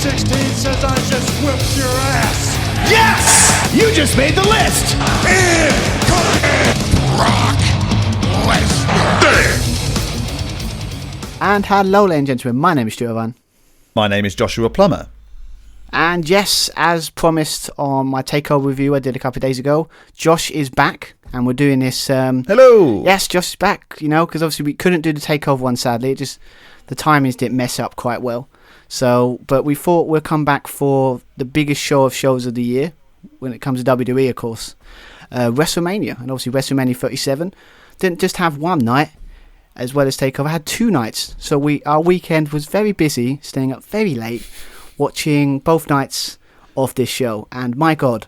16 says I just whipped your ass. Yes! You just made the list! Brock Lesnar. And hello, ladies and gentlemen, my name is Stuart Van. My name is Joshua Plummer. And yes, as promised on my takeover review I did a couple of days ago, Josh is back, and we're doing this. Hello. Yes, Josh is back. You know, because obviously we couldn't do the takeover one. Sadly, it just the timings didn't mess up quite well. So, but we thought we'll come back for the biggest show of shows of the year when it comes to WWE, of course, WrestleMania, and obviously WrestleMania 37 didn't just have one night as well as takeover; had 2 nights. So our weekend was very busy, staying up very late, watching both nights of this show, and my God,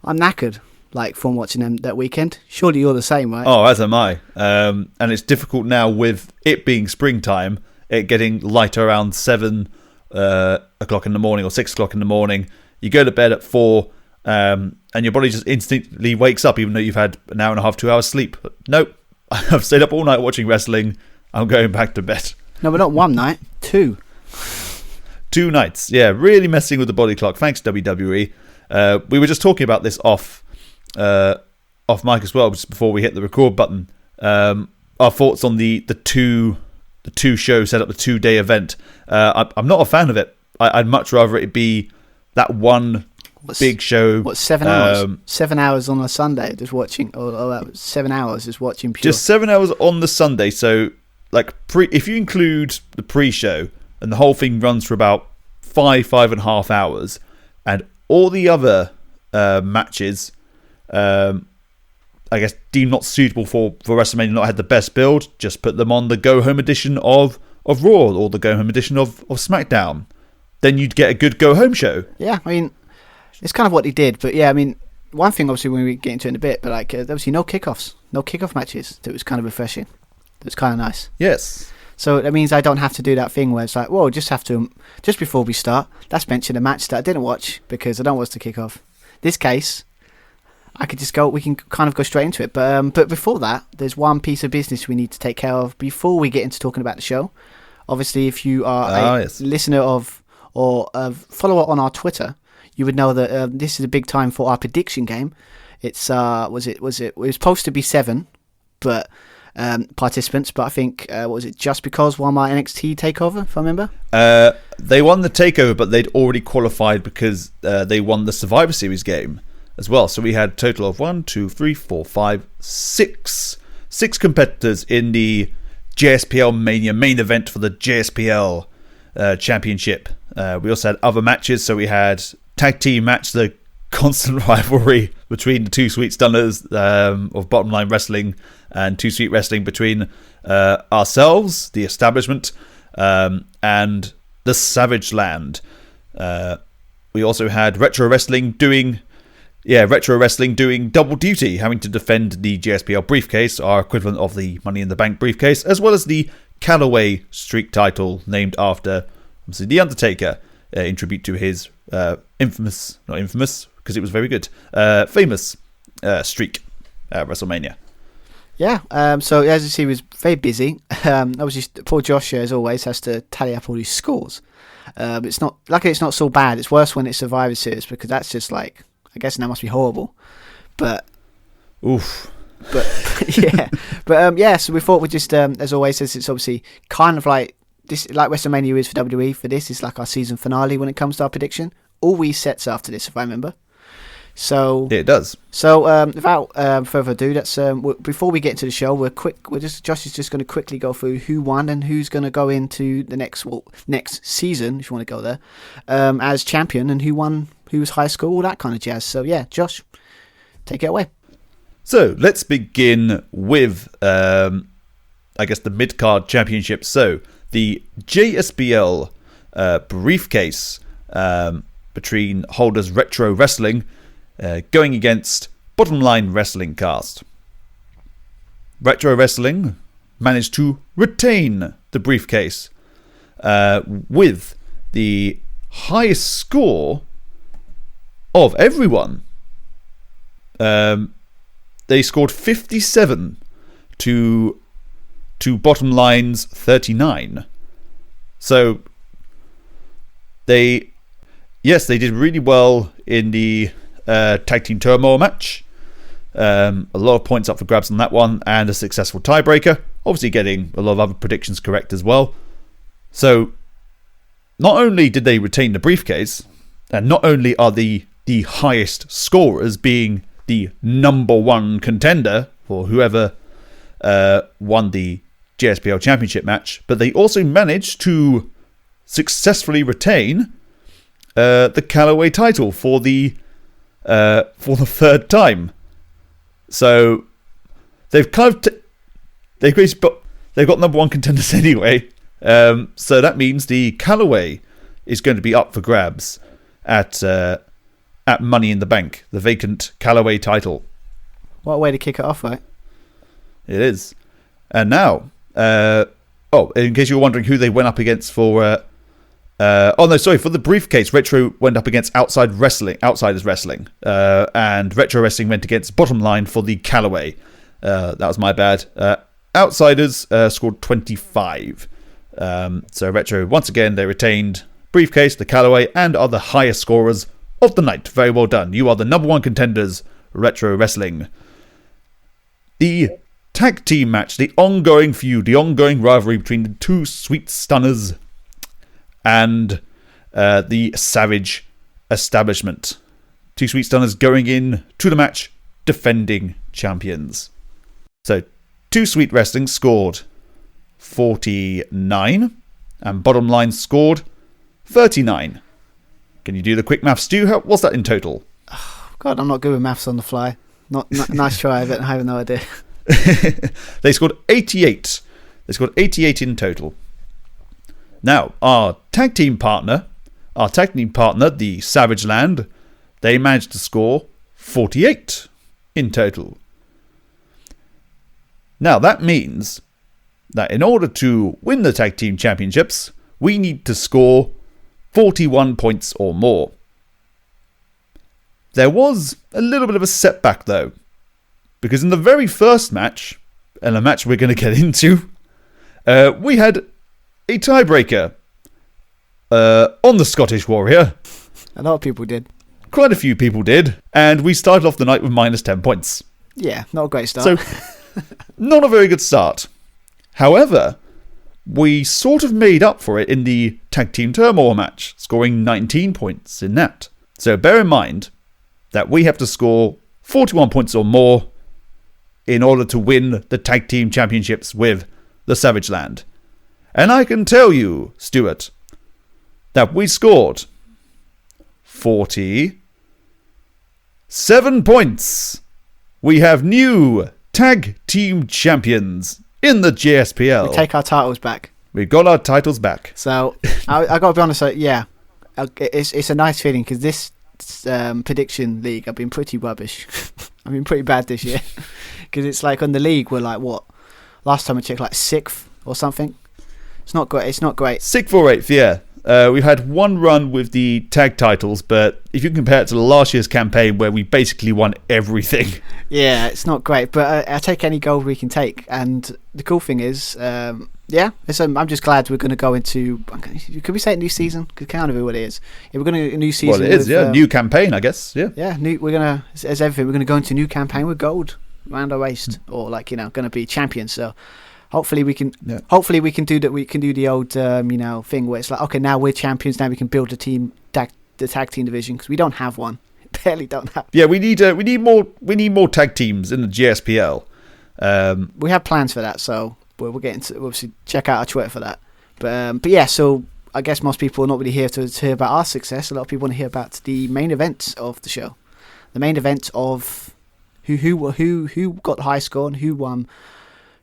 I'm knackered, like, from watching them that weekend. Surely you're the same, right? Oh, as am I. And it's difficult now with it being springtime, it getting lighter around 7 o'clock in the morning or 6 o'clock in the morning. You go to bed at 4, and your body just instantly wakes up, even though you've had an hour and a half, 2 hours sleep. But nope, I've stayed up all night watching wrestling. I'm going back to bed. No, but not one night, 2. 2 nights, yeah, really messing with the body clock. Thanks, WWE. We were just talking about this off mic as well, just before we hit the record button. Our thoughts on the two shows set up, the 2-day event. I'm not a fan of it. I'd much rather it be that one big show. What, 7 hours? 7 hours on a Sunday, just watching. Or 7 hours just watching pure. Just 7 hours on the Sunday. So, like, if you include the pre-show, and the whole thing runs for about 5.5 hours, and all the other matches, I guess, deemed not suitable for WrestleMania, not had the best build, just put them on the go-home edition of Raw or the go-home edition of SmackDown. Then you'd get a good go-home show. Yeah, I mean, it's kind of what he did, but yeah, I mean, one thing, obviously, when we get into it in a bit, but like, obviously, no kickoff matches. That was kind of refreshing. It was kind of nice. Yes. So that means I don't have to do that thing where it's like, well, just before we start, let's mention a match that I didn't watch because I don't watch the kickoff. This case, I could just go, we can kind of go straight into it. But before that, there's one piece of business we need to take care of before we get into talking about the show. Obviously, if you are a listener of or a follower on our Twitter, you would know that this is a big time for our prediction game. It's it was supposed to be 7, but participants, but I think was it Just Because won my NXT takeover, if I remember? They won the takeover, but they'd already qualified because they won the Survivor Series game as well. So we had a total of 6 competitors in the JSPL Mania main event for the JSPL Championship. We also had other matches, so we had tag team match, the constant rivalry between the 2 Sweet Stunners of Bottom Line Wrestling and 2 Sweet Wrestling, between ourselves, the establishment, and the Savage Land. We also had Retro Wrestling doing double duty, having to defend the JSPL briefcase, our equivalent of the Money in the Bank briefcase, as well as the Callaway Streak title, named after, obviously, The Undertaker, in tribute to his not infamous, because it was very good, famous streak at WrestleMania. Yeah, so as you see, he was very busy. Obviously, poor Josh, as always, has to tally up all his scores. It's not so bad. It's worse when it's Survivor Series, because that's just like, I guess that must be horrible. But oof. But yeah, so we thought we'd just, as always, as it's obviously kind of like this, like WrestleMania is for WWE. For this, it's like our season finale when it comes to our prediction. All resets after this, if I remember. So yeah, it does. So without further ado, let's before we get into the show, Josh is just going to quickly go through who won and who's going to go into the next season, if you want to go there, as champion, and who won, who was high score, all that kind of jazz. So yeah, Josh, take it away. So let's begin with I guess the mid-card championship. So the JSPL briefcase between holders Retro Wrestling going against Bottom Line Wrestling Cast. Retro Wrestling managed to retain the briefcase with the highest score of everyone. They scored 57 to Bottom Line's 39. So they yes, they did really well in the Tag Team Turmoil match. A lot of points up for grabs on that one, and a successful tiebreaker. Obviously getting a lot of other predictions correct as well. So, not only did they retain the briefcase, and not only are the highest scorers being the number one contender for whoever won the JSPL Championship match, but they also managed to successfully retain the Callaway title for the third time. So they've kind of they've got number one contenders anyway. So that means the Callaway is going to be up for grabs at Money in the Bank, the vacant Callaway title. What a way to kick it off, right? It is. And now, in case you were wondering who they went up against for for the briefcase, Retro went up against Outsiders Wrestling, and Retro Wrestling went against Bottom Line for the Callaway. That was my bad. Outsiders scored 25. So Retro, once again, they retained briefcase, the Callaway, and are the highest scorers of the night. Very well done. You are the number one contenders, Retro Wrestling. The tag team match, the ongoing feud, the ongoing rivalry between the two Sweet Stunners and the Savage Establishment. Two Sweet Stunners going in to the match, defending champions. So, Two Sweet Wrestling scored 49, and Bottom Line scored 39. Can you do the quick maths, Stu? What's that in total? God, I'm not good with maths on the fly. Nice try, but I have no idea. They scored 88. They scored 88 in total. Now, our tag team partner, the Savage Land, they managed to score 48 in total. Now, that means that in order to win the tag team championships, we need to score 41 points or more. There was a little bit of a setback, though, because in the very first match, and a match we're going to get into, we had a tiebreaker on the Scottish Warrior. A lot of people did. Quite a few people did, and we started off the night with minus 10 points. Yeah, not a great start. So, not a very good start. However, we sort of made up for it in the Tag Team Turmoil match, scoring 19 points in that. So bear in mind that we have to score 41 points or more in order to win the Tag Team Championships with the Savage Land. And I can tell you, Stuart, that we scored 47 points. We have new Tag Team Champions in the JSPL. We take our titles back. We've got our titles back. So, I got to be honest, it's a nice feeling because this prediction league, I've been pretty rubbish. I've been pretty bad this year. Because it's like on the league, we're like, what? Last time I checked, like 6th or something. It's not great. 6th or 8th, yeah. We've had one run with the tag titles, but if you compare it to the last year's campaign where we basically won everything. Yeah, it's not great, but I take any gold we can take. And the cool thing is, I'm just glad we're going to go into, could we say it new season? Because kind of what it is. Yeah, we're going to a new season. Well, it is, new campaign, I guess, yeah. Yeah, we're going to, as everything, we're going to go into a new campaign with gold around our waist, or going to be champions, so... Hopefully we can. Yeah. Hopefully we can do that. We can do the old, thing where it's like, okay, now we're champions. Now we can build the tag team division because we don't have one. Barely don't have. Yeah, we need more tag teams in the JSPL. We have plans for that, so we'll get into. Obviously, check out our Twitter for that. But yeah, so I guess most people are not really here to hear about our success. A lot of people want to hear about the main event of the show, the main event of who got the high score and who won.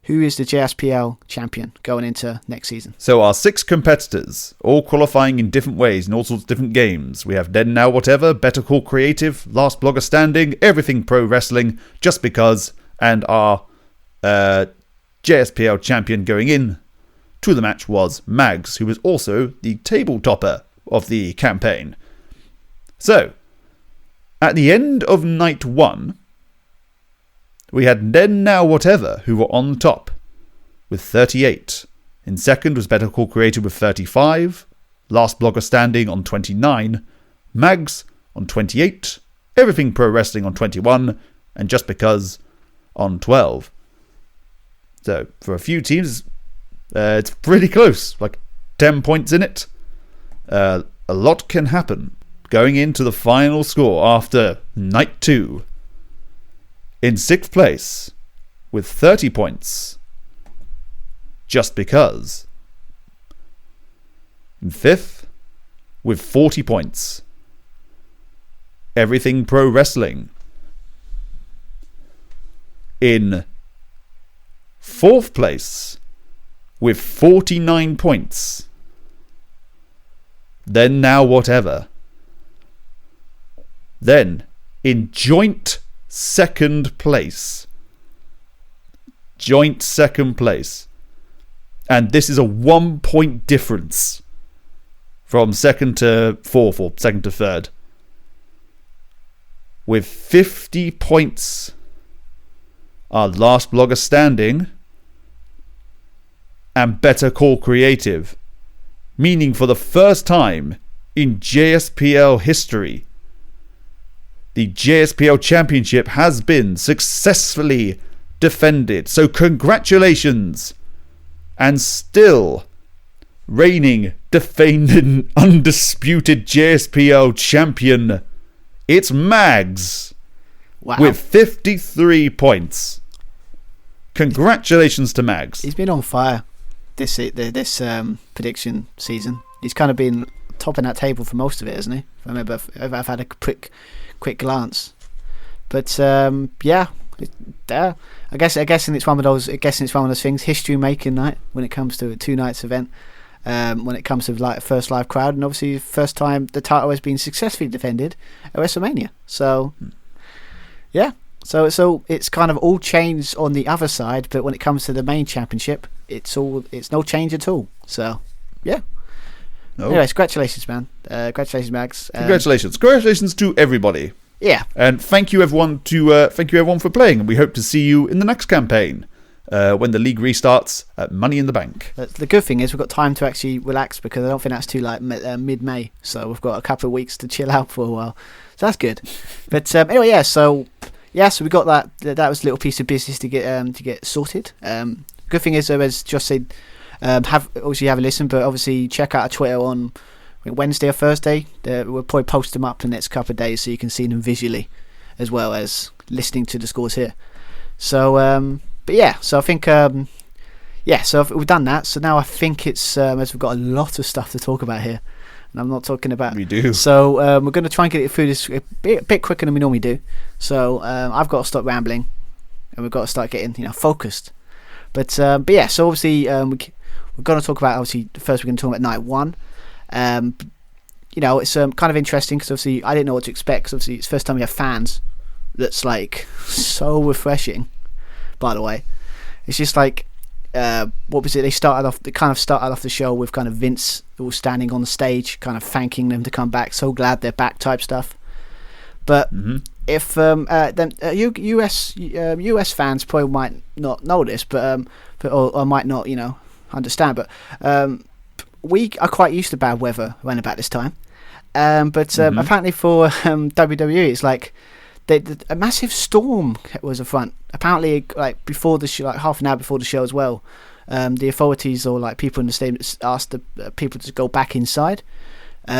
Who is the JSPL champion going into next season? So our 6 competitors, all qualifying in different ways in all sorts of different games. We have Then Now Whatever, Better Call Creative, Last Blogger Standing, Everything Pro Wrestling, Just Because, and our JSPL champion going in to the match was Mags, who was also the table topper of the campaign. So, at the end of night 1... we had Then Now Whatever, who were on top with 38. In second was Better Call Creative with 35. Last Blogger Standing on 29. Mags on 28, Everything Pro Wrestling on 21, and Just Because on 12. So, for a few teams, it's pretty close. Like, 10 points in it. A lot can happen. Going into the final score after Night 2. In 6th place, with 30 points, Just Because. In 5th, with 40 points, Everything Pro Wrestling. In 4th place, with 49 points, Then Now Whatever. Then, in joint second place. Joint second place. And this is a 1 point difference from second to fourth or second to third. With 50 points, our Last Blogger Standing and Better Call Creative. Meaning for the first time in JSPL history, the JSPL Championship has been successfully defended. So congratulations. And still reigning, defending, undisputed JSPL champion, it's Mags. Wow. With 53 points. Congratulations to Mags. He's been on fire this prediction season. He's kind of been topping that table for most of it, hasn't he? I remember I've had a quick glance, but yeah, I guess it's one of those. Things. History making night when it comes to a 2 nights event. When it comes to like first live crowd, and obviously first time the title has been successfully defended at WrestleMania. So yeah, so it's kind of all changed on the other side, but when it comes to the main championship, it's no change at all. So yeah. No. Anyways, congratulations, man. Congratulations, Mags. Congratulations to everybody. Yeah. And thank you everyone for playing. And we hope to see you in the next campaign when the league restarts at Money in the Bank. The good thing is we've got time to actually relax, because I don't think that's too like mid-May. So we've got a couple of weeks to chill out for a while. So that's good. But anyway, yeah. So we got that. That was a little piece of business to get sorted. Good thing is, as Josh said, have a listen, but obviously check out our Twitter on Wednesday or Thursday. We'll probably post them up in the next couple of days so you can see them visually as well as listening to the scores here. So but yeah, so I think so we've done that. So now I think it's as we've got a lot of stuff to talk about here, and I'm not talking about. We do. So we're going to try and get it through this a bit quicker than we normally do. So I've got to stop rambling, and we've got to start getting focused. But yeah, so obviously we're going to talk about, obviously, first we're going to talk about night 1. It's kind of interesting because obviously I didn't know what to expect, because obviously it's the first time we have fans. That's like so refreshing, by the way. It's just like, what was it? They kind of started off the show with kind of Vince all standing on the stage, kind of thanking them to come back. So glad they're back type stuff. But if then US fans probably might not know this, but or might not understand, but we are quite used to bad weather around about this time. But apparently for WWE, it's like a massive storm was a front. Apparently, like before the show, like half an hour before the show as well, the authorities or like people in the stadium asked the people to go back inside.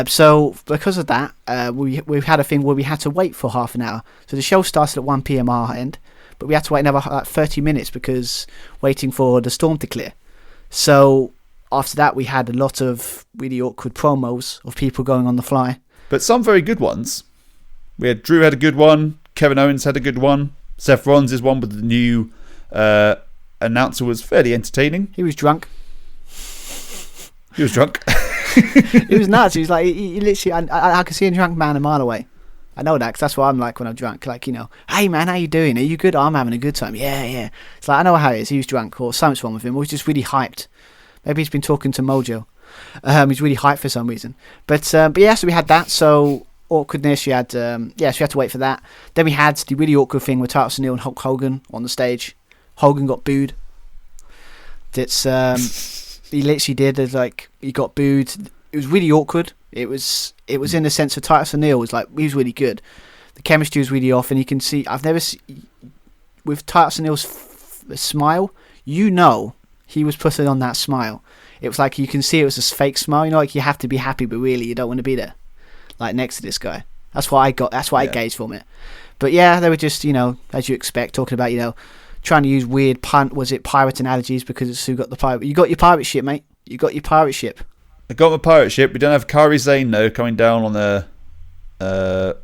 So because of that, we've had a thing where we had to wait for half an hour. So the show started at 1 p.m. our end, but we had to wait another 30 minutes because waiting for the storm to clear. So after that, we had a lot of really awkward promos of people going on the fly. But some very good ones. Drew had a good one. Kevin Owens had a good one. Seth Rollins' one with the new announcer was fairly entertaining. He was drunk. He was drunk. He was nuts. He was like, he literally, I could see a drunk man a mile away. I know that because that's what I'm like when I'm drunk. Like, hey man, how you doing? Are you good? I'm having a good time. Yeah. It's like, I know how it is. He was drunk or something's wrong with him. Or he's just really hyped. Maybe he's been talking to Mojo. He's really hyped for some reason. But yeah, so we had that. So awkwardness. We had so we had to wait for that. Then we had the really awkward thing with Titus O'Neil and Hulk Hogan on the stage. Hogan got booed. That's he literally did. Like he got booed. really awkward. It was in the sense of Titus O'Neil was like, he was really good. The chemistry was really off, and you can see with Titus O'Neil's smile, he was putting on that smile. It was like you can see it was a fake smile. Like you have to be happy, but really you don't want to be there, like next to this guy. That's what I got. That's what I gauged from it. But yeah, they were just as you expect, talking about trying to use weird pirate analogies because it's who got the pirate. You got your pirate ship, mate. You got your pirate ship. I got my pirate ship. We don't have Kairi Sane though coming down on a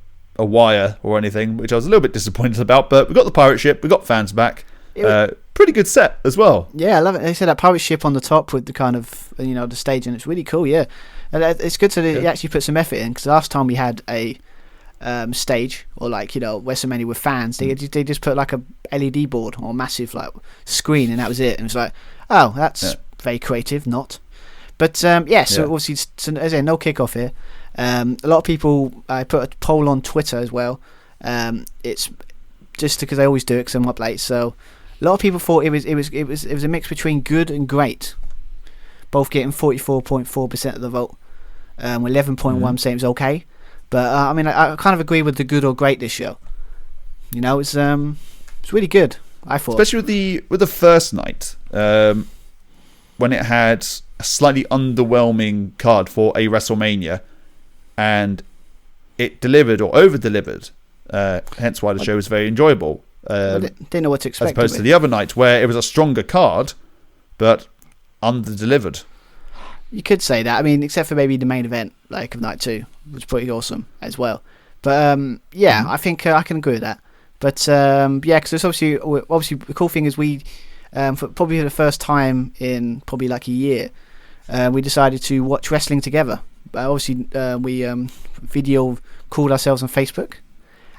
wire or anything, which I was a little bit disappointed about. But we got the pirate ship. We got fans back. Pretty good set as well. Yeah, I love it. They said that pirate ship on the top with the kind of the stage, and it's really cool. Yeah, and it's good to actually put some effort in, because last time we had a stage or WrestleMania with fans, they just put like a LED board or a massive screen, and that was it. And it was like, oh, that's very creative, not. But so obviously, as I say, no kickoff here. A lot of people, I put a poll on Twitter as well. It's just because I always do it because I'm up late. So a lot of people thought it was a mix between good and great, both getting 44.4% of the vote. 11.1 saying it was okay. But I kind of agree with the good or great this show. It's really good, I thought. Especially with the first night, when it had a slightly underwhelming card for a WrestleMania, and it delivered or over-delivered. Hence why the show was very enjoyable. I didn't know what to expect. As opposed to the other night, where it was a stronger card, but under-delivered. You could say that. Except for maybe the main event, of night 2, was pretty awesome as well. But I think I can agree with that. But because it's obviously the cool thing is we, for probably the first time in probably a year, we decided to watch wrestling together. Obviously, we video called ourselves on Facebook,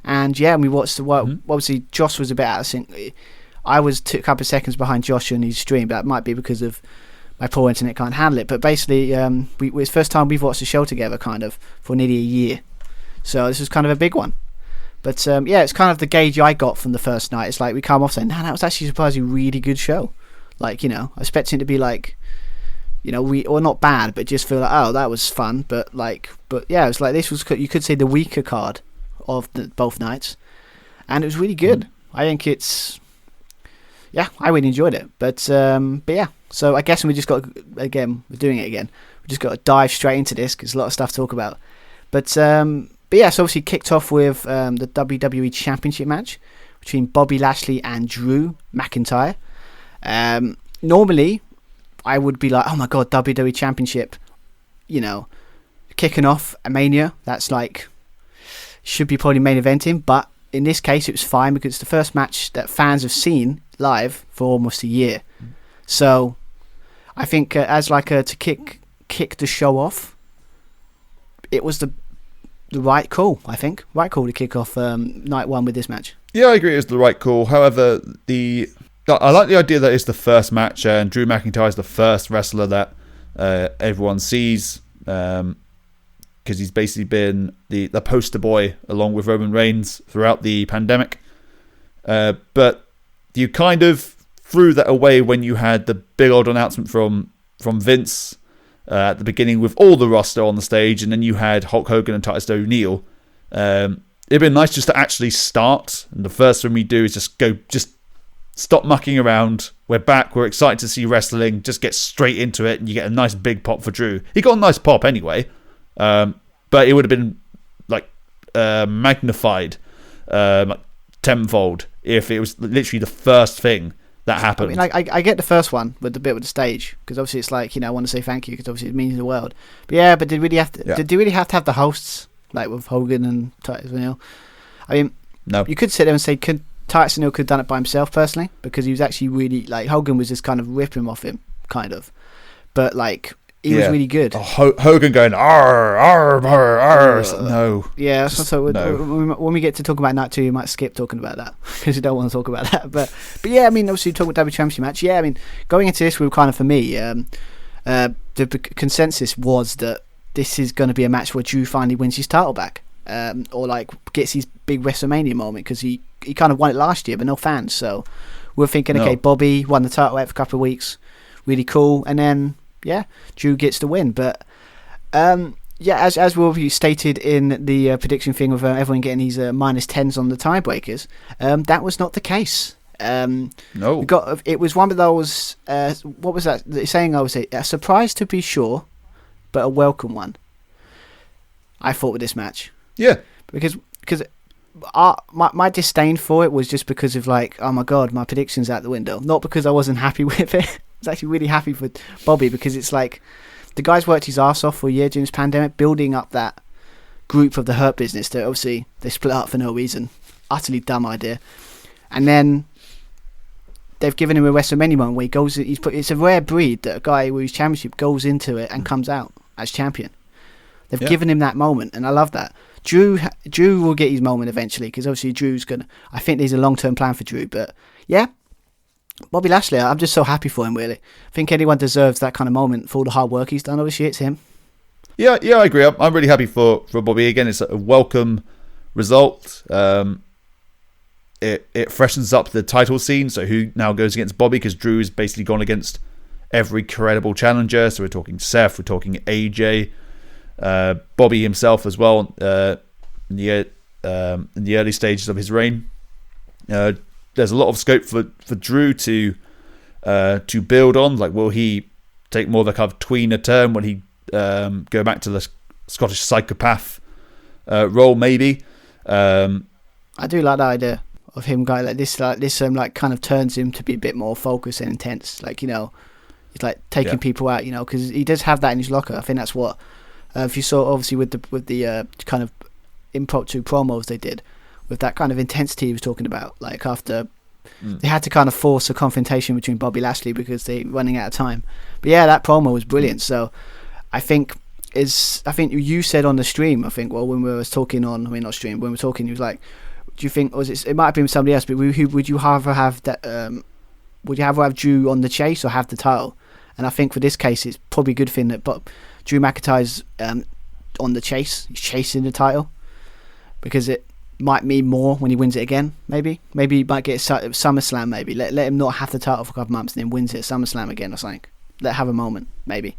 and we watched obviously Josh was a bit out of sync. I was a couple of seconds behind Josh on his stream, but that might be because of my poor internet can't handle it. But basically, it's the first time we've watched the show together, kind of, for nearly a year. So this was kind of a big one. But it's kind of the gauge I got from the first night. It's like we come off saying, that was actually a surprisingly really good show. I expected it to be or not bad, but just feel like, oh, that was fun. But it's like this was, you could say, the weaker card of both nights, and it was really good. I think it's, I really enjoyed it. But yeah. So I guess we just got, again, we're doing it again. We just got to dive straight into this because there's a lot of stuff to talk about. But so obviously kicked off with the WWE Championship match between Bobby Lashley and Drew McIntyre. Normally, I would be like, oh my god, WWE Championship, kicking off a Mania. That's should be probably main eventing. But in this case, it was fine because it's the first match that fans have seen live for almost a year. So I think as to kick the show off, it was the right call. I think right call to kick off night 1 with this match. Yeah, I agree. It was the right call. However, I like the idea that it's the first match, and Drew McIntyre is the first wrestler that everyone sees, because he's basically been the poster boy along with Roman Reigns throughout the pandemic. But you kind of threw that away when you had the big old announcement from Vince at the beginning with all the roster on the stage, and then you had Hulk Hogan and Titus O'Neil. It'd been nice just to actually start, and the first thing we do is just stop mucking around. We're back. We're excited to see wrestling. Just get straight into it, and you get a nice big pop for Drew. He got a nice pop anyway, but it would have been magnified tenfold if it was literally the first thing that happened. I get the first one with the bit with the stage, because obviously it's I want to say thank you because obviously it means the world. But did really have to? Did you really have to have the hosts with Hogan and Titus O'Neil? No. You could sit there and say, Titus O'Neil could have done it by himself personally, because he was actually really Hogan was just kind of ripping off him, kind of, but he was really good. Hogan going arr arr arr arr. No. Yeah, so when we get to talk about night 2, you might skip talking about that because you don't want to talk about that. But obviously talking about WWE Championship match. Going into this, we were kind of, for me, the consensus was that this is going to be a match where Drew finally wins his title back, or gets his big WrestleMania moment, because he kind of won it last year, but no fans. So we're thinking, okay, Bobby won the title out for a couple of weeks, really cool, and then Drew gets the win. But Yeah, as will be stated in the prediction thing of everyone getting these minus 10s on the tiebreakers, that was not the case. No. It was one of those, what was that? The saying I was a surprise to be sure, but a welcome one. I thought with this match. Yeah. Because my disdain for it was just because of like, oh my God, my prediction's out the window. Not because I wasn't happy with it. I was actually really happy for Bobby because it's like, the guy's worked his arse off for a year during this pandemic, building up that group of the Hurt Business that obviously they split up for no reason. Utterly dumb idea. And then they've given him a WrestleMania moment where he goes. It's a rare breed that a guy with his championship goes into it and comes out as champion. They've given him that moment, and I love that. Drew will get his moment eventually because obviously Drew's gonna. I think there's a long-term plan for Drew, but yeah. Bobby Lashley, I'm just so happy for him, really. I think anyone deserves that kind of moment for all the hard work he's done. Obviously, it's him. Yeah, I agree. I'm really happy for Bobby. Again, it's a welcome result. It freshens up the title scene, so who now goes against Bobby, because Drew has basically gone against every credible challenger. So we're talking Seth, we're talking AJ, Bobby himself as well in the early stages of his reign. There's a lot of scope for Drew to build on. Like, will he take more of a kind of tweener turn? Will he go back to the Scottish psychopath role? Maybe. I do like that idea of him going like this. Like kind of turns him to be a bit more focused and intense. Like, you know, he's like taking people out. You know, because he does have that in his locker. I think that's what if you saw obviously with the kind of impromptu promos they did. With that kind of intensity he was talking about, like after they had to kind of force a confrontation between Bobby Lashley because they're running out of time. But yeah, that promo was brilliant. So I think you said on the stream, when we were talking on, when we were talking, he was like, do you think, it might have been somebody else, but would you rather have that? Would you rather have Drew on the chase or have the title? And I think for this case, it's probably a good thing that Drew McIntyre's on the chase. He's chasing the title because it might mean more when he wins it again. Maybe he might get it at SummerSlam. Maybe let him not have the title for a couple of months and then wins it at SummerSlam again or something. Let have a moment, maybe.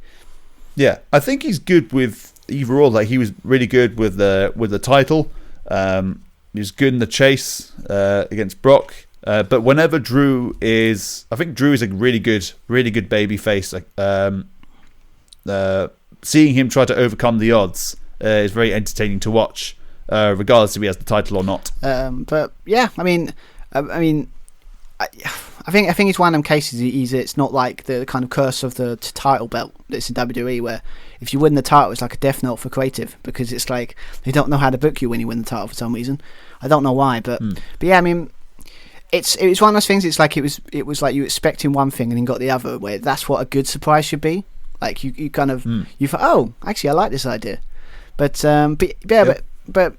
Yeah, I think he's good with either or. Like, he was really good with the title. He was good in the chase against Brock. But whenever Drew is, I think Drew is a really good baby face. Like, seeing him try to overcome the odds is very entertaining to watch. Regardless if he has the title or not. But yeah, I think it's one of them cases. It's not like the kind of curse of the title belt that's in WWE, where if you win the title, it's like a death note for creative, because it's like they don't know how to book you when you win the title for some reason. I don't know why, but yeah, I mean, it was one of those things. It's like it was like you expecting one thing and then got the other. Where that's what a good surprise should be. Like you kind of you thought, oh, actually, I like this idea, but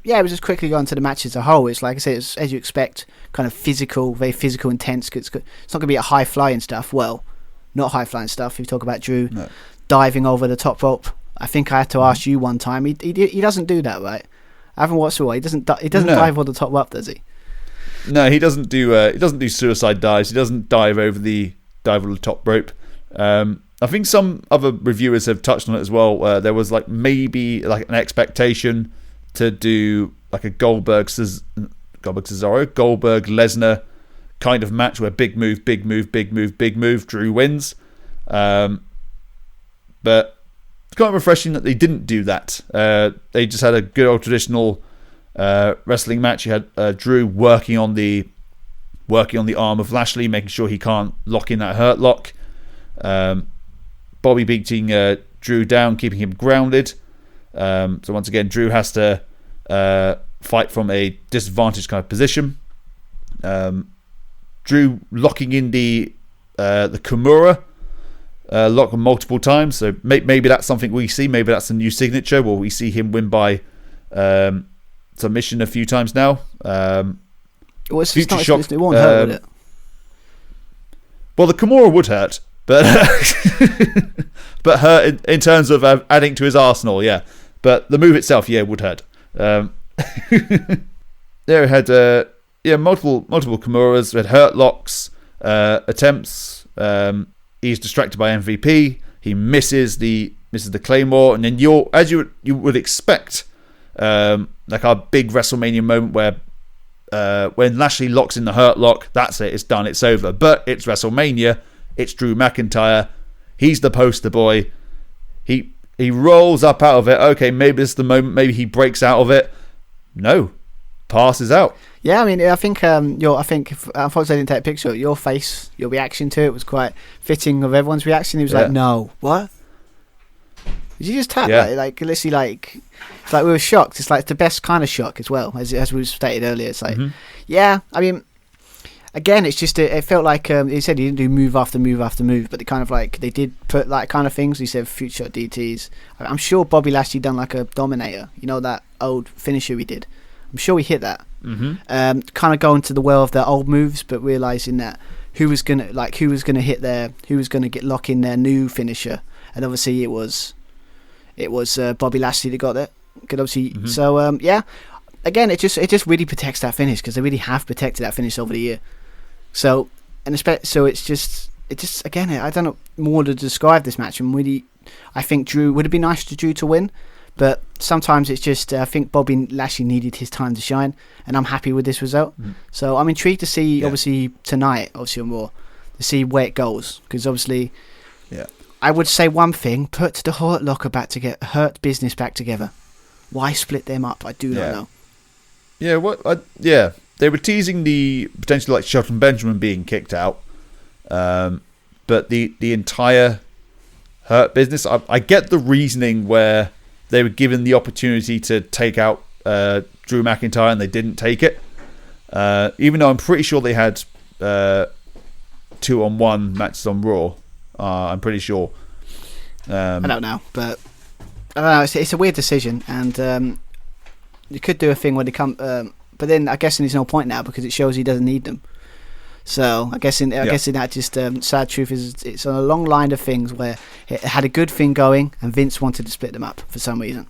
yeah, it was just quickly going to the match as a whole. It's like I said, it's as you expect, kind of physical, very physical, intense. It's not going to be a high flying stuff. Well, not high flying stuff. If you talk about Drew diving over the top rope, I think I had to ask you one time. He doesn't do that, right? I haven't watched it. He doesn't dive over the top rope, does he? No, he doesn't do suicide dives. He doesn't dive over the top rope. I think some other reviewers have touched on it as well. There was maybe an expectation to do like a Goldberg Cesaro, Goldberg Lesnar kind of match where big move, Drew wins. But it's kind of refreshing that they didn't do that. They just had a good old traditional wrestling match. You had Drew working on the arm of Lashley, making sure he can't lock in that hurt lock. Bobby beating Drew down, keeping him grounded. So once again, Drew has to fight from a disadvantaged kind of position. Drew locking in the Kimura lock multiple times. So maybe that's something we see. Maybe that's a new signature. Will we see him win by submission a few times now? Future Shock. It won't hurt, would it? Well, the Kimura would hurt, but but hurt in terms of adding to his arsenal, yeah. But the move itself, yeah, would hurt. There had multiple Kimuras. We had hurt locks, attempts. He's distracted by MVP. He misses the misses the Claymore, and then you would expect, like our big WrestleMania moment where when Lashley locks in the Hurt Lock, that's it, it's done, it's over. But it's WrestleMania, it's Drew McIntyre, he's the poster boy. He rolls up out of it. Okay, maybe this is the moment. Maybe he breaks out of it. No, passes out. Yeah, I mean, I think unfortunately I didn't take a picture. Your face, your reaction to it was quite fitting of everyone's reaction. He was like, "No, what? Did you just tap?" Yeah. Like literally, like it's like we were shocked. It's like the best kind of shock as well, as we stated earlier. It's like, yeah, I mean. Again, it's just it felt like he said he didn't do move after move after move, but they kind of like they did put like kind of things. He said future DTs. I'm sure Bobby Lashley done like a Dominator, you know, that old finisher we did. I'm sure we hit that. Kind of going to the well of their old moves, but realizing that who was gonna hit who was gonna get lock in their new finisher, and obviously it was Bobby Lashley that got it. Could obviously so yeah. Again, it just really protects that finish because they really have protected that finish over the year. So it's just again, I don't know more to describe this match. And really, I think Drew would have been nice to Drew to win, but sometimes it's just I think Bobby Lashley needed his time to shine, and I'm happy with this result. So I'm intrigued to see obviously tonight, obviously on Raw, to see where it goes because obviously, I would say one thing: put the Hurt Locker back together, Hurt Business back together. Why split them up? I do not know. Yeah, they were teasing the potential like Shelton Benjamin being kicked out, but the entire Hurt Business. I get the reasoning where they were given the opportunity to take out Drew McIntyre and they didn't take it, even though I'm pretty sure they had 2-on-1 matches on Raw. I'm pretty sure. I don't know, but I don't know. It's a weird decision, and you could do a thing where they come. But then I guess there's no point now because it shows he doesn't need them. So I guess in that just sad truth is it's on a long line of things where it had a good thing going and Vince wanted to split them up for some reason.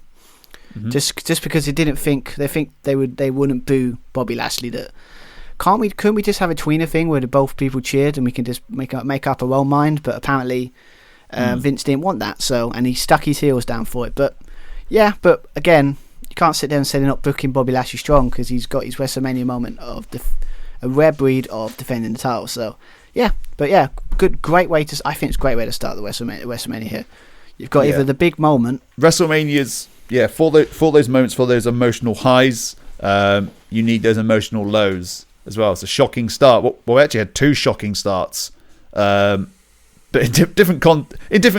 Just because they didn't think they wouldn't boo Bobby Lashley. That couldn't we just have a tweener thing where both people cheered and we can just make up our own mind? But apparently Vince didn't want that, so and he stuck his heels down for it. But again. Can't sit there and say they're not booking Bobby Lashley strong because he's got his WrestleMania moment of a rare breed of defending the title. So great way to. I think it's a great way to start the WrestleMania here. You've got either the big moment. WrestleMania's for those moments, for those emotional highs, you need those emotional lows as well. It's a shocking start. Well, we actually had two shocking starts. But in different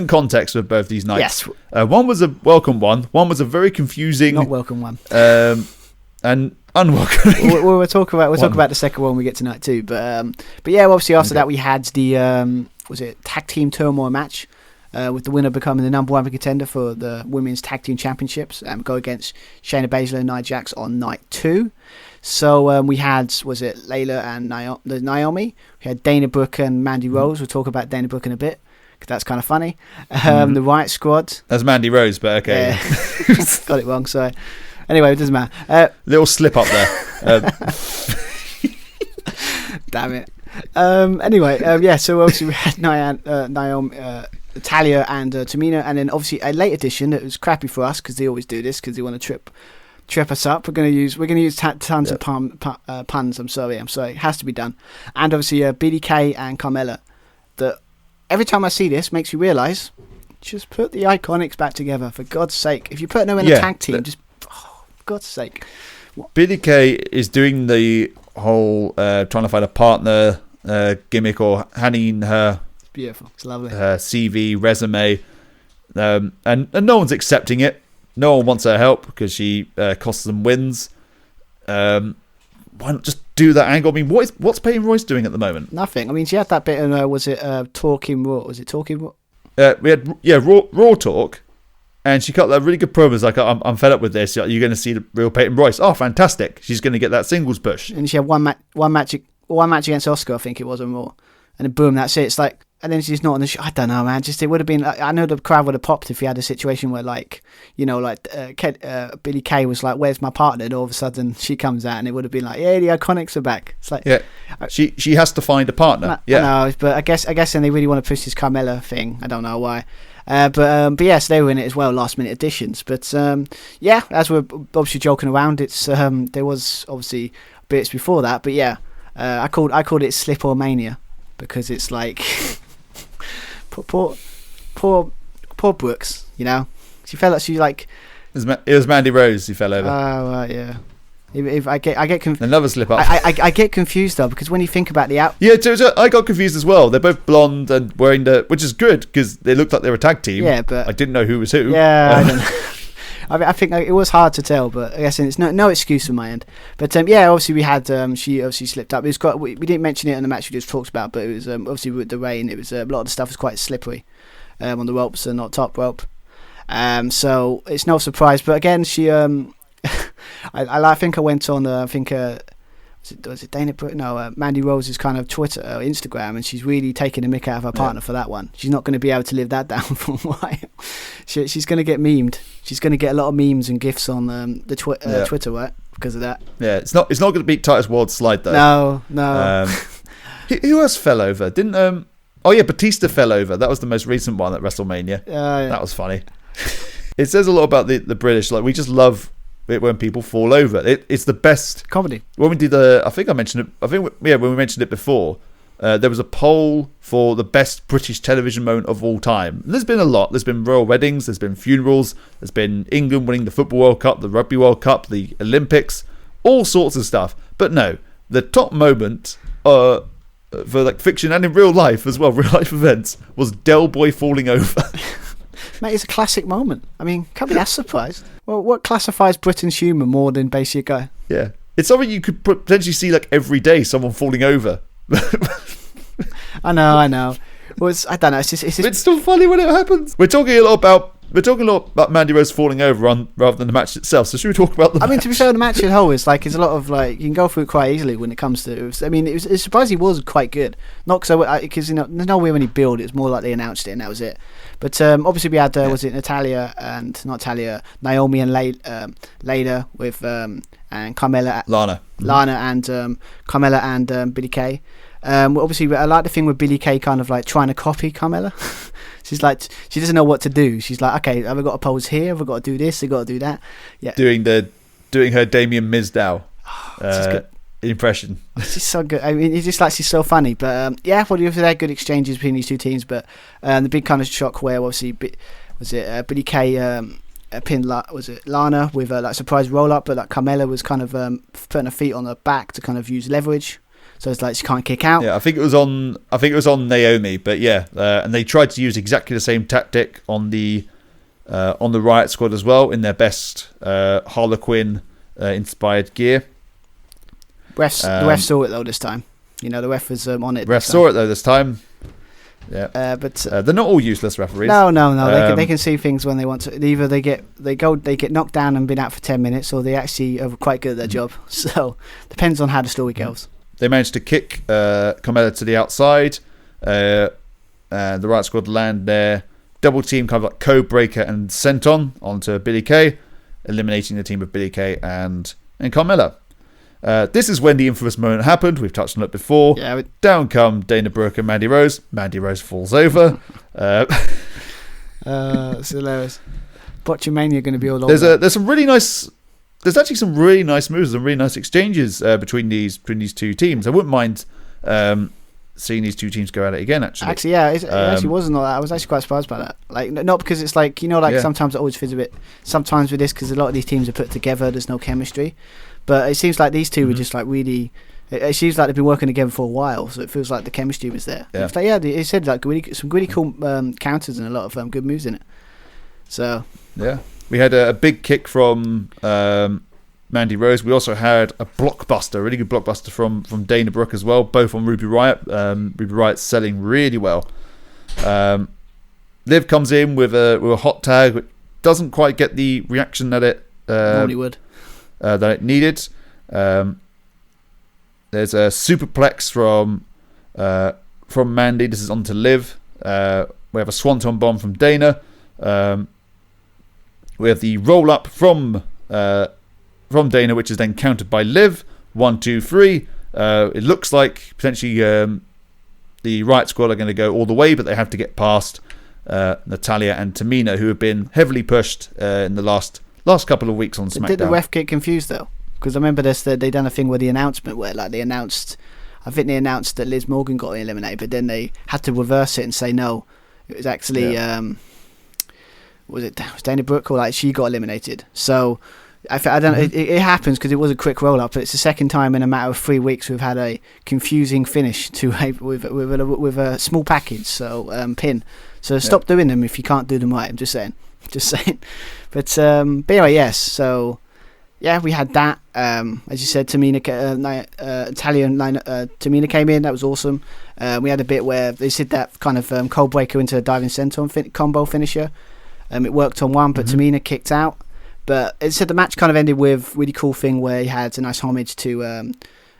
contexts with both these nights. Yes. One was a welcome one. One was a very confusing, not welcome one, and unwelcome. We'll talk about the second one when we get to night two. But yeah, obviously after that we had the tag team turmoil match with the winner becoming the number one contender for the women's tag team championships and go against Shayna Baszler and Nia Jax on night two. So we had, Layla and Naomi. We had Dana Brooke and Mandy Rose. We'll talk about Dana Brooke in a bit, because that's kind of funny. The Riot Squad. That's Mandy Rose, but okay. Got it wrong, sorry. Anyway, it doesn't matter. Little slip up there. Damn it. Anyway, so obviously we had Naomi, Natalya and Tamina, and then obviously a late edition that was crappy for us, because they always do this, because they want to trip us up. We're going to use tons of puns. I'm sorry. It has to be done. And obviously BDK and Carmella. That every time I see this makes you realise, just put the Iconics back together, for God's sake. If you put them in a tag team, for God's sake. BDK is doing the whole trying to find a partner gimmick, or handing her It's beautiful. It's lovely. her CV resume, and no one's accepting it. No one wants her help because she costs them wins. Why not just do that angle? I mean, what's Peyton Royce doing at the moment? Nothing. I mean, she had that bit in Talking Raw? Was it Talking Raw? We had Raw Talk, and she cut that really good promo. It's like, I'm fed up with this. You're going to see the real Peyton Royce. Oh, fantastic! She's going to get that singles push. And she had one match against Asuka, I think it was, on Raw, and then boom, that's it. It's like. And then she's not on the show. I don't know, man. It would have been. I know the crowd would have popped if we had a situation where, Billy Kay was like, "Where's my partner?" And all of a sudden she comes out, and it would have been like, "Yeah, the Iconics are back." It's like, she has to find a partner. I know, but I guess then they really want to push this Carmella thing. I don't know why. But yes, they were in it as well, last minute additions. But yeah, as we're obviously joking around, it's there was obviously bits before that. But yeah, I called it Slip or Mania because it's like poor Brooks, you know. She like. It was Mandy Rose who fell over. Oh right, yeah. If I get another slip up. I get confused though because when you think about the out. Yeah, I got confused as well. They're both blonde and wearing which is good because they looked like they were a tag team. Yeah, but I didn't know who was who. Yeah, I don't know. I think it was hard to tell, but I guess it's no excuse from my end. But yeah, obviously we had she obviously slipped up. We didn't mention it in the match we just talked about, but it was obviously with the rain. It was a lot of the stuff was quite slippery on the ropes and not top rope. So it's no surprise. But again, she I think I went on was it Dana Brooke? No, Mandy Rose's kind of Twitter or Instagram, and she's really taking a mick out of her partner for that one. She's not going to be able to live that down for a while. She's going to get memed. She's going to get a lot of memes and gifs on the Twitter, right? Because of that. Yeah, it's not going to beat Titus Ward's slide though. No. Who else fell over? Didn't Oh yeah, Batista fell over. That was the most recent one at WrestleMania. Yeah. That was funny. It says a lot about the British. Like, we just love it when people fall over. It's the best comedy. When we did I think I mentioned it. When we mentioned it before, there was a poll for the best British television moment of all time. And there's been a lot. There's been royal weddings. There's been funerals. There's been England winning the Football World Cup, the Rugby World Cup, the Olympics, all sorts of stuff. But no, the top moment for like fiction and in real life as well, real life events, was Del Boy falling over. Mate, it's a classic moment. I mean, can't be that surprised. Well, what classifies Britain's humour more than Basic Guy? Yeah. It's something you could potentially see like every day, someone falling over. I know. Well, I don't know. It's still funny when it happens. We're talking a lot about Mandy Rose falling over rather than the match itself. So should we talk about the match? I mean, to be fair, the match as a whole is like, it's a lot of like, you can go through it quite easily when it comes to. It's surprisingly was quite good. Not because there's no way when he build. It was more like they announced it and that was it. But obviously we had was it Natalya and not Talia, Naomi and Leda with and Carmella, Lana and Carmella and Billie Kay. Obviously, I like the thing with Billie Kay kind of like trying to copy Carmella. She's like, she doesn't know what to do. She's like, okay, have I got to pose here? Have I got to do this? Have I got to do that? Yeah. Doing her Damian Mizdow impression. She's so good. I mean, it's just like she's so funny. But yeah, well, you had good exchanges between these two teams. But the big kind of shock where obviously Billie Kay pinned Lana with a like surprise roll up, but like Carmella was kind of putting her feet on her back to kind of use leverage. So it's like she can't kick out. Yeah, I think it was on Naomi, but yeah, and they tried to use exactly the same tactic on the Riot Squad as well in their best Harlequin inspired gear. The ref saw it though this time. You know, the ref was on it. Ref saw it though this time. Yeah, but they're not all useless referees. No. They can see things when they want to. Either they get knocked down and been out for 10 minutes, or they actually are quite good at their job. So depends on how the story goes. They managed to kick Carmella to the outside. The Riot Squad land their double team, kind of like code breaker and senton onto Billie Kay, eliminating the team of Billie Kay and Carmella. This is when the infamous moment happened. We've touched on it before. Yeah, down come Dana Brooke and Mandy Rose. Mandy Rose falls over. It's hilarious. Botchamania going to be all over. There's actually some really nice moves and really nice exchanges between these two teams. I wouldn't mind seeing these two teams go at it again. Actually, yeah, it actually wasn't all that. I was actually quite surprised by that. Like, not because it's like, you know, like sometimes it always feels a bit. Sometimes with this, because a lot of these teams are put together, there's no chemistry. But it seems like these two were just like really. It seems like they've been working together for a while, so it feels like the chemistry was there. Yeah, it's like, it said like some really cool counters and a lot of good moves in it. So yeah. We had a big kick from Mandy Rose. We also had a blockbuster, a really good blockbuster from Dana Brooke as well, both on Ruby Riott. Ruby Riott's selling really well. Liv comes in with a hot tag, which doesn't quite get the reaction that it normally would. That it needed. There's a superplex from Mandy. This is onto Liv. We have a swanton bomb from Dana. We have the roll up from Dana, which is then countered by Liv. 1, 2, 3. It looks like potentially the Riot Squad are going to go all the way, but they have to get past Natalya and Tamina, who have been heavily pushed in the last couple of weeks on SmackDown. Did the ref get confused though? Because I remember they done a thing with the announcement where like they announced that Liz Morgan got eliminated, but then they had to reverse it and say no, it was actually was Dana Brooke, or like she got eliminated. So I don't know. It happens because it was a quick roll up, but it's the second time in a matter of 3 weeks we've had a confusing finish with a small package. So pin. So stop doing them if you can't do them right. I'm just saying. But anyway, yes. So yeah, we had that. As you said, Tamina, Natalya and Tamina came in. That was awesome. We had a bit where they did that kind of cold breaker into a diving senton combo finisher. It worked on one, but Tamina kicked out. But it said the match kind of ended with a really cool thing where he had a nice homage to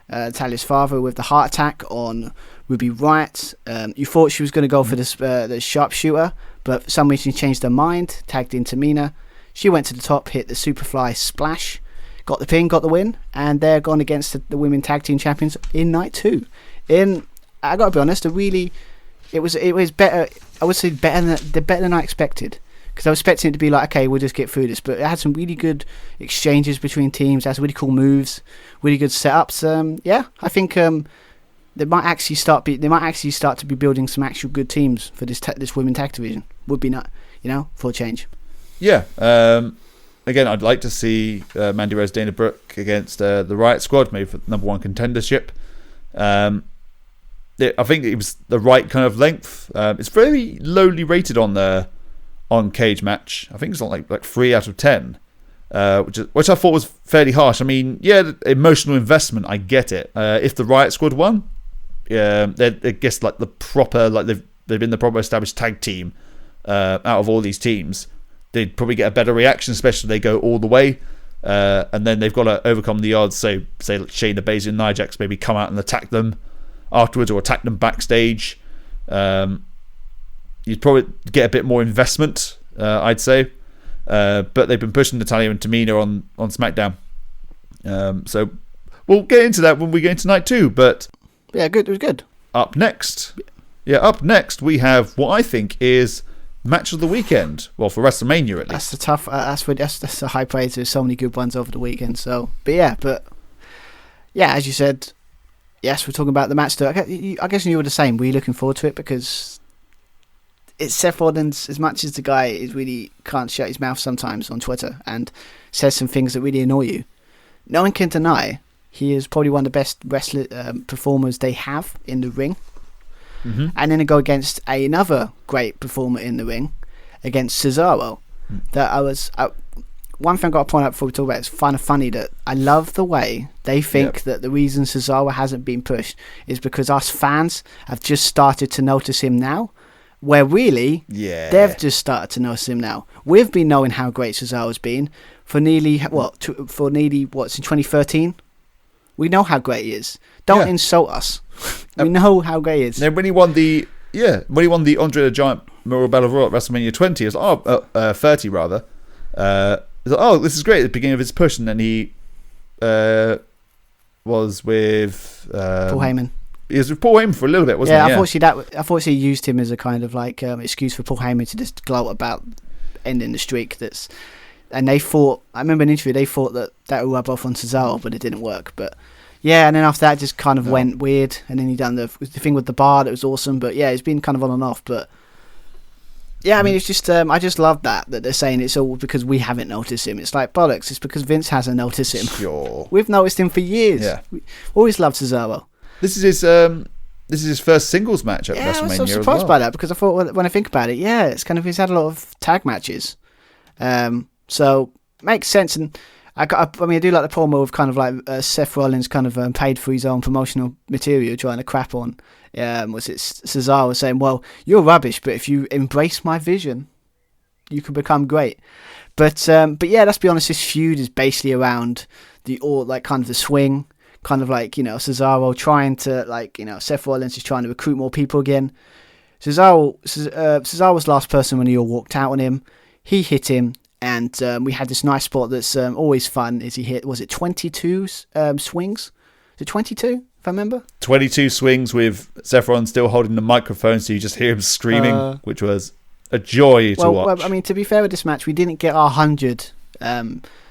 Natalya's father with the heart attack on Ruby Riott. You thought she was going to go for the sharpshooter, but for some reason she changed her mind, tagged in Tamina. She went to the top, hit the Superfly splash, got the pin, got the win, and they're gone against the women tag team champions in night 2. I got to be honest, it was better. I would say better than I expected. Because I was expecting it to be like, okay, we'll just get through this. But it had some really good exchanges between teams. It had some really cool moves, really good setups. Yeah, I think they might actually start to be building some actual good teams for this women tag division. Would be not, for a change. Yeah. Again, I'd like to see Mandy Rose, Dana Brooke against the Riot Squad, maybe for the number 1 contendership. I think it was the right kind of length. It's very lowly rated on Cage Match. I think it's on like 3 out of 10, which I thought was fairly harsh. I mean, yeah, the emotional investment, I get it. If the Riot Squad won, they're I guess like the proper, like they've been the proper established tag team out of all these teams, they'd probably get a better reaction, especially if they go all the way. And then they've got to overcome the odds. So say like Shayna, Baszler, and Nia Jax maybe come out and attack them afterwards, or attack them backstage. You'd probably get a bit more investment, I'd say. But they've been pushing Natalya and Tamina on SmackDown. So we'll get into that when we get into night 2. But yeah, good. It was good. Up next we have what I think is match of the weekend. Well, for WrestleMania at least. That's a high praise. There's so many good ones over the weekend. So, but yeah, as you said, yes, we're talking about the match. I guess you were the same. Were you looking forward to it? Because it's Seth Rollins, as much as the guy is really can't shut his mouth sometimes on Twitter and says some things that really annoy you. No one can deny he is probably one of the best performers they have in the ring. Mm-hmm. And then to go against another great performer in the ring, against Cesaro. One thing I've got to point out before we talk about it, it's kind of funny that I love the way they think that the reason Cesaro hasn't been pushed is because us fans have just started to notice him now. Where really, they've just started to notice him now. We've been knowing how great Cesaro's been for nearly since 2013. We know how great he is. Don't insult us. We know how great he is. Then when he won the Andre the Giant Memorial Battle Royal at WrestleMania 20, it was 30 rather. This is great at the beginning of his push, and then he was with Paul Heyman. He was with Paul Heyman for a little bit, wasn't he? Unfortunately, used him as a kind of like excuse for Paul Heyman to just gloat about ending the streak. And they thought, I remember in an interview, they thought that would rub off on Cesaro, but it didn't work. But yeah, and then after that, it just kind of went weird. And then he done the thing with the bar that was awesome. But yeah, it's been kind of on and off. But yeah, I mean, it's just I just love that they're saying it's all because we haven't noticed him. It's like bollocks. It's because Vince hasn't noticed him. Sure, we've noticed him for years. Yeah, we always loved Cesaro. This is his first singles match at WrestleMania. I was surprised by that because I thought when I think about it, it's kind of he's had a lot of tag matches, so makes sense. And I do like the promo of kind of like Seth Rollins kind of paid for his own promotional material, trying to crap on. Was it Cesaro saying, "Well, you're rubbish, but if you embrace my vision, you can become great." But yeah, let's be honest. This feud is basically around kind of the swing. Kind of like, Cesaro trying to, Seth Rollins is trying to recruit more people again. Cesaro was the last person when he all walked out on him. He hit him, and we had this nice spot that's always fun. Is he hit, was it 22 swings? Is it 22, if I remember? 22 swings with Seth Rollins still holding the microphone, so you just hear him screaming, which was a joy to watch. Well, I mean, to be fair with this match, we didn't get our 100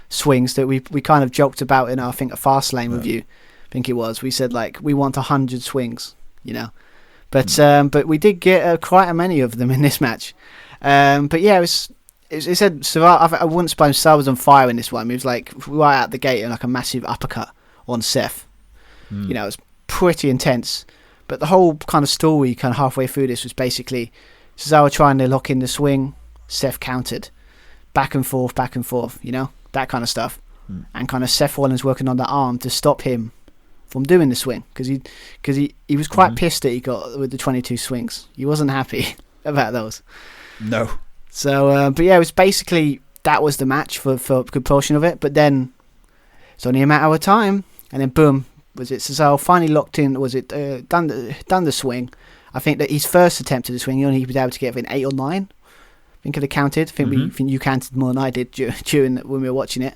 swings that we kind of joked about in our, I think, a Fastlane review. I think it was. We said like we want 100 swings, you know, but we did get quite a many of them in this match. But yeah, it said Cesaro. I wouldn't suppose Cesaro was on fire in this one. It was like right out the gate and like a massive uppercut on Seth. You know, it was pretty intense. But the whole kind of story, kind of halfway through this, was basically Cesaro trying to lock in the swing, Seth countered, back and forth, you know, that kind of stuff, and kind of Seth Rollins working on the arm to stop him from doing the swing because he was quite pissed that he got with the 22 swings. He wasn't happy about those. No. So, but yeah, it was basically that was the match for a good portion of it. But then it's only a matter of time, and then boom, was it Cesaro finally locked in? Was it done the swing? I think that his first attempt at the swing, he only was able to get within 8 or 9. I think it counted. I think you counted more than I did during when we were watching it.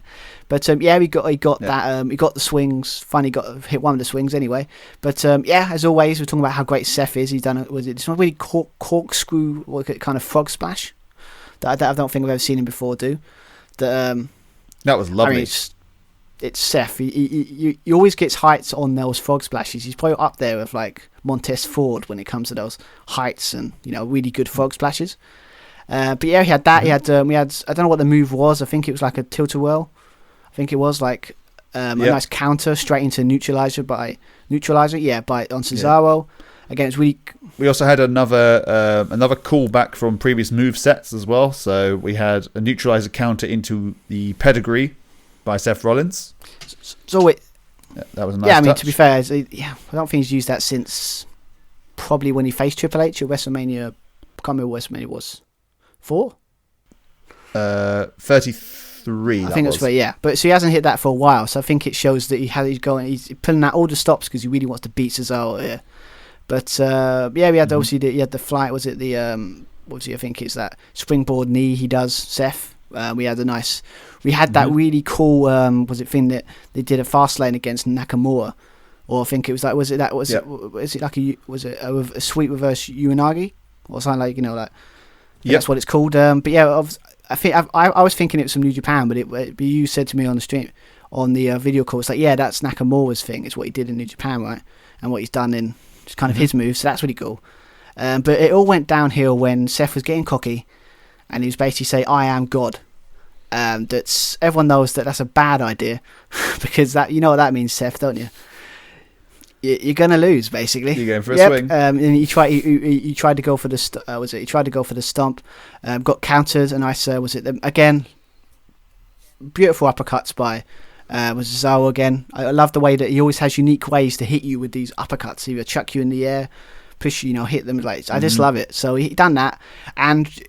But yeah, he got that. He got the swings. Finally hit one of the swings anyway. But yeah, as always, we're talking about how great Seth is. He's done this one really corkscrew, kind of frog splash that I don't think I've ever seen him before do. That was lovely. I mean, it's Seth. He always gets heights on those frog splashes. He's probably up there with like Montez Ford when it comes to those heights and really good frog splashes. But yeah, he had that. He had we had I don't know what the move was. I think it was like a tilt-a-whirl. I think it was like a nice counter straight into neutralizer on Cesaro. Again, it's really. We also had another callback from previous move sets as well. So we had a neutralizer counter into the pedigree by Seth Rollins. So that was a nice yeah, I mean, touch. to be fair, I don't think he's used that since probably when he faced Triple H at WrestleMania. I can't remember what WrestleMania was. 4? 33. I think that's right. Yeah, but so he hasn't hit that for a while. So I think it shows that he's pulling out all the stops because he really wants to beat Cesaro here. But yeah, we had obviously he had the flight. Was it the I think it's that springboard knee he does Seth. We had that really cool thing that they did a Fastlane against Nakamura, or I think it was like was it like a sweet reverse Uranagi or something like like. That's what it's called. But yeah, I think I was thinking it was from New Japan, but you said to me on the stream, on the video call, it's like, yeah, that's Nakamura's thing. It's what he did in New Japan, right? And what he's done in just kind of his moves. So that's really cool. But it all went downhill when Seth was getting cocky, and he was basically saying, "I am God." That's everyone knows that's a bad idea because that what that means, Seth, don't you? You're gonna lose, basically. You're going for a swing. And he tried to go for the he tried to go for the stomp, got countered, and again, beautiful uppercuts by Cesaro again. I love the way that he always has unique ways to hit you with these uppercuts. Either chuck you in the air, push you, hit them. I just love it. So he done that, and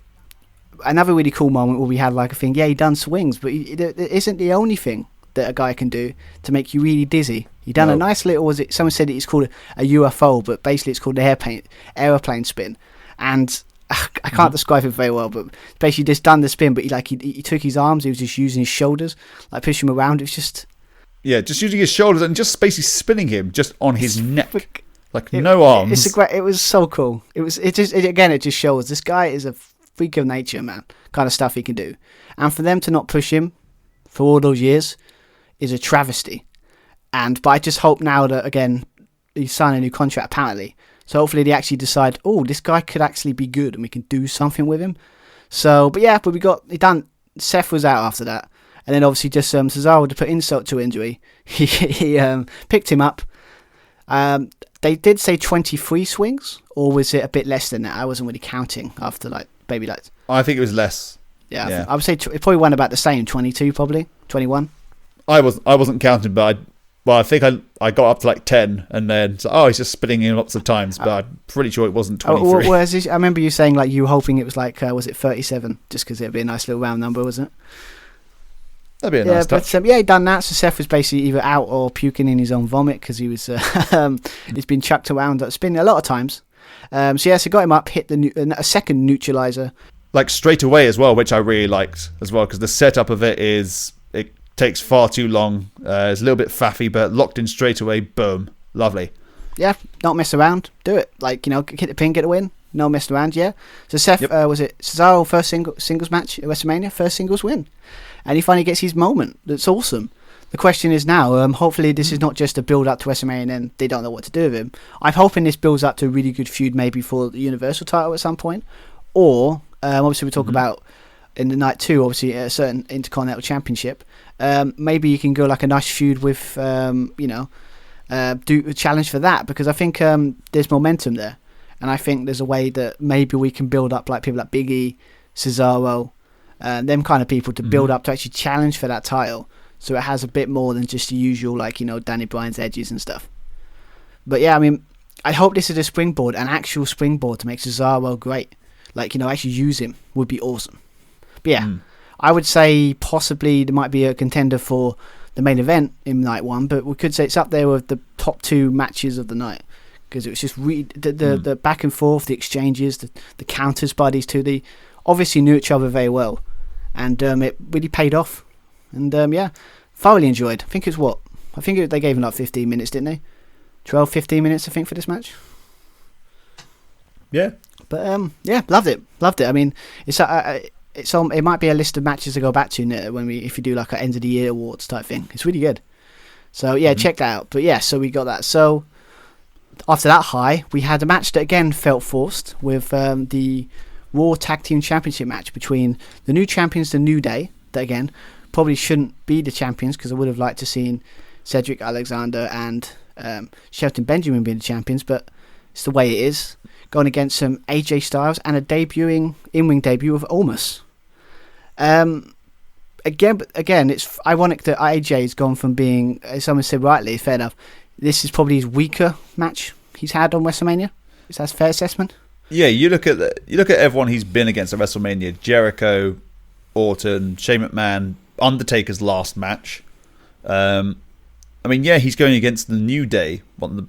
another really cool moment where we had like a thing. Yeah, he done swings, but it isn't the only thing that a guy can do to make you really dizzy. He done a nice little, someone said it's called a UFO, but basically it's called an aeroplane spin. And I can't describe it very well, but basically just done the spin, but he took his arms, he was just using his shoulders, like pushing him around. It was just... Yeah, just using his shoulders and just basically spinning him just on his neck. No arms. It was so cool. It just shows this guy is a freak of nature, man. Kind of stuff he can do. And for them to not push him for all those years is a travesty. But I just hope now that, again, he's signed a new contract, apparently. So hopefully they actually decide, this guy could actually be good and we can do something with him. So, but we got it done. Seth was out after that. And then obviously just Cesaro, to put insult to injury, he picked him up. They did say 23 swings, or was it a bit less than that? I wasn't really counting after maybe. I think it was less. Yeah. I would say it probably went about the same, 22 probably, 21. I wasn't counting, but I think I got up to 10, and then he's just spinning in lots of times, but I'm pretty sure it wasn't 23. I remember you saying you were hoping it was was it 37, just because it'd be a nice little round number, wasn't it? That'd be a nice touch. But he done that. So Seth was basically either out or puking in his own vomit because he was he's been chucked around, spinning a lot of times. So got him up, hit a second neutralizer, straight away as well, which I really liked as well, because the setup of it takes far too long. It's a little bit faffy, but locked in straight away. Boom, lovely. Yeah, not mess around. Do it. Hit the pin, get a win. no messing around. Yeah. So Seth, was it Cesaro first singles match at WrestleMania, first singles win, and he finally gets his moment. That's awesome. The question is now, hopefully this is not just a build up to WrestleMania and they don't know what to do with him. I'm hoping this builds up to a really good feud maybe for the Universal title at some point. Or, obviously we talk about in the night 2, obviously a certain Intercontinental Championship. Maybe you can go like a nice feud with, do a challenge for that, because I think there's momentum there. And I think there's a way that maybe we can build up like people like Big E, Cesaro, them kind of people to build up to actually challenge for that title. So it has a bit more than just the usual, like, Danny Bryan's edges and stuff. But yeah, I mean, I hope this is a springboard, an actual springboard to make Cesaro great. Like, actually use him would be awesome. But yeah, I would say possibly there might be a contender for the main event in night 1, but we could say it's up there with the top 2 matches of the night. Because it was just the back and forth, the exchanges, the counters by these two. They obviously knew each other very well. And it really paid off. And thoroughly enjoyed. I think they gave him like 15 minutes, didn't they? 12, 15 minutes, I think, for this match. Yeah. But loved it. I mean, it might be a list of matches to go back to if you do like an end of the year awards type thing. It's really good. So yeah, check that out. But yeah, so we got that. So after that high, we had a match that again felt forced with the Raw Tag Team Championship match between the new champions, the New Day. That again probably shouldn't be the champions, because I would have liked to seen Cedric Alexander and Shelton Benjamin being the champions, but it's the way it is. Going against some AJ Styles and a in-ring debut of Omos. Again, it's ironic that AJ has gone from being, as someone said rightly, fair enough, this is probably his weaker match he's had on WrestleMania. Is that a fair assessment? Yeah, you look at everyone he's been against at WrestleMania: Jericho, Orton, Shane McMahon, Undertaker's last match. I mean, yeah, he's going against the New Day, one of the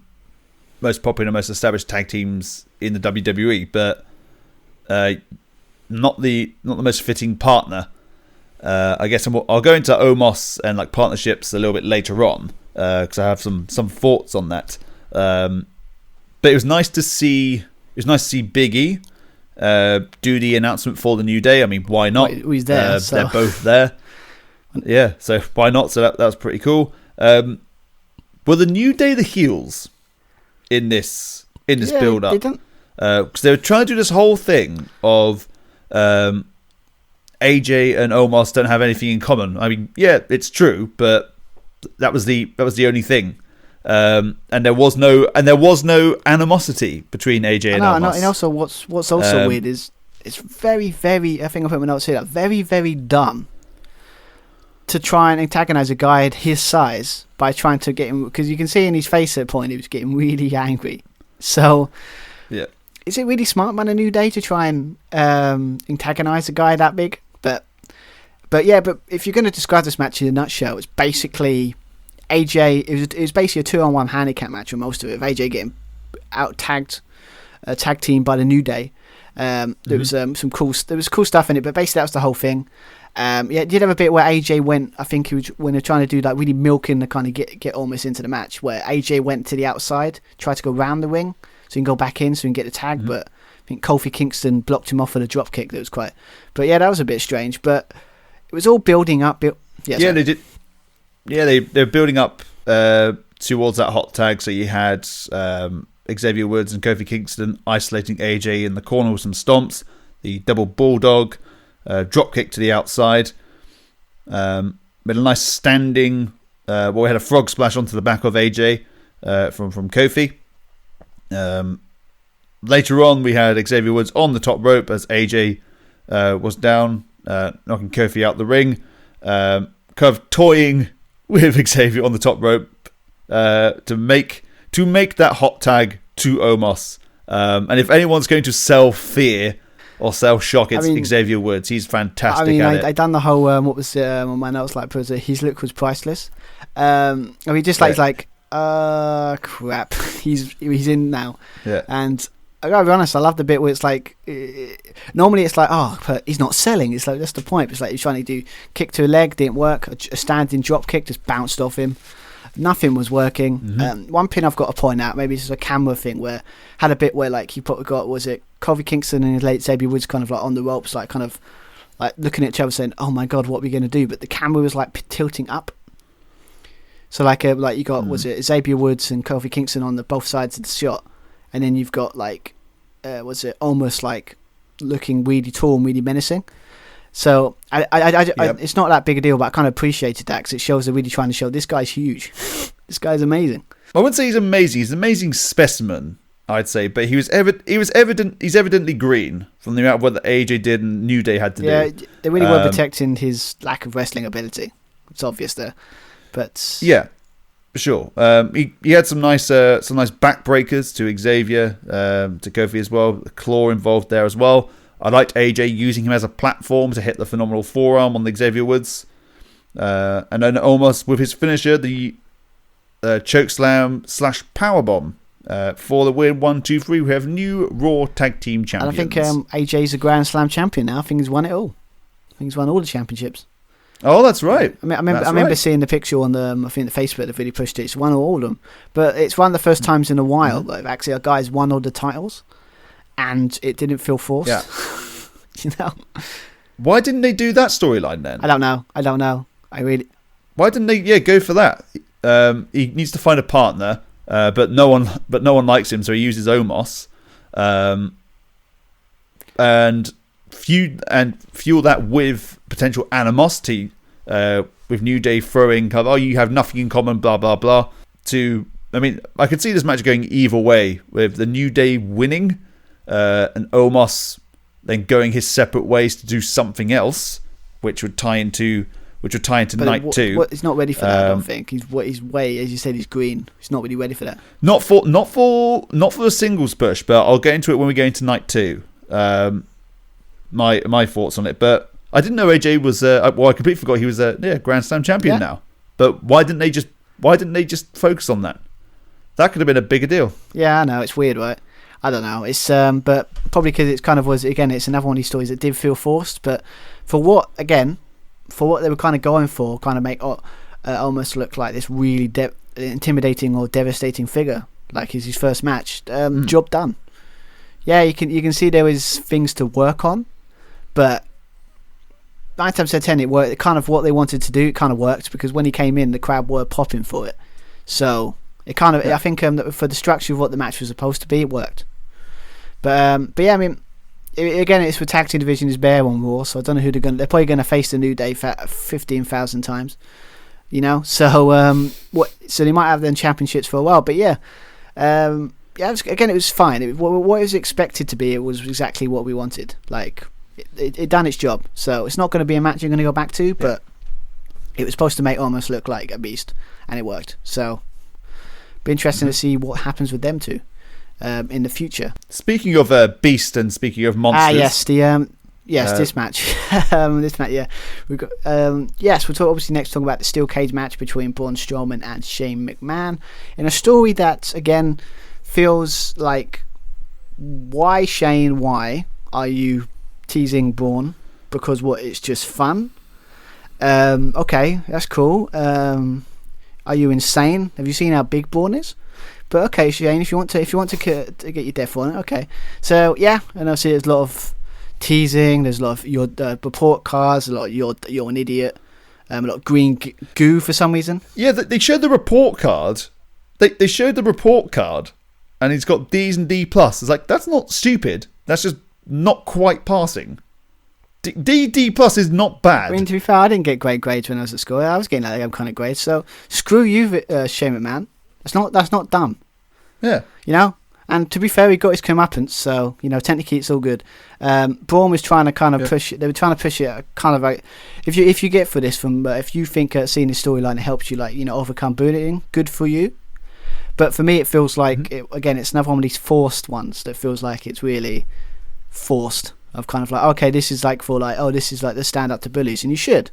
most popular, most established tag teams in the WWE, but not the most fitting partner. I guess I'll go into Omos and like partnerships a little bit later on, because I have some thoughts on that. But it was nice to see. It was nice to see Big E do the announcement for the New Day. I mean, why not? He's there. So. They're both there. Yeah, so why not? So that was pretty cool. Were the New Day the heels in this build up? Because they were trying to do this whole thing of AJ and Omos don't have anything in common. I mean, yeah, it's true, but that was the only thing. And there was no animosity between AJ and Omos. And also what's also weird is it's very, very, I think I put my notes here, very, very dumb to try and antagonize a guy at his size by trying to get him, because you can see in his face at a point he was getting really angry. So yeah, is it really smart by the New Day to try and antagonize a guy that big? But if you're going to describe this match in a nutshell, it's basically AJ. It was basically a 2-on-1 handicap match for most of it. AJ getting out tag team by the New Day. There was some cool stuff in it, but basically that was the whole thing. It did have a bit where AJ went. I think when they're trying to do like really milking the kind of get almost into the match, where AJ went to the outside, tried to go round the ring so he can go back in so he can get the tag. But I think Kofi Kingston blocked him off with a drop kick. That was quite. But yeah, that was a bit strange. But it was all building up. They did. Yeah, they're building up towards that hot tag. So you had Xavier Woods and Kofi Kingston isolating AJ in the corner with some stomps. The double bulldog. Drop kick to the outside. Made a nice standing. We had a frog splash onto the back of AJ from Kofi. Later on, we had Xavier Woods on the top rope as AJ was down, knocking Kofi out the ring. Kind of toying with Xavier on the top rope to make that hot tag to Omos. And if anyone's going to sell fear or sell shock, it's Xavier Woods. He's fantastic at it. I done the whole what was on my notes, like his look was priceless. He's like crap. He's in now. Yeah. And I gotta be honest, I love the bit where it's like normally it's like, but he's not selling. It's like that's the point. It's like he's trying to do kick to a leg, didn't work. A standing drop kick just bounced off him. Nothing was working. Mm-hmm. One thing I've got to point out, maybe it's just a camera thing, where had a bit where like you probably got, was it Kofi Kingston and his late Xavier Woods kind of like on the ropes, like kind of like looking at each other saying, "Oh my god, what are we going to do?" But the camera was like tilting up. So like you got was it Xavier Woods and Kofi Kingston on the both sides of the shot, and then you've got like was it almost like looking really tall and really menacing. So it's not that big a deal, but I kind of appreciated that because it shows they're really trying to show this guy's huge. This guy's amazing. I wouldn't say he's amazing. He's an amazing specimen, I'd say, but he's evidently green from the amount of what the AJ did and New Day had to do. Yeah, they really were protecting his lack of wrestling ability. It's obvious there, but yeah, for sure. He had some nice backbreakers to Xavier, to Kofi as well. The claw involved there as well. I liked AJ using him as a platform to hit the phenomenal forearm on the Xavier Woods. And then almost with his finisher, the chokeslam / powerbomb for the win. 1, 2, 3. We have new Raw Tag Team Champions. And I think AJ's a Grand Slam champion now. I think he's won it all. I think he's won all the championships. Oh, that's right. I remember seeing the picture on the, I think the Facebook that really pushed it. It's won all of them. But it's one of the first times in a while that actually a guy's won all the titles. And it didn't feel forced. Yeah. You know? Why didn't they do that storyline then? I don't know. Why didn't they go for that? He needs to find a partner, but no one likes him, so he uses Omos. And fuel that with potential animosity, with New Day throwing, you have nothing in common, blah blah blah. I could see this match going either way, with the New Day winning, and Omos then going his separate ways to do something else, which would tie into night 2. He's not ready for that. I don't think he's way, as you said, he's green. He's not really ready for that. Not for the singles push, but I'll get into it when we go into night 2. My thoughts on it, but I didn't know AJ was. I completely forgot he was a Grand Slam champion now. But why didn't they just focus on that? That could have been a bigger deal. Yeah, I know, it's weird, right? I don't know. It's but probably because it's kind of was, again, it's another one of these stories that did feel forced. But for what they were kind of going for, kind of make almost look like this really intimidating or devastating figure, like his first match. Job done. Yeah, you can see there was things to work on, but 9 times out of 10 it worked. Kind of what they wanted to do, it kind of worked, because when he came in, the crowd were popping for it. So it kind of, I think that for the structure of what the match was supposed to be, it worked. But yeah, I mean, again, it's for tag team division is bare on Raw, so I don't know who they're probably going to face the New Day 15,000 times, you know. So so they might have them championships for a while, but yeah. It was fine. What it was expected to be, it was exactly what we wanted. Like, it done its job. So it's not going to be a match you're going to go back to, but it was supposed to make Omos look like a beast, and it worked. So, be interesting to see what happens with them two in the future. Speaking of beast and speaking of monsters, this match. This match, yeah. We've got we'll obviously next talk about the steel cage match between Braun Strowman and Shane McMahon in a story that again feels like, why Shane? Why are you teasing Braun? Because it's just fun. Okay, that's cool. Are you insane? Have you seen how big Braun is? But okay, Shane, if you want to get your death on it, okay. So yeah, and I see there's a lot of teasing. There's a lot of your report cards. A lot of you're an idiot. A lot of green goo for some reason. Yeah, they showed the report card. They showed the report card, and he's got D's and D plus. It's like, that's not stupid. That's just not quite passing. D plus is not bad. I mean, to be fair, I didn't get great grades when I was at school. I was getting like them kind of grades. So screw you, Shane McMahon. That's not dumb. Yeah. You know? And to be fair, he got his comeuppance, so, you know, technically it's all good. Braun was trying to kind of push it. They were trying to push it kind of like, if you get for this from, if you think seeing this storyline helps you, like, you know, overcome bullying, good for you. But for me, it feels like, it's another one of these forced ones that feels like it's really forced. Of kind of like, okay, this is like for like, this is like the stand up to bullies, and you should,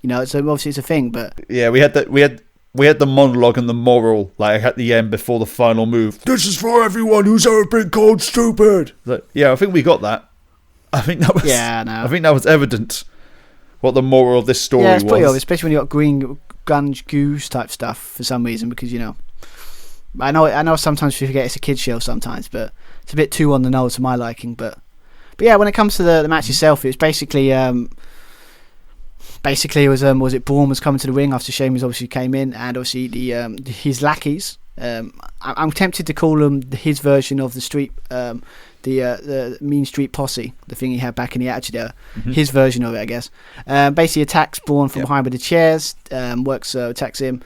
you know. So obviously it's a thing, but yeah, we had the monologue and the moral like at the end before the final move. This is for everyone who's ever been called stupid. Like, yeah, I think we got that. I think that was I think that was evident what the moral of this story was. Pretty obvious, especially when you got grunge goose type stuff for some reason, because I know sometimes you forget it's a kid's show sometimes, but it's a bit too on the nose for my liking. But yeah, when it comes to the match itself, it was basically it was Braun was coming to the ring after Sheamus obviously came in, and obviously his lackeys. I'm tempted to call them his version of the street, the Mean Street Posse, the thing he had back in the Attitude Era. His version of it, I guess. Basically attacks Braun from behind with the chairs, attacks him,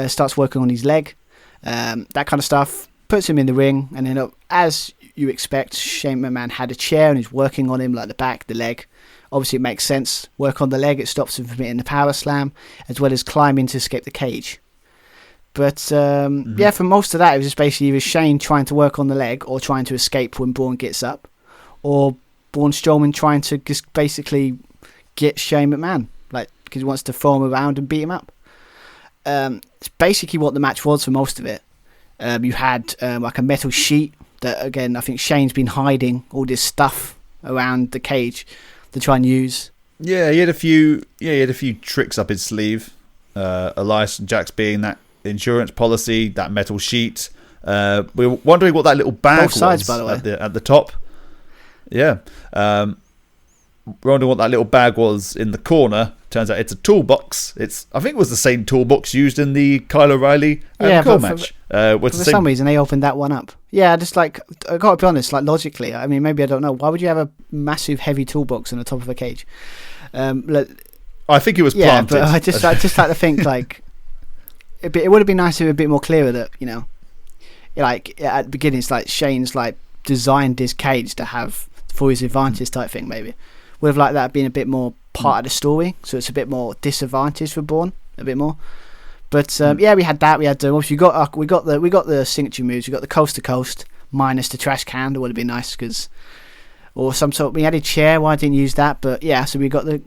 starts working on his leg, that kind of stuff. Puts him in the ring, and then as you expect, Shane McMahon had a chair and he's working on him, like the back, the leg. Obviously, it makes sense. Work on the leg, it stops him from hitting the power slam, as well as climbing to escape the cage. But for most of that, it was just basically either Shane trying to work on the leg or trying to escape when Braun gets up, or Braun Strowman trying to just basically get Shane McMahon, like, because he wants to throw him around and beat him up. It's basically what the match was for most of it. You had like a metal sheet that, again, I think Shane's been hiding all this stuff around the cage to try and use. Yeah, he had a few tricks up his sleeve. Elias and Jax being that insurance policy, that metal sheet. We were wondering what that little bag Both sides, was by the way. at the top. Yeah. We're wondering what that little bag was in the corner. Turns out it's a toolbox. I think it was the same toolbox used in the Kyle O'Reilly and Cole match. For some reason, they opened that one up. Yeah, just like, I gotta be honest, like logically, I mean, maybe I don't know. Why would you have a massive heavy toolbox on the top of a cage? I think it was planted. Yeah, but I just like to think like it would have been nice if it was a bit more clearer that, like at the beginning, it's like Shane's like designed this cage to have for his advantage type thing. Maybe would have liked that being a bit more part of the story, so it's a bit more disadvantage for Braun, a bit more. But yeah, we had that. We had obviously we got the signature moves. We got the coast to coast minus the trash can. That would have been nice, or some sort. We had a chair. Why didn't use that? But yeah, so we got the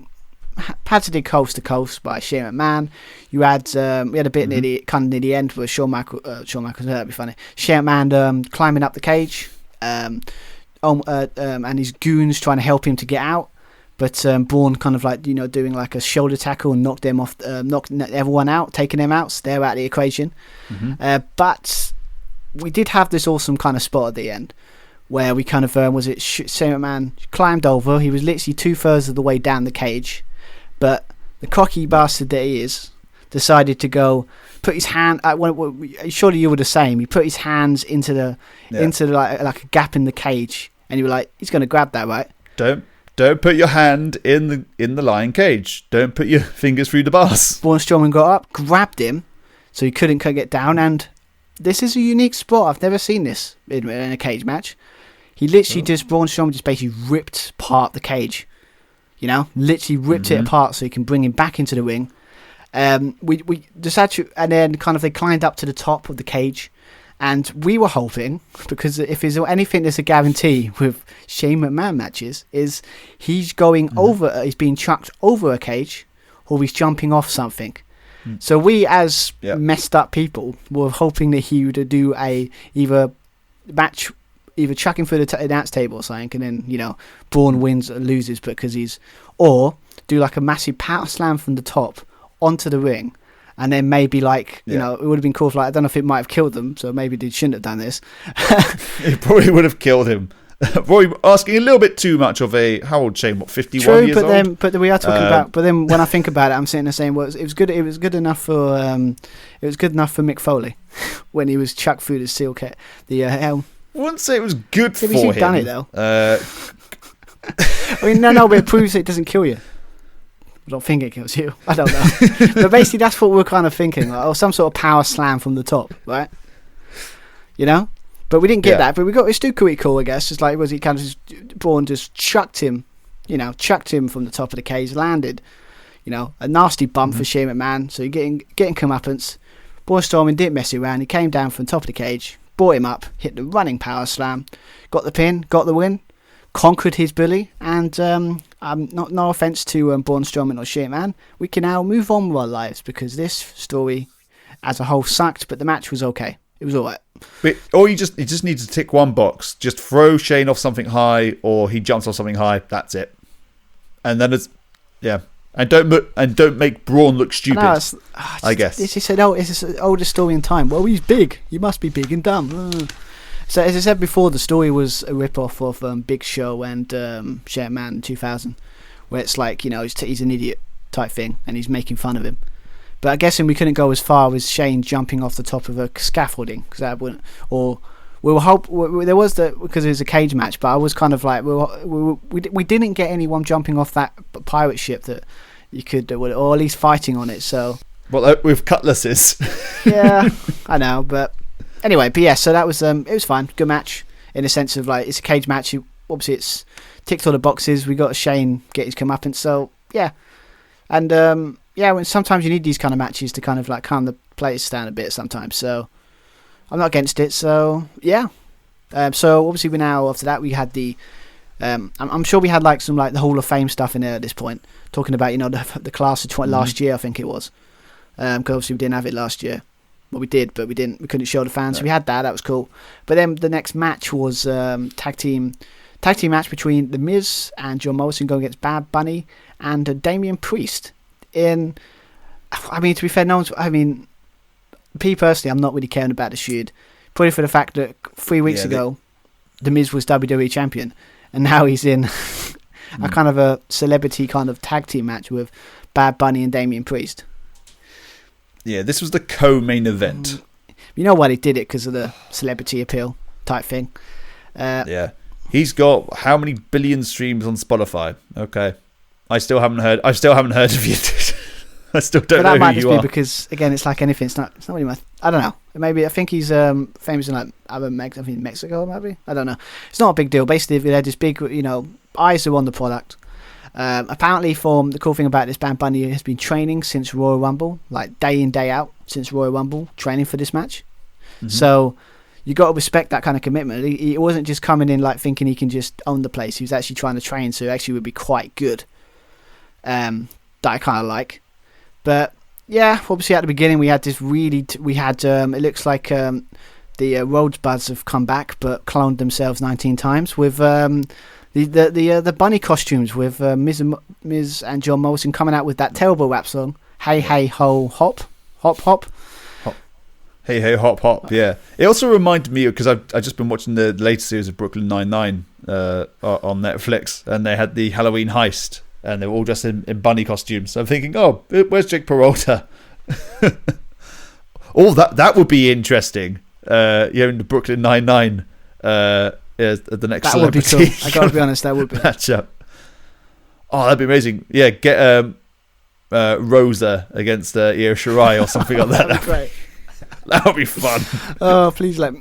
patented coast to coast by Shane McMahon. You had we had a bit near the end where Shawn Michaels, that'd be funny. Shane McMahon climbing up the cage, and his goons trying to help him to get out. But Braun kind of like, doing like a shoulder tackle and knocked them off, knocked everyone out, taking them out. So they're out of the equation. But we did have this awesome kind of spot at the end where we kind of, Shane McMahon climbed over. He was literally 2/3 of the way down the cage. But the cocky bastard that he is decided to go put his hand. Surely you were the same. He put his hands into like a gap in the cage, and you were like, he's going to grab that, right? Don't put your hand in the lion cage. Don't put your fingers through the bars. Braun Strowman got up, grabbed him, so he couldn't get down. And this is a unique spot. I've never seen this in a cage match. He literally Braun Strowman just basically ripped apart the cage. Literally ripped it apart so he can bring him back into the ring. We decided and then kind of they climbed up to the top of the cage. And we were hoping, because if there's anything that's a guarantee with Shane McMahon matches, is he's going over, he's being chucked over a cage, or he's jumping off something. So we, as messed up people, were hoping that he would do either chuck him through the announce table or something, and then, Braun wins or loses because or do like a massive power slam from the top onto the ring. And then maybe it would have been cool. I don't know if it might have killed them, so maybe they shouldn't have done this. It probably would have killed him. Probably asking a little bit too much of how old Shane? What, 51 years old? But we are talking about. But then when I think about it, I'm sitting there saying, well, it was good. It was good enough for Mick Foley when he was chucked through the steel kit. The helm. I wouldn't say it was good for him. He's done it though. I mean, no, but it proves it doesn't kill you. I don't think it kills you. I don't know. But basically, that's what we're kind of thinking. Or some sort of power slam from the top, right? But we didn't get that. But it's still pretty cool, I guess. It's like, Braun just chucked him, from the top of the cage, landed, a nasty bump for Shane McMahon. So you're getting comeuppance. Braun Strowman didn't mess around. He came down from the top of the cage, brought him up, hit the running power slam, got the pin, got the win, conquered his bully, and no offense to Braun Strowman or Shane McMahon, we can now move on with our lives because this story as a whole sucked, but the match was okay. It was alright. But you just need to tick one box. Just throw Shane off something high, or he jumps off something high. That's it. And then And don't make Braun look stupid. No, I guess it's just it's an older story in time. Well, he's big. He must be big and dumb. So as I said before, the story was a rip-off of Big Show and Sherman in 2000, where it's like, you know, he's an idiot type thing, and he's making fun of him. But I guess we couldn't go as far as Shane jumping off the top of a scaffolding, because that wouldn't. Or we were there was because it was a cage match, but I was kind of like we didn't get anyone jumping off that pirate ship that you could, or at least fighting on it. So with cutlasses. Yeah, I know, but anyway, but yeah, so that was it was fine, good match in the sense of like it's a cage match. Obviously, it's ticked all the boxes. We got Shane get his comeuppance, so yeah, and when sometimes you need these kind of matches to kind of like calm the players down a bit sometimes. So I'm not against it. So yeah, so obviously we now after that we had the. I'm sure we had like some like the Hall of Fame stuff in there at this point, talking about, you know, the class of last year, I think it was, because obviously we didn't have it last year. Well, we did, but we couldn't show the fans. No. So we had that was cool. But then the next match was tag team match between The Miz and John Morrison going against Bad Bunny and Damian Priest. To be fair, me personally, I'm not really caring about the feud, probably for the fact that 3 weeks ago, The Miz was WWE champion. And now he's in a kind of a celebrity kind of tag team match with Bad Bunny and Damian Priest. Yeah, this was the co-main event. You know why they did it? Because of the celebrity appeal type thing. Yeah. He's got how many billion streams on Spotify? Okay. I still haven't heard of you. I still don't know who you are. But that might just be because, again, it's like anything. It's not really my... I don't know. Maybe I think he's famous in like Mexico, maybe. I don't know. It's not a big deal. Basically, they're just big, you know, eyes are on the product. Apparently, the cool thing about this, Bad Bunny has been training since Royal Rumble, like day in, day out, since Royal Rumble, training for this match. Mm-hmm. So you got to respect that kind of commitment. He wasn't just coming in like thinking he can just own the place. He was actually trying to train, so it actually would be quite good. That I kind of like. But yeah, obviously at the beginning we had this it looks like the Rosebuds have come back but cloned themselves 19 times with the bunny costumes with Miz and John Morrison coming out with that terrible rap song, Hey Hey Ho Hop Hop Hop. Hey Hey Hop Hop, yeah. It also reminded me, because I've just been watching the latest series of Brooklyn Nine-Nine on Netflix, and they had the Halloween heist, and they were all dressed in bunny costumes. So I'm thinking, oh, where's Jake Peralta? That would be interesting. In the Brooklyn Nine-Nine, the next that would be cool. I gotta be honest, that would be matchup. Oh, that'd be amazing. Yeah, get Rosa against Io Shirai or something like that. That'd be great. That would be fun. Oh, please let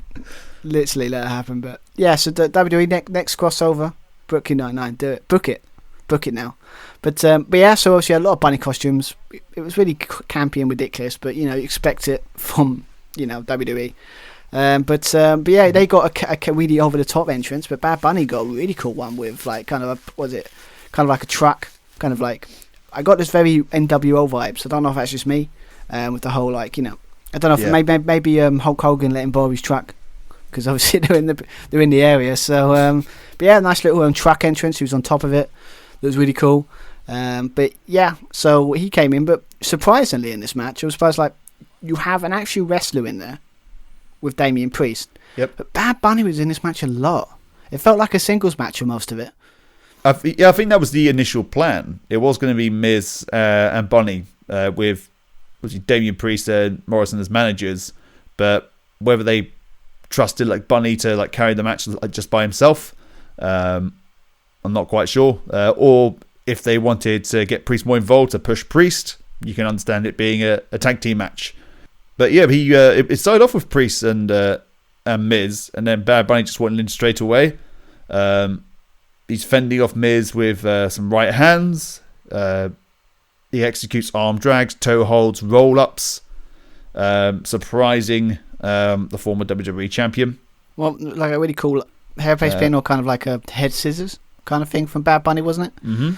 it happen. But yeah, so the WWE next crossover, Brooklyn Nine-Nine, do it, book it now. But yeah, so obviously a lot of bunny costumes. It was really campy and ridiculous, but you know, you expect it from, you know, WWE. But yeah, they got a really over the top entrance, but Bad Bunny got a really cool one with like kind of like a truck, kind of like, I got this very NWO vibes. I don't know if that's just me, with the whole like, you know, I don't know if maybe Hulk Hogan let him borrow his truck, because obviously they're in the area. So but yeah, nice little truck entrance. He was on top of it. That was really cool. But yeah, so he came in, but surprisingly in this match, I was surprised, like, you have an actual wrestler in there with Damian Priest. Yep. But Bad Bunny was in this match a lot. It felt like a singles match for most of it. I think that was the initial plan. It was going to be Miz and Bunny with Damian Priest and Morrison as managers, but whether they trusted like Bunny to like carry the match like, just by himself, I'm not quite sure. Or if they wanted to get Priest more involved to push Priest, you can understand it being a tag team match. But yeah, it started off with Priest and Miz, and then Bad Bunny just went in straight away. He's fending off Miz with some right hands. He executes arm drags, toe holds, roll-ups, surprising the former WWE champion. Well, like a really cool hairpiece pin, or kind of like a head scissors kind of thing from Bad Bunny, wasn't it? Mm-hmm.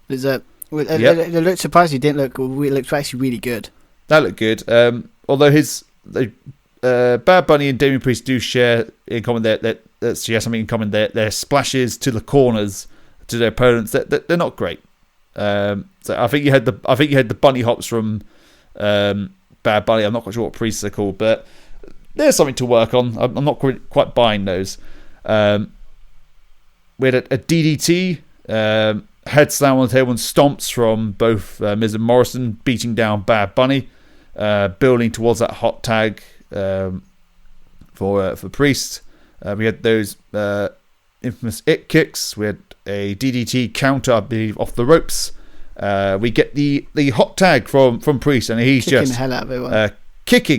It looked surprised. It looked actually really good. That looked good. Although Bad Bunny and Damian Priest do share in common something in common. Their splashes to the corners to their opponents, they're not great. So I think you had the bunny hops from Bad Bunny. I'm not quite sure what priests are called, but there's something to work on. I'm not quite buying those. We had a DDT, head slam on the table and stomps from both Miz and Morrison, beating down Bad Bunny, building towards that hot tag for Priest. We had those infamous it kicks. We had a DDT counter, I believe, off the ropes. We get the hot tag from Priest, and he's kicking just the hell out of everyone.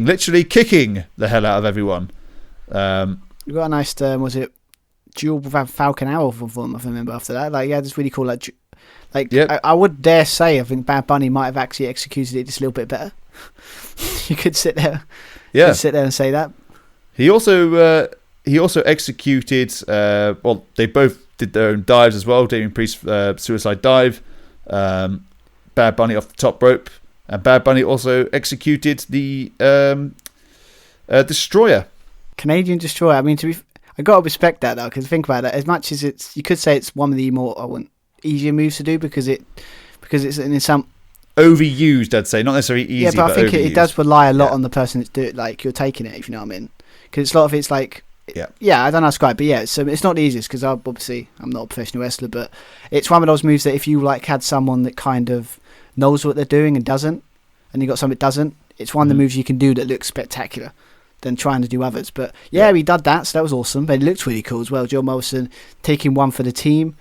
literally kicking the hell out of everyone. We got a nice, was it dual Falcon Arrow from if I remember after that. Like, yeah, it's really cool. Yep. I would dare say I think Bad Bunny might have actually executed it just a little bit better. You could sit there, and say that. He also executed. Well, they both did their own dives as well. Damian Priest suicide dive, Bad Bunny off the top rope, and Bad Bunny also executed the Destroyer. Canadian Destroyer. I mean, I gotta respect that though, because think about it. As much as you could say it's one of the more easier moves to do because it's in some overused, I'd say, not necessarily easy. Yeah, but I think it does rely a lot on the person that's doing it. Like, you're taking it, if you know what I mean. Because a lot of it's like, I don't know how to describe it, but yeah, so it's not the easiest because I'm not a professional wrestler, but it's one of those moves that if you like had someone that kind of knows what they're doing and doesn't, and you got someone that doesn't, it's one of the moves you can do that looks spectacular than trying to do others. But yeah, we did that, so that was awesome. But it looked really cool as well. Joe Morrison taking one for the team.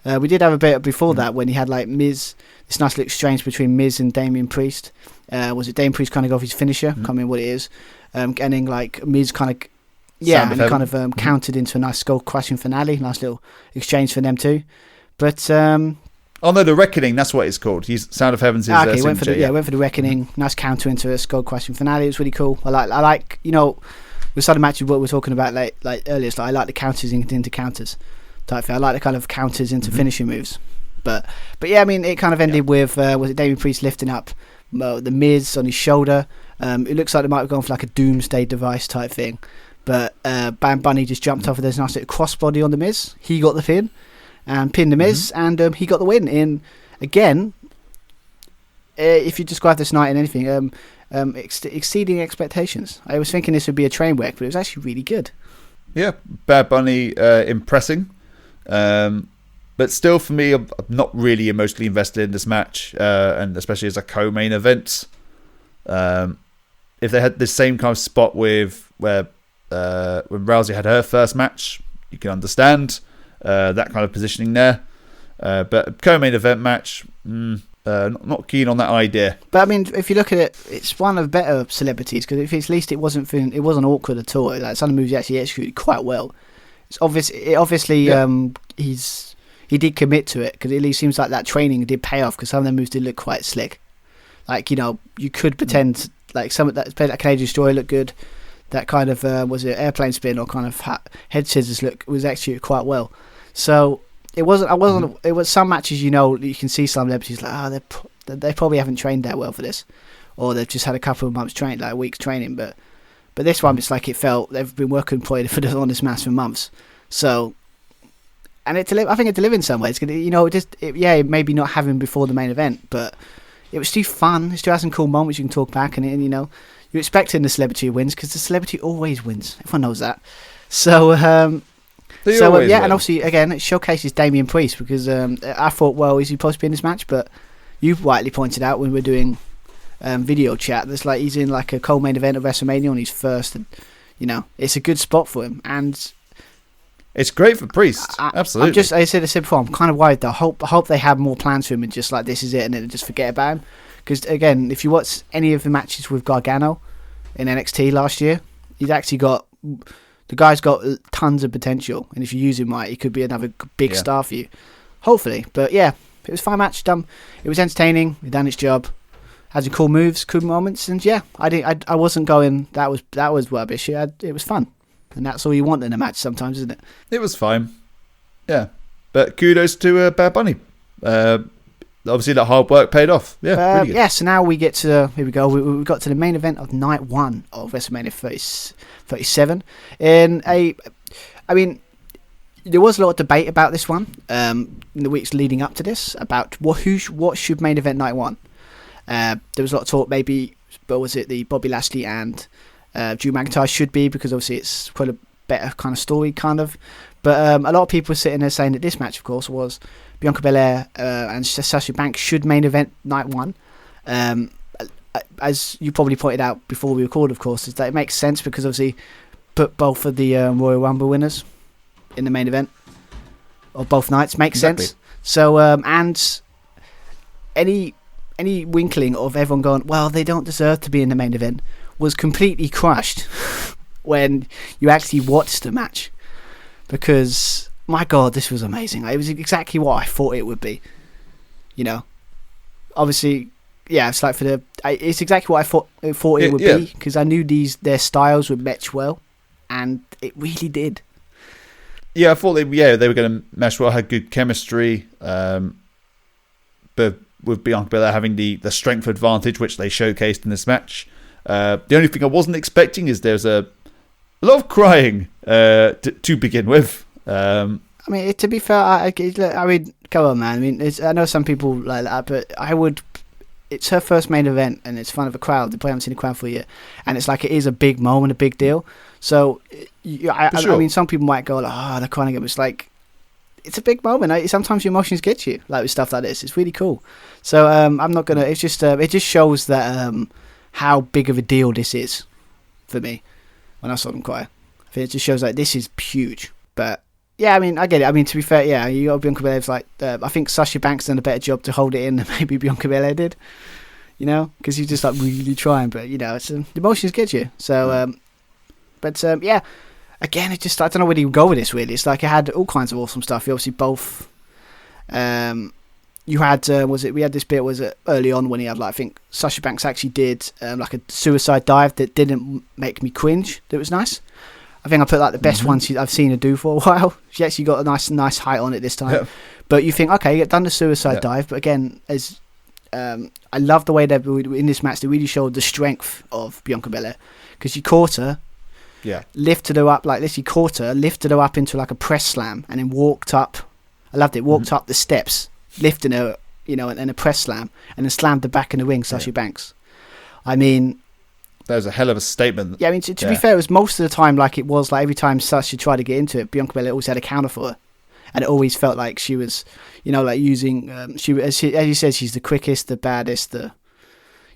We did have a bit before that when he had like Miz, this nice little exchange between Miz and Damian Priest. Was it Damian Priest kind of got off his finisher? Can't remember what it is. And then like Miz kind of countered into a nice skull crushing finale. Nice little exchange for them too. But oh no, the Reckoning, that's what it's called. Sound of Heaven's his went for the Reckoning. Nice counter into a skull crushing finale. It was really cool. I like with some of the matches what we're talking about like earlier. I like the counters into counters type thing. I like the kind of counters into finishing moves. But yeah, I mean, it kind of ended with was it Damian Priest lifting up the Miz on his shoulder. It looks like they might have gone for like a doomsday device type thing. But Bad Bunny just jumped off of this nice little crossbody on the Miz. He got the pin and pinned the Miz, and he got the win. In again, if you describe this night in anything, exceeding expectations. I was thinking this would be a train wreck, but it was actually really good. Yeah, Bad Bunny impressing. But still, for me, I'm not really emotionally invested in this match, and especially as a co-main event. If they had the same kind of spot with when Rousey had her first match, you can understand that kind of positioning there. But a co-main event match, not keen on that idea. But I mean, if you look at it, it's one of the better celebrities because at least it wasn't awkward at all. Like, some of the moves he actually executed quite well. It's obvious. He did commit to it because it at least seems like that training did pay off because some of them moves did look quite slick. Like, you could pretend like some of that Canadian Destroyer looked good. That kind of was it airplane spin or kind of head scissors look was actually quite well. So it wasn't. It was some matches you can see some celebrities like they probably haven't trained that well for this, or they've just had a couple of months weeks training. But this one, it's like it felt they've been working probably on this match for months. So. And I think it delivered in some ways. Maybe not having before the main event, but it was still fun. It still had some cool moments you can talk back, and you're expecting the celebrity wins because the celebrity always wins. Everyone knows that. So, and obviously again it showcases Damian Priest because I thought, well, is he supposed to be in this match? But you've rightly pointed out when we're doing video chat, that's like he's in like a co-main event of WrestleMania on his first, and it's a good spot for him and. It's great for Priest, absolutely. I said before, I'm kind of worried though. I hope they have more plans for him and just like this is it, and then just forget about him. Because again, if you watch any of the matches with Gargano in NXT last year, he's actually got the guy's got tons of potential, and if you use him right, he could be another big star for you. Hopefully, but yeah, it was a fun match. It was entertaining. It done its job. Had some cool moves, cool moments, and yeah, I wasn't going. That was rubbish. It was fun. And that's all you want in a match sometimes, isn't it? It was fine. Yeah. But kudos to Bad Bunny. Obviously, that hard work paid off. Yeah, really good. Yeah, so now we get to... Here we go. We got to the main event of night one of WrestleMania 37. You there was a lot of debate about this one in the weeks leading up to this about what should main event night one. There was a lot of talk maybe, but was it the Bobby Lashley and Drew McIntyre should be, because obviously it's quite a better kind of story kind of. But a lot of people were sitting there saying that this match, of course, was Bianca Belair and Sasha Banks should main event night one. As you probably pointed out before we recorded, of course, is that it makes sense because obviously put both of the Royal Rumble winners in the main event of both nights makes sense. So and any winkling of everyone going, well, they don't deserve to be in the main event, was completely crushed when you actually watched the match, because my God, this was amazing. It was exactly what I thought it would be. You know, obviously, yeah, it's like it's exactly what I thought it would be, because I knew their styles would match well, and it really did. Yeah, I thought they were going to mesh well, had good chemistry, but with Bianca Belair having the strength advantage, which they showcased in this match. The only thing I wasn't expecting is there's a lot of crying to begin with. I mean, to be fair, I mean, come on, man. I mean, I know some people like that, but it's her first main event, and it's in front of a crowd. They probably haven't seen a crowd for a year, and it's like it is a big moment, a big deal. So, I mean, some people might go, like, they're crying again. But it's like, it's a big moment. Sometimes your emotions get you, like with stuff like this. It's really cool. So, I'm not gonna. It's just, it just shows that how big of a deal this is for me when I saw them cry. I think it just shows like this is huge. But yeah, I mean, I get it. I mean, to be fair, yeah, you got Bianca Belair's like, I think Sasha Banks done a better job to hold it in than maybe Bianca Belair did. You know, because he's just like really trying, but you know, it's the emotions get you. So, yeah, again, it just, I don't know where you go with this. Really, it's like it had all kinds of awesome stuff. You obviously both. You had we had this bit early on when he had, like, I think Sasha Banks actually did like a suicide dive that didn't make me cringe. That was nice. I think I put like the best one I've seen her do for a while. She actually got a nice height on it this time. Yep. But you think, okay, you've done the suicide dive, but again, as I love the way that in this match they really showed the strength of Bianca Belair, because she caught her, lifted her up like this. She caught her, lifted her up into like a press slam, and then walked up. I loved it. Walked up the steps, lifting her, you know, and a press slam, and then slammed the back in the ring, Sasha Banks. I mean, that was a hell of a statement. Yeah, I mean, to be fair, it was most of the time like it was like every time Sasha tried to get into it, Bianca Belair always had a counter for her, and it always felt like she was, you know, like using as you said, she's the quickest, the baddest, the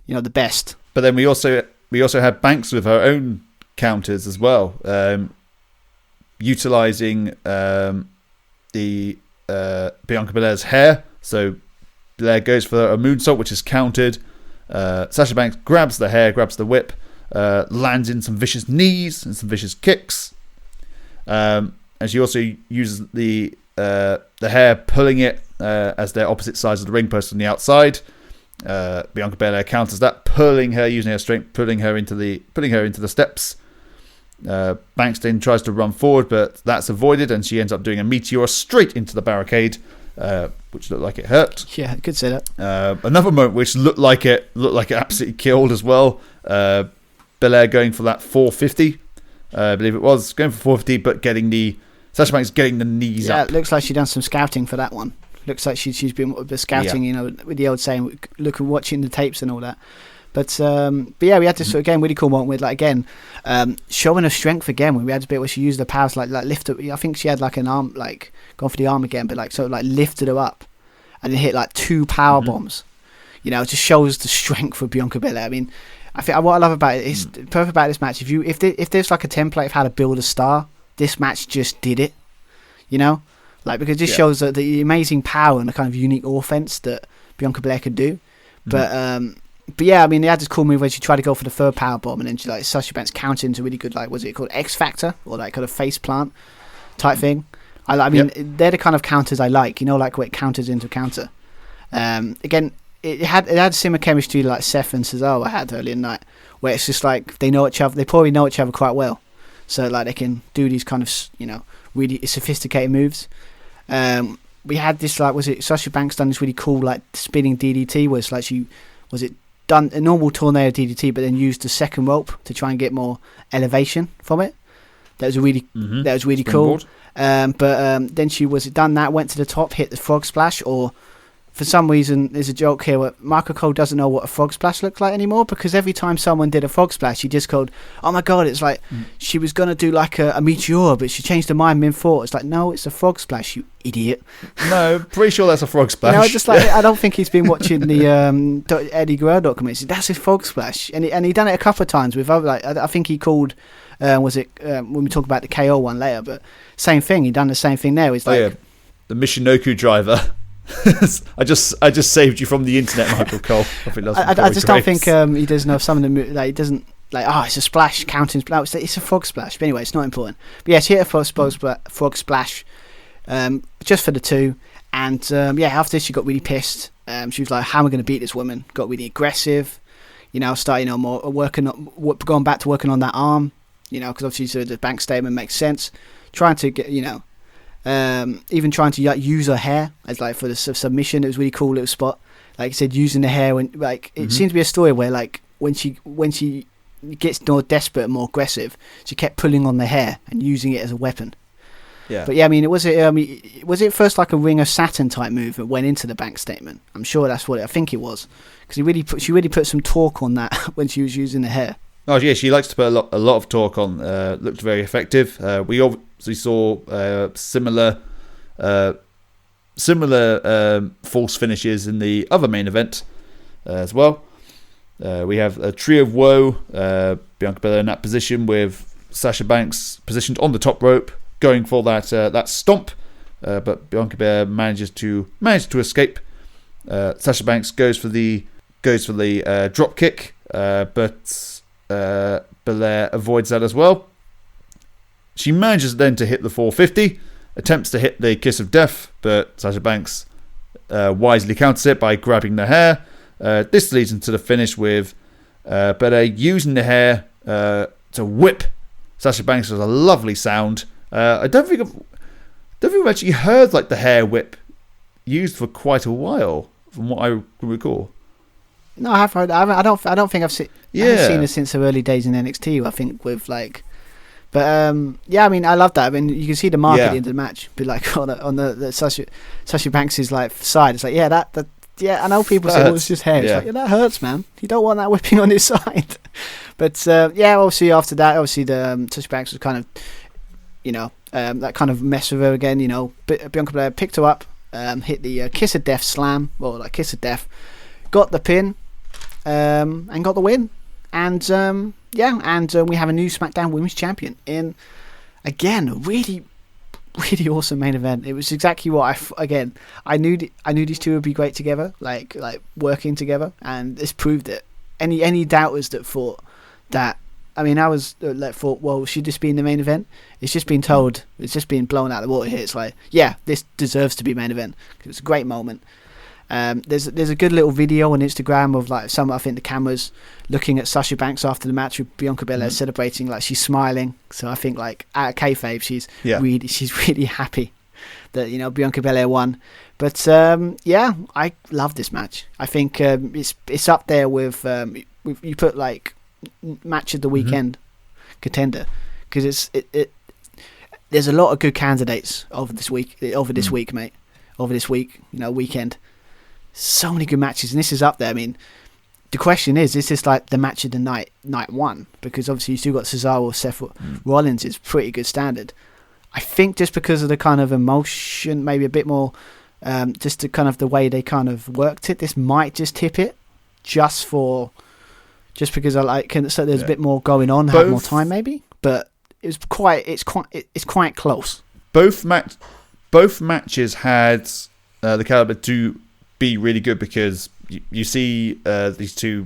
best. But then we also had Banks with her own counters as well, utilizing the Bianca Belair's hair. So Belair goes for a moonsault, which is countered. Sasha Banks grabs the hair, grabs the whip, lands in some vicious knees and some vicious kicks. And she also uses the hair, pulling it as they're opposite sides of the ring post on the outside. Bianca Belair counters that, pulling her, using her strength, pulling her into the steps. Banks then tries to run forward, but that's avoided, and she ends up doing a meteor straight into the barricade, which looked like it hurt. Yeah, could say that. Another moment which looked like it absolutely killed as well. Belair going for that 450, I believe it was, going for 450, but Sasha Banks getting the knees up. Yeah, it looks like she done some scouting for that one. Looks like she's been scouting, you know, with the old saying, watching the tapes and all that. But yeah, we had this again really cool moment with, like, again, showing her strength again when we had a bit where she used her powers like lift her. I think she had like an arm, like gone for the arm again, but like sort of like lifted her up and then hit like 2 power bombs. You know, it just shows the strength of Bianca Belair. I mean, I think what I love about it is perfect about this match. If there's like a template of how to build a star, this match just did it. You know, like, because it just shows that the amazing power and the kind of unique offense that Bianca Belair could do. But yeah, I mean, they had this cool move where she tried to go for the third power bomb, and then she, like, Sasha Banks countered into really good, like, was it called X Factor, or like kind of face plant type thing. I mean, they're the kind of counters I like, you know, like where it counters into counter. Again, it had similar chemistry like Seth and Cesaro had earlier in the night, where it's just like they know each other, they probably know each other quite well, so like they can do these kind of, you know, really sophisticated moves. We had this, like, was it Sasha Banks done this really cool, like, spinning DDT, where it's like done a normal tornado DDT, but then used the second rope to try and get more elevation from it. That was really cool. But then she was done that, went to the top, hit the frog splash, or for some reason there's a joke here where Michael Cole doesn't know what a frog splash looks like anymore, because every time someone did a frog splash he just called, oh my god, it's like she was gonna do like a meteor but she changed her mind mid-thought. It's like, no, it's a frog splash, you idiot. No, pretty sure that's a frog splash. Just like I don't think he's been watching the Eddie Guerrero documentary. That's a frog splash, and he done it a couple of times with other, like I think he called when we talk about the KO one later, but same thing, he done the same thing there. He's like the Michinoku driver. I just saved you from the internet, Michael Cole. I just don't think he does know some of the like he doesn't like, it's a splash counting. No, it's a frog splash. But anyway, it's not important. But yes, he hit a frog splash just for the 2. And after this she got really pissed. She was like, how am I going to beat this woman? Got really aggressive, starting on more going back to working on that arm, because obviously the bank statement makes sense, trying to get even trying to use her hair as like for the submission. It was really cool little spot, like I said, using the hair when like it seemed to be a story where like when she gets more desperate and more aggressive, she kept pulling on the hair and using it as a weapon. Yeah, but yeah, I mean, was it first like a Ring of Saturn type move that went into the bank statement? I'm sure that's what I think it was, because she really put some torque on that when she was using the hair. Oh yeah, she likes to put a lot of torque on. Looked very effective. We obviously saw similar false finishes in the other main event as well. We have a Tree of Woe, Bianca Belair in that position with Sasha Banks positioned on the top rope, going for that stomp, but Bianca Belair manages to escape. Sasha Banks goes for the drop kick, but Belair avoids that as well. She manages then to hit the 450, attempts to hit the Kiss of Death, but Sasha Banks wisely counters it by grabbing the hair. This leads into the finish with Belair using the hair to whip Sasha Banks with a lovely sound. I don't think I've actually heard like the hair whip used for quite a while, from what I recall. No, I have heard. I don't think I've seen. Yeah. I haven't seen her since her early days in NXT. I think with like, but I mean, I love that. I mean, you can see the mark at the end of the match, but like on the Sasha Banks' like side, it's like that. Yeah, I know people say, it's just hair. It's like, that hurts, man. You don't want that whipping on his side. But obviously after that, the Sasha Banks was kind of, that kind of mess with her again. Bianca Belair picked her up, hit the Kiss of Death slam, or like Kiss of Death, got the pin, and got the win. And we have a new SmackDown Women's Champion in, again, a really, really awesome main event. It was exactly what I knew these two would be great together, like working together, and this proved it. Any doubters that thought that, I mean, I was thought, well, should this be in the main event? It's just been told, it's just been blown out of the water here. It's like, yeah, this deserves to be main event. It's a great moment. There's a good little video on Instagram of like I think the camera's looking at Sasha Banks after the match with Bianca Belair celebrating, like she's smiling. So I think like at kayfabe she's really happy that Bianca Belair won. But I love this match. I think it's up there with you put like match of the weekend contender, because there's a lot of good candidates over this week, mate. Over this week, weekend. So many good matches, and this is up there. I mean, the question is this like the match of the night one? Because obviously you still got Cesaro, Seth Rollins is pretty good standard. I think just because of the kind of emotion, maybe a bit more, just the kind of the way they kind of worked it, this might just tip it, just because I like. So there's a bit more going on, have more time maybe, but it's quite close. Both matches had the caliber to be really good, because you see these two,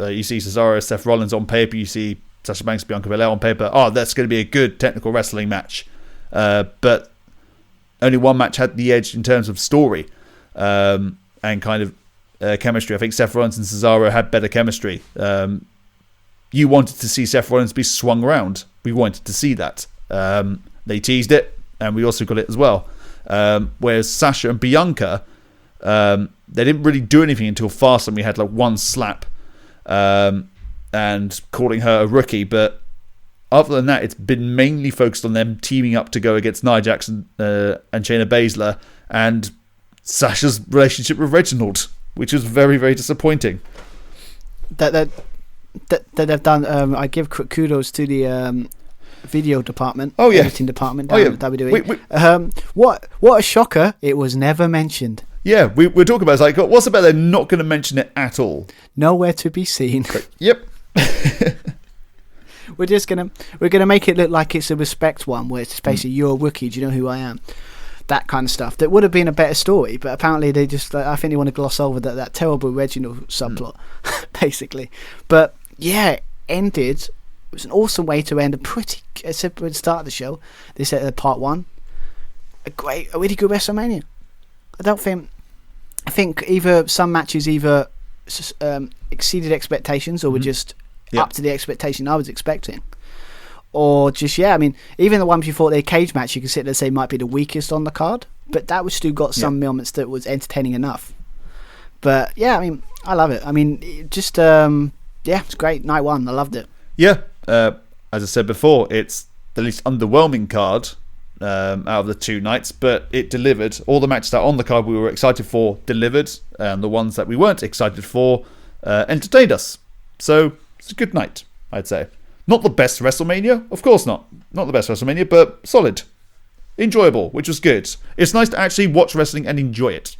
you see Cesaro, Seth Rollins on paper, you see Sasha Banks, Bianca Belair on paper. Oh, that's going to be a good technical wrestling match, but only one match had the edge in terms of story and kind of chemistry. I think Seth Rollins and Cesaro had better chemistry. You wanted to see Seth Rollins be swung around. We wanted to see that. They teased it, and we also got it as well. Whereas Sasha and Bianca, they didn't really do anything until Fastlane. We had like one slap and calling her a rookie, but other than that, it's been mainly focused on them teaming up to go against Nia Jackson and Shayna Baszler, and Sasha's relationship with Reginald, which was very, very disappointing. That they've done. I give kudos to the video department, editing department down at WWE. What a shocker! It was never mentioned. Yeah, we're talking about. It's like, what's about they're not going to mention it at all? Nowhere to be seen. Yep. We're gonna make it look like it's a respect one, where it's basically you're a Wookiee. Do you know who I am? That kind of stuff. That would have been a better story, but apparently they just. I think they want to gloss over that terrible Reginald subplot, basically. But yeah, ended. It was an awesome way to end a pretty. At the start of the show, they said part one. A really good WrestleMania. I think either some matches exceeded expectations or were just up to the expectation I was expecting, or just even the ones you thought the cage match you could sit there and say might be the weakest on the card, but that was still got some moments that was entertaining enough. But I love it. It's great. Night one, I loved it. As I said before, it's the least underwhelming card out of the two nights, but it delivered. All the matches that on the card we were excited for delivered, and the ones that we weren't excited for entertained us. So it's a good night, I'd say. Not the best WrestleMania, of course not. Not the best WrestleMania, but solid. Enjoyable, which was good. It's nice to actually watch wrestling and enjoy it.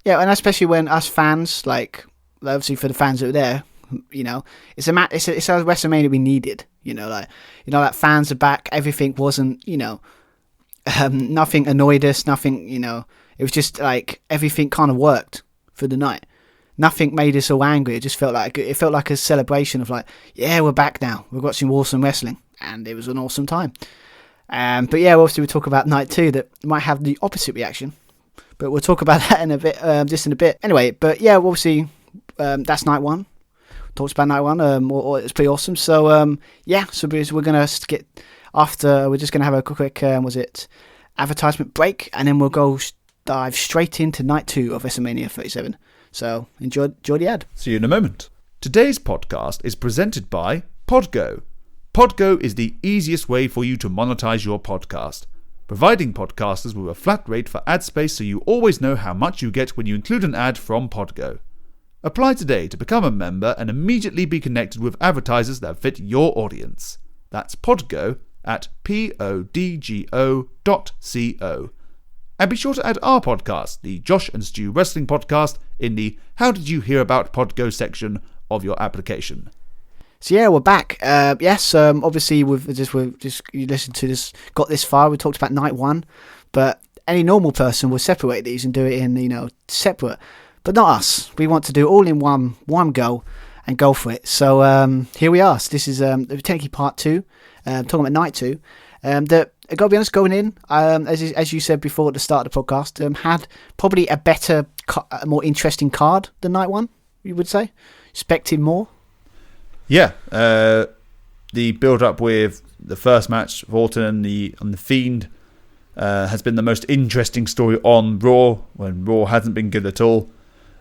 Yeah, and especially when us fans, obviously for the fans that were there, it's a WrestleMania we needed. That fans are back. Everything wasn't, nothing annoyed us. Nothing, it was just like everything kind of worked for the night. Nothing made us all angry. It just felt like a celebration of we're back now. We're watching awesome wrestling, and it was an awesome time. But yeah, obviously we talk about night two that might have the opposite reaction, but we'll talk about that in a bit, just in a bit. Anyway, but yeah, obviously that's night one. Talked about night one. It's pretty awesome. So so we're gonna get after. We're just gonna have a quick advertisement break, and then we'll dive straight into night two of WrestleMania 37. So enjoy the ad. See you in a moment. Today's podcast is presented by Podgo. Podgo is the easiest way for you to monetize your podcast, providing podcasters with a flat rate for ad space so you always know how much you get when you include an ad from Podgo. Apply today to become a member and immediately be connected with advertisers that fit your audience. That's Podgo at podgo.co. And be sure to add our podcast, the Josh and Stu Wrestling Podcast, in the How Did You Hear About Podgo section of your application. So yeah, we're back. Obviously we've just you listened to this, got this far. We talked about night one, but any normal person will separate these and do it in separate. But not us. We want to do it all in one go and go for it. So here we are. So this is technically part two. Talking about night two. That I gotta be honest, going in, as you said before at the start of the podcast, had probably a better, a more interesting card than night one. You would say, expected more. Yeah, the build up with the first match of Orton and the Fiend has been the most interesting story on Raw, when Raw hasn't been good at all.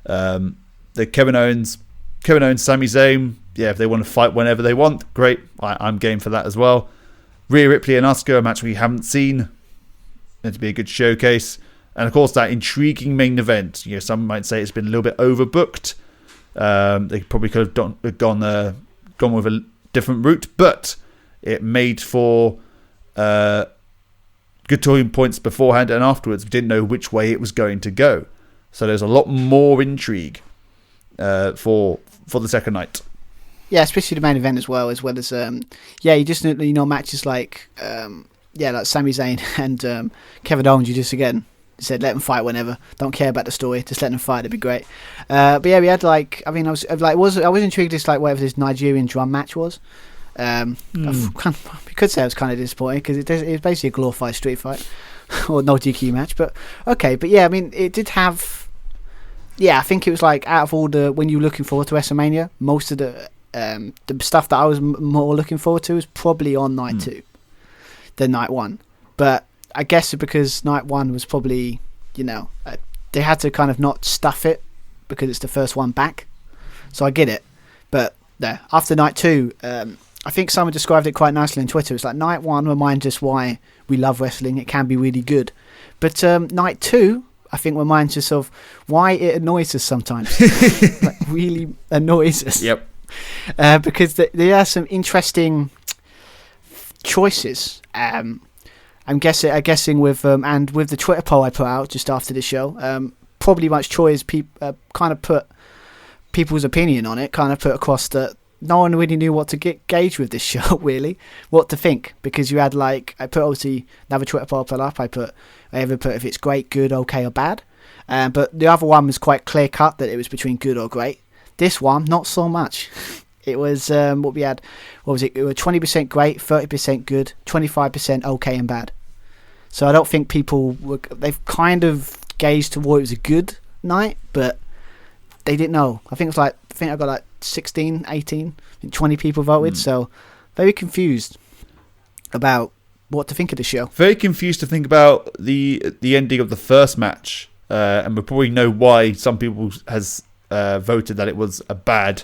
The Kevin Owens, Sami Zayn, if they want to fight whenever they want, great. I'm game for that as well. Rhea Ripley and Asuka, a match we haven't seen, meant to be a good showcase, and of course that intriguing main event. Some might say it's been a little bit overbooked. They probably could have gone with a different route, but it made for good talking points beforehand and afterwards. We didn't know which way it was going to go, so there's a lot more intrigue for the second night. Yeah, especially the main event as well as you just matches like Sami Zayn and Kevin Owens. You just again said let them fight whenever. Don't care about the story. Just let them fight. It'd be great. But yeah, we had I was intrigued as whatever this Nigerian drum match was. We could say I was kind of disappointed because it was basically a glorified street fight or no DQ match. But okay, but yeah, it did have. Yeah, I think it was out of all the when you're looking forward to WrestleMania, most of the stuff that I was more looking forward to was probably on night two than night one. But I guess because night one was probably, they had to kind of not stuff it because it's the first one back. So I get it. But after night two, I think someone described it quite nicely on Twitter. It's like night 1 reminds us why we love wrestling. It can be really good. But night 2, I think, reminds us of why it annoys us sometimes. Like, really annoys us. Yep. Because there are some interesting choices. I'm guessing with and with the Twitter poll I put out just after the show, probably much choice kind of put people's opinion on it, kind of put across that no one really knew what to gauge with this show, really, what to think, because you had I put obviously another Twitter poll put up. I ever put if it's great, good, okay, or bad, but the other one was quite clear cut that it was between good or great. This one, not so much. It was what we had. What was it? It was 20% great, 30% good, 25% okay and bad. So I don't think they've kind of gauged toward it was a good night, but they didn't know. I think I got 16, 18, 20 people voted, so very confused about what to think of the show. Very confused to think about the ending of the first match, and we probably know why some people has voted that it was a bad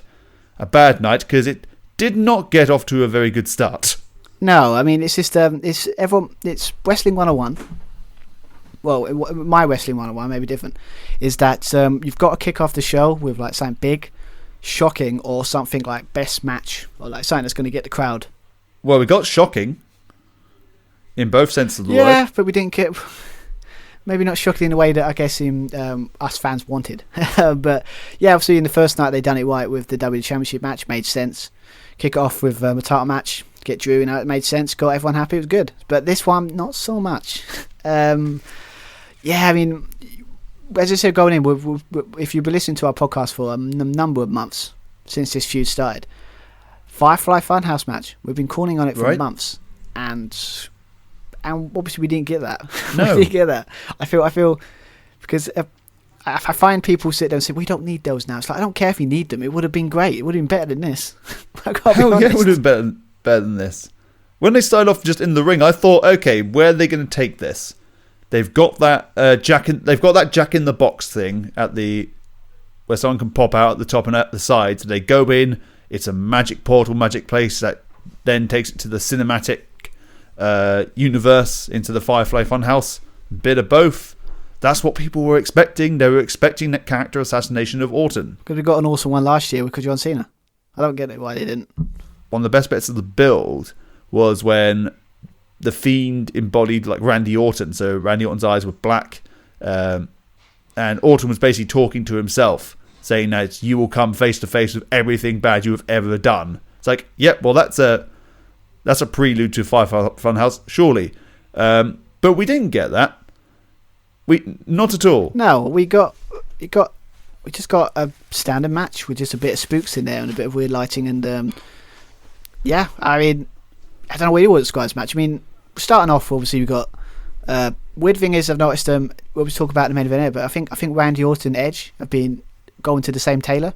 night, because it did not get off to a very good start. No, I mean it's just it's Wrestling 101. Well, my Wrestling 101 may be different. Is that you've got to kick off the show with something big, shocking, or something like best match, or something that's going to get the crowd. Well, we got shocking in both senses of the word. Yeah, but we didn't get. Maybe not shocking in the way that I guess us fans wanted. But yeah, obviously in the first night they done it right with the WWE Championship match, made sense. Kick it off with a title match, get Drew, it made sense, got everyone happy, it was good. But this one, not so much. Yeah, I mean, as I said going in, if you've been listening to our podcast for a number of months since this feud started, Firefly Funhouse match, we've been calling on it for months, and obviously we didn't get that. No. We didn't get that. I feel because I find people sit there and say we don't need those now. It's like I don't care if you need them. It would have been great. It would have been better than this. Hell yeah, it would have been better than this. When they started off just in the ring, I thought, okay, where are they going to take this? They've got that Jack in the Box thing where someone can pop out at the top and at the sides. They go in. It's a magic portal, magic place that then takes it to the cinematic universe, into the Firefly Funhouse. Bit of both. That's what people were expecting. They were expecting that character assassination of Orton. Because we got an awesome one last year with John Cena. I don't get it why they didn't. One of the best bits of the build was when the Fiend embodied Randy Orton. So Randy Orton's eyes were black, and Orton was basically talking to himself, saying that you will come face to face with everything bad you have ever done. It's like, yep, well that's a prelude to Firefly Funhouse, surely. But we didn't get that. Not at all. No, we just got a standard match with just a bit of spooks in there and a bit of weird lighting, and yeah, I mean, I don't know what describes match. I mean, starting off, obviously we got weird thing is I've noticed we'll talk about in the main event here, but I think Randy Orton and Edge have been going to the same tailor,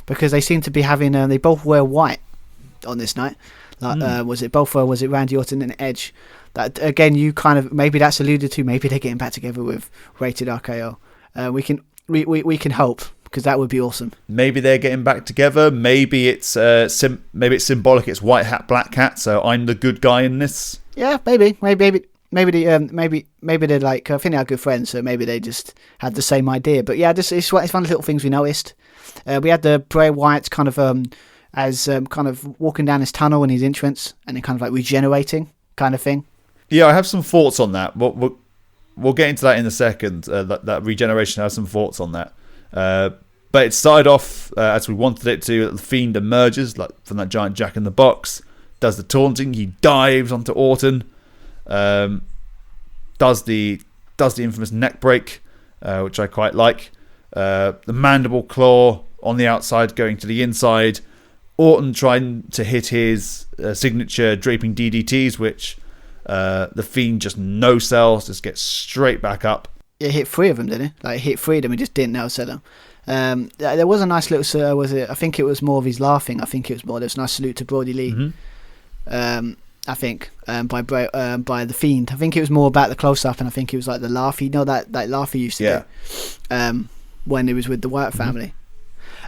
because they seem to be having they both wear white on this night. Was it Randy Orton and Edge? That again, you kind of maybe that's alluded to. Maybe they're getting back together with Rated RKO. We can hope, because that would be awesome. Maybe they're getting back together. Maybe it's symbolic. It's white hat, black hat. So I'm the good guy in this. Yeah, maybe they're like, I think they're good friends. So maybe they just had the same idea. But yeah, it's one of the little things we noticed. We had the Bray Wyatt kind of kind of walking down his tunnel in his entrance, and then kind of regenerating kind of thing. Yeah, I have some thoughts on that. We'll get into that in a second. That regeneration, I have some thoughts on that. But it started off as we wanted it to. The Fiend emerges from that giant Jack in the Box, does the taunting. He dives onto Orton, does the infamous neck break, which I quite like. The mandible claw on the outside going to the inside. Orton trying to hit his signature draping DDTs, which the Fiend just no sells, just gets straight back up. It hit 3 of them, didn't it? Hit 3 of them, he just didn't no sell them. There was a nice little, I think it was more of his laughing. I think it was more, there was a nice salute to Brody Lee. Mm-hmm. I think by the Fiend. I think it was more about the close up, and I think it was the laugh. You know that laugh he used to do when he was with the Wyatt family.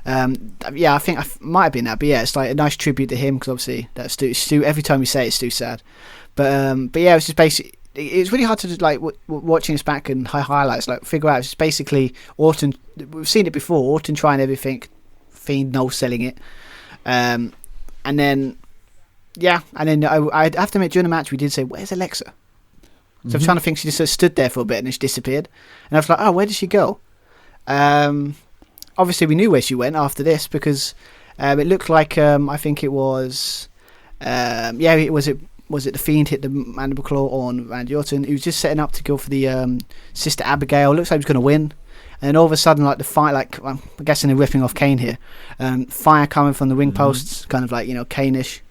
I think might have been that, but yeah, it's like a nice tribute to him because obviously that's Stu. Every time we say it, it's too sad. But yeah, it's just basically. It's really hard to just like watching this back and highlights, like figure out. It's just basically Orton. We've seen it before. Orton trying everything, Fiend no selling it, and then I have to admit during the match we did say, "Where's Alexa?" So I'm trying to think. She just sort of stood there for a bit and then she disappeared, and I was like, "Oh, where did she go?" Obviously we knew where she went after this because it looked like I think it was was it the Fiend hit the mandible claw on Randy Orton. He was just setting up to go for the Sister Abigail. Looks like he was going to win. And then all of a sudden, like the fire, like I'm guessing they're ripping off Kane here. Fire coming from the ring posts, kind of like, Kane-ish.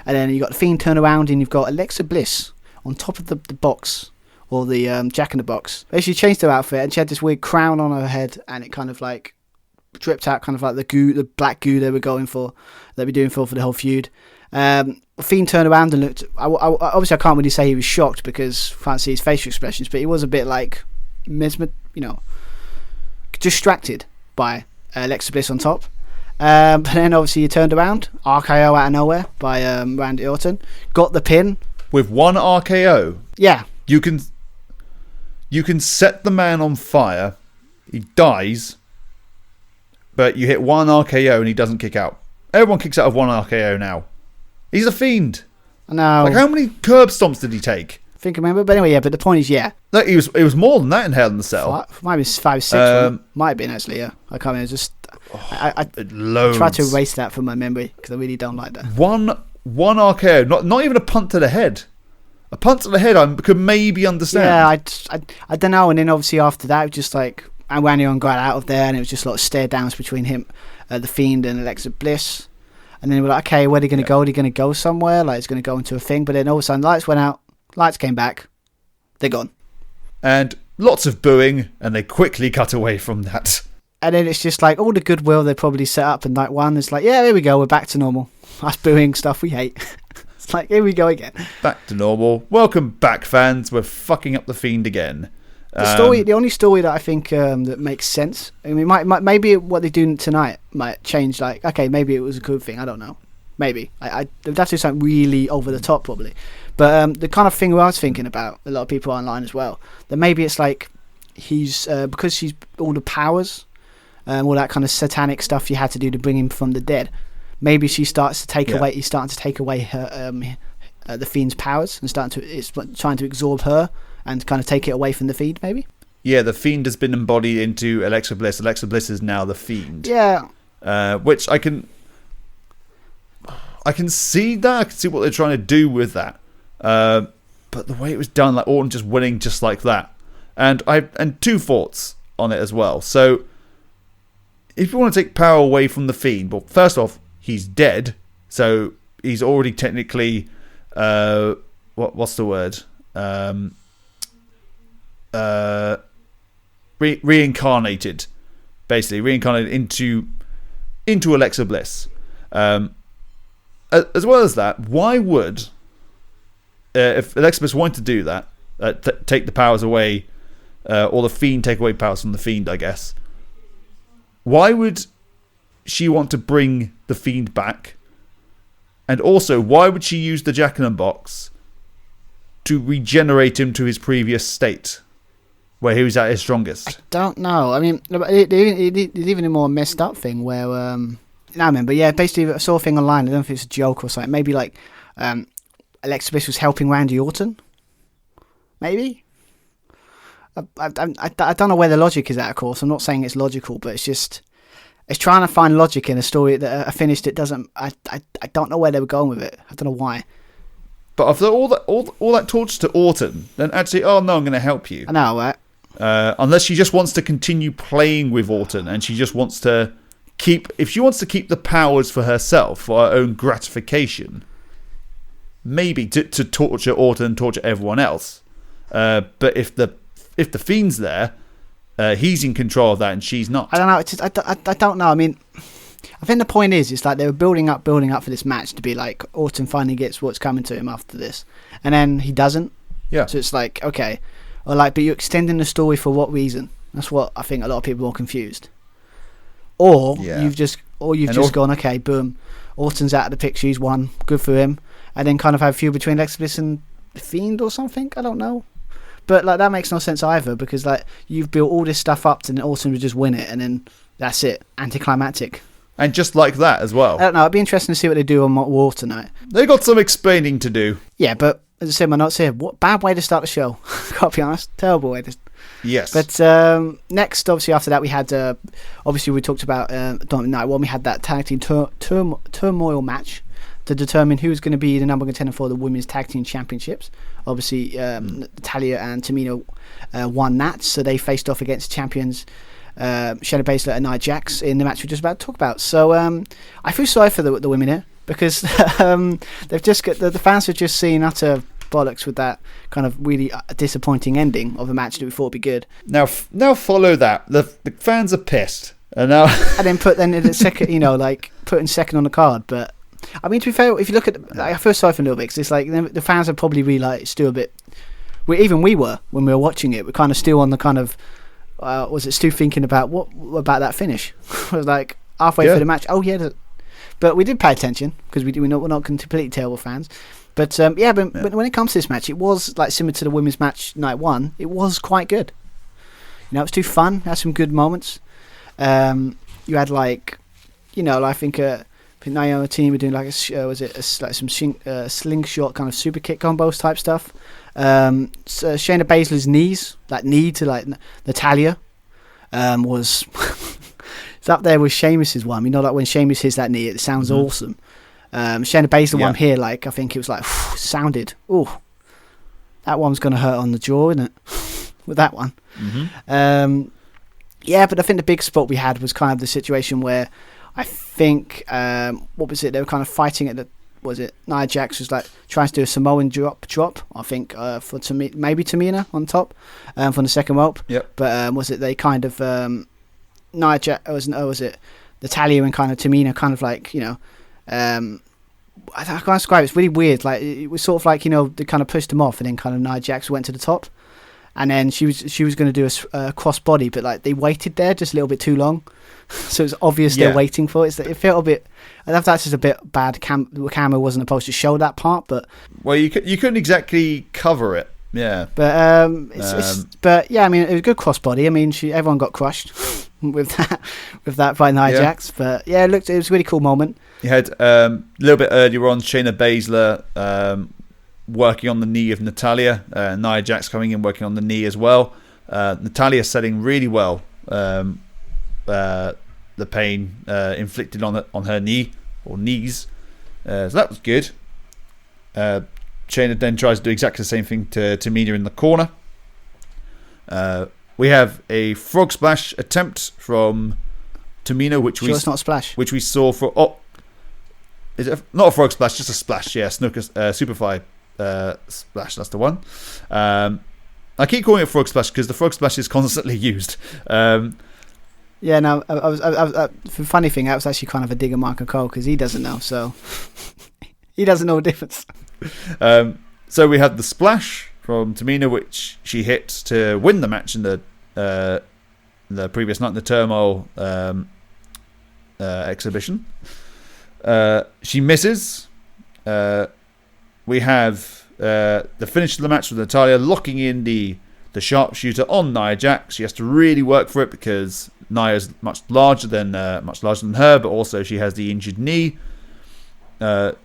And then you got the Fiend turn around and you've got Alexa Bliss on top of the box, or the Jack in the Box. Basically changed her outfit and she had this weird crown on her head and it kind of like dripped out kind of like the black goo they were doing for the whole feud. Fiend turned around and looked. Obviously, I can't really say he was shocked because I can't see his facial expressions, but he was a bit like distracted by Alexa Bliss on top. But then obviously he turned around, RKO out of nowhere by Randy Orton, got the pin with one RKO. Yeah, you can set the man on fire, he dies, but you hit one RKO and he doesn't kick out. Everyone kicks out of one RKO now. He's a Fiend. I know. Like, how many curb stomps did he take? I think I remember. But anyway, but the point is, yeah. No, it was more than that in Hell in the Cell. Might be 5, 6. Might have been, actually, yeah. I can't remember. I try to erase that from my memory because I really don't like that. One RKO. Not even a punt to the head. A punt to the head I could maybe understand. Yeah, I don't know. And then obviously after that, it was just like, and Randy Orton got out of there and it was just a lot of stare downs between him, the Fiend and Alexa Bliss. And then we're like, okay, where are they going to go? Are they going to go somewhere? Like, it's going to go into a thing. But then all of a sudden, lights went out. Lights came back. They're gone. And lots of booing. And they quickly cut away from that. And then it's just like all the goodwill they probably set up in night one. It's like, yeah, here we go. We're back to normal. Us booing stuff we hate. It's like, here we go again. Back to normal. Welcome back, fans. We're fucking up the Fiend again. The only story that I think that makes sense. I mean, maybe what they're doing tonight might change. Like, okay, maybe it was a good thing. I don't know. Maybe they'd have to do something really over the top, probably. But the kind of thing I was thinking about, a lot of people online as well, that maybe it's like he's because he's all the powers, all that kind of satanic stuff you had to do to bring him from the dead. Maybe she starts to take away. He's starting to take away her the Fiend's powers and it's trying to absorb her. And kind of take it away from the Fiend, maybe? Yeah, the Fiend has been embodied into Alexa Bliss. Alexa Bliss is now the Fiend. Yeah. Which I can see that. I can see what they're trying to do with that. But the way it was done, like Orton just winning just like that. And two thoughts on it as well. So, if you want to take power away from the Fiend, well, first off, he's dead. So, he's already technically... what's the word? Reincarnated, basically reincarnated into Alexa Bliss. As well as that, why would if Alexa Bliss wanted to do that, take the powers away, or the Fiend take away powers from the Fiend, I guess, why would she want to bring the Fiend back? And also, why would she use the Jack in the Box to regenerate him to his previous state, where he was at his strongest? I don't know. I mean, it's even a more messed up thing where, I remember, yeah, basically I saw a thing online, I don't know if it's a joke or something, maybe like Alexa Bliss was helping Randy Orton? Maybe? I don't know where the logic is at, of course. I'm not saying it's logical, but it's trying to find logic in a story that I finished. It doesn't, I don't know where they were going with it. I don't know why. But after all that torture to Orton, then actually, oh no, I'm going to help you. I know, right? Unless she just wants to continue playing with Orton, and she just wants to if she wants to keep the powers for herself, for her own gratification, maybe to torture Orton and torture everyone else. But if the Fiend's there, he's in control of that, and she's not. I don't know. It's just, I don't know. I mean, I think the point is, it's like they were building up for this match to be like Orton finally gets what's coming to him after this, and then he doesn't. Yeah. So it's like, okay, or like, but you're extending the story for what reason? That's what I think a lot of people are confused. Or you've just or you've just gone, okay, boom, Orton's out of the picture, he's won, good for him, and then kind of have a feud between Exodus and Fiend or something. I don't know, but like that makes no sense either, because like you've built all this stuff up to then Orton would just win it, and then that's it, anticlimactic. And just like that as well. I don't know. It'd be interesting to see what they do on War tonight. They got some explaining to do. Yeah, but as I said, my notes here. What bad way to start the show. Gotta be honest, terrible way to. Yes. But next, obviously, after that, we had obviously we talked about Night One. We had that tag team turmoil match to determine who's going to be the number one contender for the women's tag team championships. Obviously, Natalya and Tamina won that, so they faced off against champions Shayna Baszler and Nia Jax in the match we're just about to talk about. So I feel sorry for the women here, because they've just got the fans have just seen utter bollocks with that kind of really disappointing ending of a match that we thought would be good. Now follow that. The fans are pissed, and now and then put in the second, like putting second on the card. But I mean, to be fair, if you look at, I feel sorry for a little bit, because it's like the fans are probably really like still a bit. We were when we were watching it. We're kind of still on the kind of. Was it still thinking about what about that finish? I was like halfway through the match. Oh yeah, but we did pay attention, because we're not completely terrible fans. But but when it comes to this match, it was like similar to the women's match night one. It was quite good. It was too fun. It had some good moments. You had like, I think Naomi team were doing like some slingshot kind of super kick combos type stuff. So Shayna Baszler's knee to like Natalya was it's up there with Sheamus's one. Like when Sheamus hits that knee, it sounds awesome. Shayna Baszler one here, like I think it was like sounded. Oh, that one's gonna hurt on the jaw, isn't it? With that one. But I think the big spot we had was kind of the situation where I think what was it? They were kind of fighting at the. Was it Nia Jax was like trying to do a Samoan drop? I think for maybe Tamina on top from the second rope. Yep. But was it they kind of Nia Jax? Was it Natalya and kind of Tamina kind of like I can't describe it. It's really weird. Like it was sort of like they kind of pushed them off, and then kind of Nia Jax went to the top, and then she was going to do a cross body, but like they waited there just a little bit too long. So it's obvious they're waiting for it. It felt a bit. That's just a bit bad. The camera wasn't supposed to show that part, but you couldn't exactly cover it. Yeah, but but yeah, I mean it was a good crossbody. I mean everyone got crushed with that by Nia Jax, but yeah, it was a really cool moment. You had a little bit earlier on Shayna Baszler working on the knee of Natalya, Nia Jax coming in working on the knee as well. Natalya selling really well. The pain inflicted on her knee or knees, so that was good. Shayna then tries to do exactly the same thing to Tamina in the corner. We have a frog splash attempt from Tamina, which it's not a splash, which we saw for is it not a frog splash, just a splash? Yeah, snooker Superfly splash. That's the one. I keep calling it frog splash because the frog splash is constantly used. Yeah, no, the funny thing, that was actually kind of a dig at Michael Cole, because he doesn't know, so he doesn't know the difference. So we had the splash from Tamina, which she hit to win the match in the previous night in the Turmoil exhibition. She misses. We have the finish of the match with Natalya locking in the sharpshooter on Nia Jax. She has to really work for it because Nia's much larger than her, but also she has the injured knee. And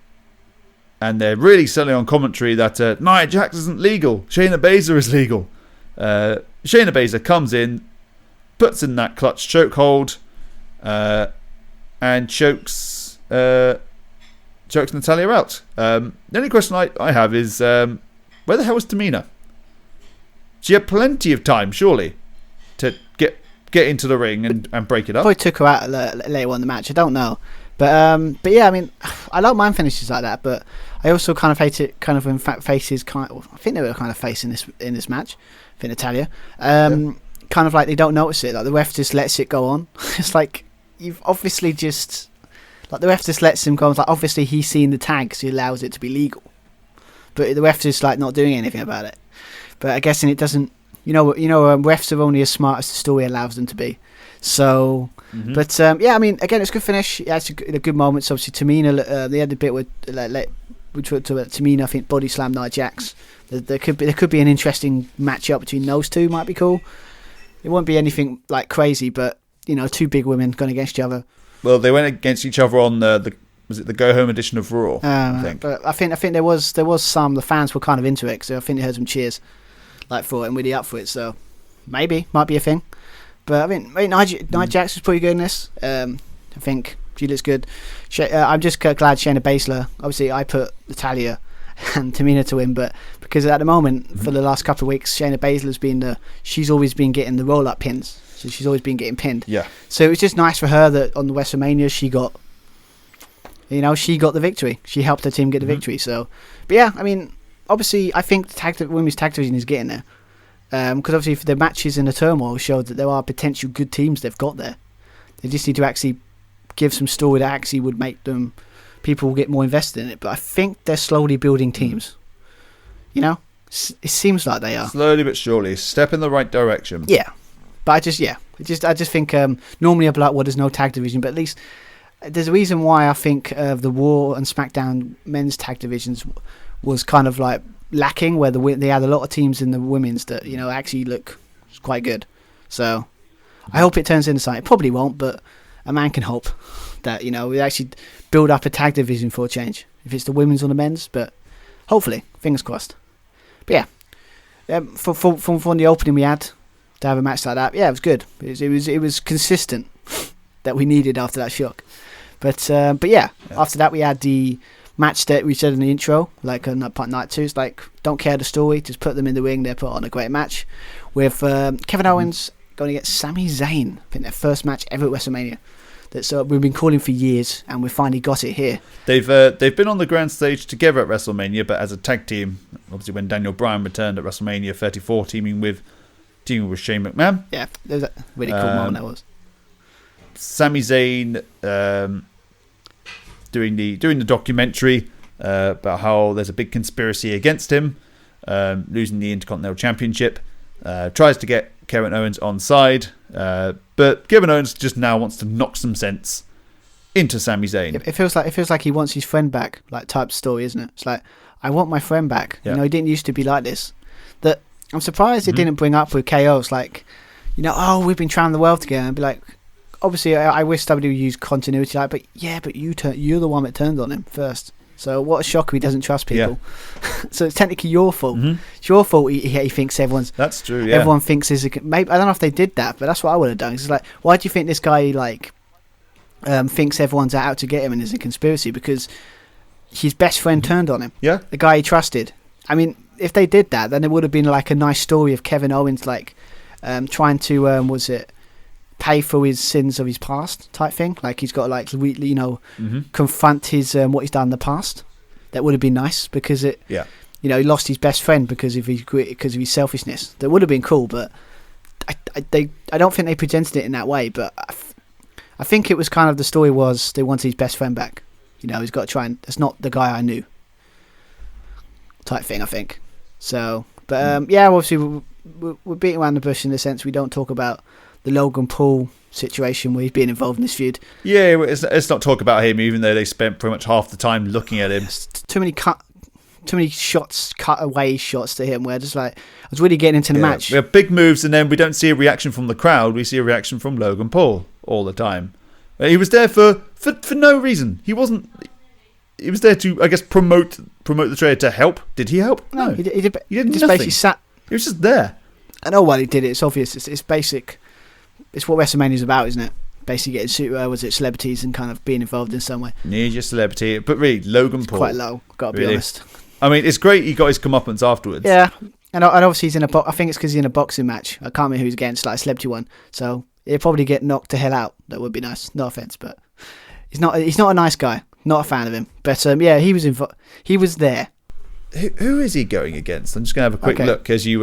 they're really selling on commentary that Nia Jax isn't legal. Shayna Baszler is legal. Shayna Baszler comes in, puts in that clutch chokehold, and chokes Natalya out. The only question I have is where the hell was Tamina? She had plenty of time, surely, to get into the ring and break it up. Probably took her out later on in the match. I don't know, but yeah, I mean, I like mine finishes like that, but I also kind of hate it. Kind of when faces I think they were kind of facing in this match. I think Natalya, kind of like they don't notice it. Like the ref just lets it go on. It's like you've obviously just like the ref just lets him go. It's like obviously he's seen the tag, so he allows it to be legal, but the ref just like not doing anything about it. But I guess it doesn't. Refs are only as smart as the story allows them to be. So But yeah, I mean, again, it's a good finish. Yeah, it's a good moments. Obviously, Tamina, they had a bit with we talked about Tamina. I think body slam Nia Jax. There could be an interesting matchup between those two. Might be cool. It won't be anything like crazy, but two big women going against each other. Well, they went against each other on was it the Go Home edition of Raw? I think. But I think there was some. The fans were kind of into it, so I think they heard some cheers like for it and really up for it. So maybe might be a thing. But I mean Nia Jax was pretty good in this. I think she looks good. I'm just glad Shayna Baszler. Obviously, I put Natalya and Tamina to win, but because at the moment for the last couple of weeks, Shayna Baszler's been she's always been getting the roll up pins, so she's always been getting pinned. Yeah. So it was just nice for her that on the WrestleMania she got the victory. She helped her team get the victory. So, but yeah, I mean, obviously, I think the women's tag division is getting there. Because obviously the matches in the Turmoil showed that there are potential good teams they've got there. They just need to actually give some story that actually would make people get more invested in it. But I think they're slowly building teams. It seems like they are. Slowly but surely, step in the right direction. Yeah. But I just think normally I'd be like, well, there's no tag division, but at least there's a reason why I think the Raw and SmackDown men's tag divisions was kind of like lacking, where they had a lot of teams in the women's that actually look quite good. So I hope it turns into something. It probably won't, but a man can hope that we actually build up a tag division for a change, if it's the women's or the men's. But hopefully, fingers crossed. But yeah, from the opening we had to have a match like that, yeah, it was good. It was consistent that we needed after that shock. But yeah, after that we had the match that we said in the intro, like on night 2. It's like, don't care the story, just put them in the ring. They put on a great match with Kevin Owens going against Sami Zayn. I think their first match ever at WrestleMania. That's we've been calling for years, and we finally got it here. They've been on the grand stage together at WrestleMania, but as a tag team. Obviously, when Daniel Bryan returned at WrestleMania 34, teaming with Shane McMahon. Yeah, there was a really cool moment that was. Sami Zayn doing the documentary about how there's a big conspiracy against him, losing the Intercontinental Championship. Tries to get Kevin Owens on side, but Kevin Owens just now wants to knock some sense into Sami Zayn. It feels like he wants his friend back, like type story, isn't it? It's like, I want my friend back. Yeah. He didn't used to be like this. That I'm surprised it didn't bring up with KO. It's like, we've been traveling the world together, and be like, obviously, I wish WWE used continuity, but you're the one that turned on him first. So what a shocker he doesn't trust people. Yeah. So it's technically your fault. It's your fault he thinks everyone's... That's true, yeah. Everyone thinks maybe I don't know if they did that, but that's what I would have done. It's like, why do you think this guy thinks everyone's out to get him and there's a conspiracy? Because his best friend turned on him. Yeah. The guy he trusted. I mean, if they did that, then it would have been like a nice story of Kevin Owens trying to... pay for his sins of his past type thing. Like he's got to really, confront his what he's done in the past. That would have been nice because he lost his best friend because of his selfishness. That would have been cool, but I don't think they presented it in that way. But I think it was kind of the story was they wanted his best friend back. He's got to try and that's not the guy I knew. Type thing, I think. So, but obviously we're beating around the bush in the sense we don't talk about the Logan Paul situation where he's been involved in this feud. Yeah, let's not talk about him, even though they spent pretty much half the time looking at him. Too many shots, cutaway shots to him, where just like I was really getting into the match. We have big moves, and then we don't see a reaction from the crowd. We see a reaction from Logan Paul all the time. He was there for no reason. He wasn't. He was there to, I guess, promote the trade to help. Did he help? No, he did. He did just nothing. basically sat. He was just there. I know why he did it. It's obvious. It's basic. It's what WrestleMania is about, isn't it? Basically getting celebrities and kind of being involved in some way. Need your celebrity. But really, Logan Paul. Quite low, got to be honest. I mean, it's great he got his comeuppance afterwards. Yeah. And obviously he's in I think it's because he's in a boxing match. I can't remember who he's against, like a celebrity one. So he'll probably get knocked the hell out. That would be nice. No offense, but he's not a nice guy. Not a fan of him. But he was there. Who is he going against? I'm just going to have a quick look as you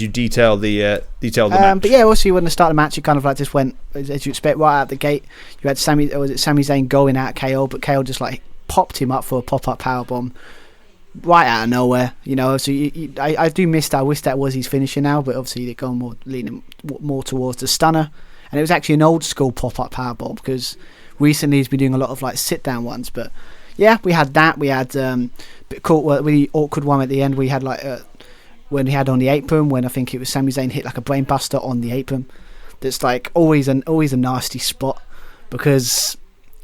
detail the match. But yeah, also when they start the match, it kind of like just went as you expect right out the gate. You had Sami Zayn going out KO, but KO just like popped him up for a pop-up powerbomb right out of nowhere. So I do miss that. I wish that was his finisher now, but obviously they're going leaning more towards the stunner. and it was actually an old school pop-up powerbomb, because recently he's been doing a lot of like sit-down ones. But yeah, we had that. We had really awkward one at the end. We had like when he had on the apron, when I think it was Sami Zayn hit like a brainbuster on the apron. That's like always a nasty spot, because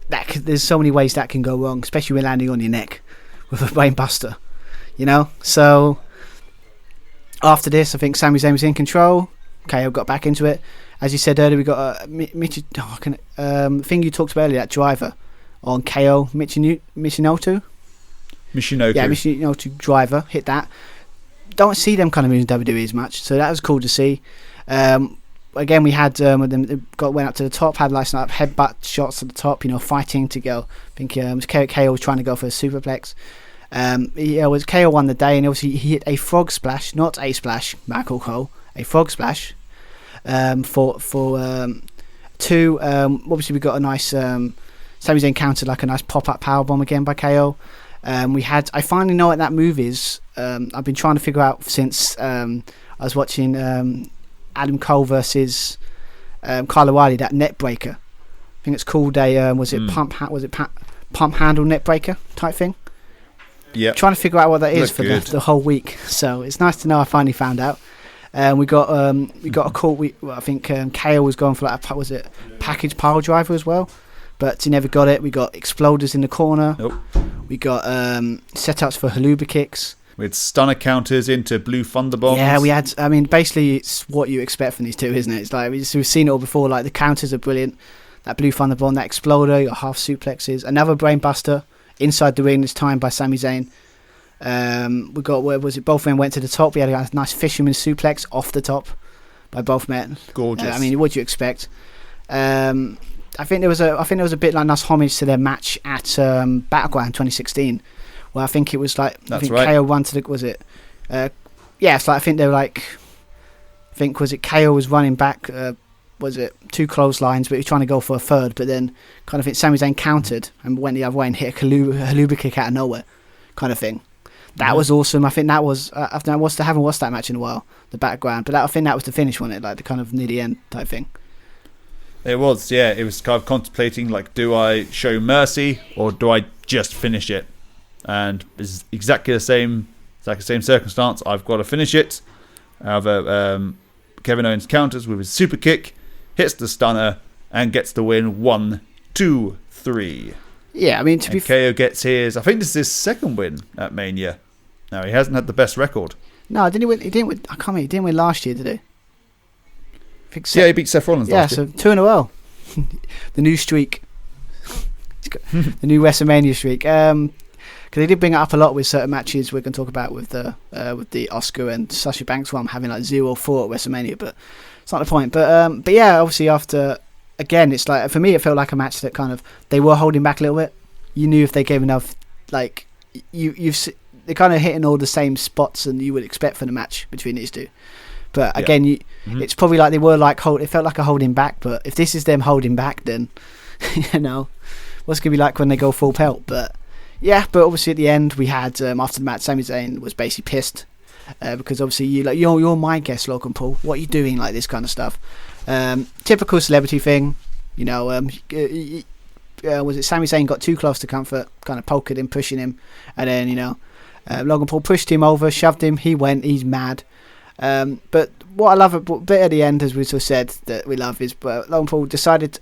there's so many ways that can go wrong, especially when landing on your neck with a brainbuster, you know. So after this, I think Sami Zayn was in control. KO got back into it. As you said earlier, we got a thing you talked about earlier, that driver on KO Michinoku. Yeah, Michinoku driver hit that. Don't see them kind of moves in WWE as much, so that was cool to see. Again, we had them went up to the top, had like some headbutt shots at the top, you know, fighting to go. I think KO was trying to go for a superplex. KO won the day, and obviously he hit a frog splash, not a splash, Michael Cole, a frog splash. For two. Obviously we got a nice Sami Zayn countered like a nice pop-up powerbomb again by KO. I finally know what that move is. I've been trying to figure out since I was watching Adam Cole versus Kyle O'Reilly, that net breaker. I think it's called a pump handle net breaker type thing. Yeah. Trying to figure out what that is for the whole week. So it's nice to know I finally found out. We got a call. I think KO was going for like package pile driver as well, but he never got it. We got exploders in the corner. Nope. We got setups for haluba kicks. With stunner counters into blue thunder bombs. Yeah, we had. I mean, basically, it's what you expect from these two, isn't it? It's like we've seen it all before. Like the counters are brilliant. That blue thunder bomb, that exploder, your half suplexes, another brainbuster inside the ring this time by Sami Zayn. We got, where was it? Both men went to the top. We had a nice fisherman suplex off the top by both men. Gorgeous. I mean, what do you expect? I think there was a bit like nice homage to their match at Battleground 2016, where I think it was like KO won to the, was it? It's like I think they were like, was it KO was running back? Was it 2 clotheslines, but he was trying to go for a third, but then kind of think Sami Zayn countered and went the other way and hit a haluba kick out of nowhere, kind of thing. That was awesome. I think that was I haven't watched that match in a while, the background, but I think that was the finish, wasn't it? Like the kind of near the end type thing. It was, yeah. It was kind of contemplating, like, do I show mercy or do I just finish it? And it's exactly the same circumstance. I've got to finish it. However, Kevin Owens counters with his super kick, hits the stunner, and gets the win. 1, 2, 3. Yeah, I mean, KO gets his. I think this is his second win at Mania. No, he hasn't had the best record. No, didn't he win? He didn't win. I can't remember. He didn't win last year, did he? He beat Seth Rollins last year. So 2 in a row. The new streak. The new WrestleMania streak. Because they did bring it up a lot with certain matches we're going to talk about with the Asuka and Sasha Banks one having like 0-4 at WrestleMania, but it's not the point. But yeah, obviously after, again, it's like, for me it felt like a match that kind of, they were holding back a little bit. You knew if they gave enough, like, they're kind of hitting all the same spots and you would expect for the match between these two. But again, it's probably like they were like it felt like a holding back. But if this is them holding back, then you know what's gonna be like when they go full pelt. But yeah, but obviously at the end we had after the match, Sami Zayn was basically pissed because obviously you're my guest, Logan Paul. What are you doing? Like this kind of stuff. Typical celebrity thing, you know. Was it Sami Zayn got too close to Comfort, kind of poking him, pushing him, and then Logan Paul pushed him over, shoved him. He went. He's mad. But what I love a bit at the end, as we sort of said that we love, is Logan Paul decided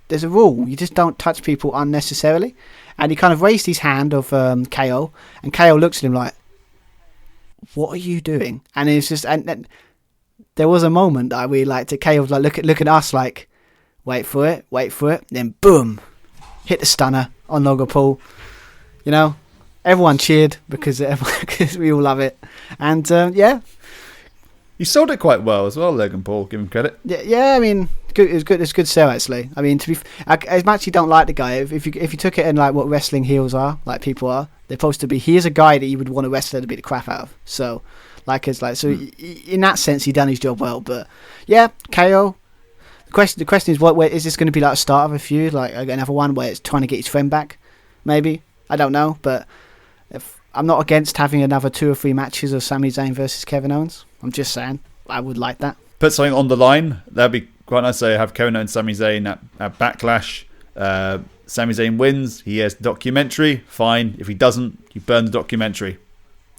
there's a rule: you just don't touch people unnecessarily. And he kind of raised his hand of KO, and KO looks at him like, "What are you doing?" And it's just, and there was a moment that we like to KO was like, look at us, like, wait for it, then boom, hit the stunner on Logan Paul. You know, everyone cheered because we all love it, and yeah. He sold it quite well as well, Logan Paul. Give him credit. Yeah. I mean, good. It's good. It's a good sell actually. I mean, I actually don't like the guy. If you took it in like what wrestling heels are, like people are, they're supposed to be. He is a guy that you would want a wrestler to beat the crap out of. So, in that sense, he done his job well. But yeah, KO. The question is, where is this going to be like a start of a feud, like another one where it's trying to get his friend back? Maybe, I don't know, but I'm not against having another 2 or 3 matches of Sami Zayn versus Kevin Owens. I'm just saying, I would like that. Put something on the line. That'd be quite nice to have Kona and Sami Zayn at Backlash. Sami Zayn wins. He has the documentary. Fine. If he doesn't, you burn the documentary.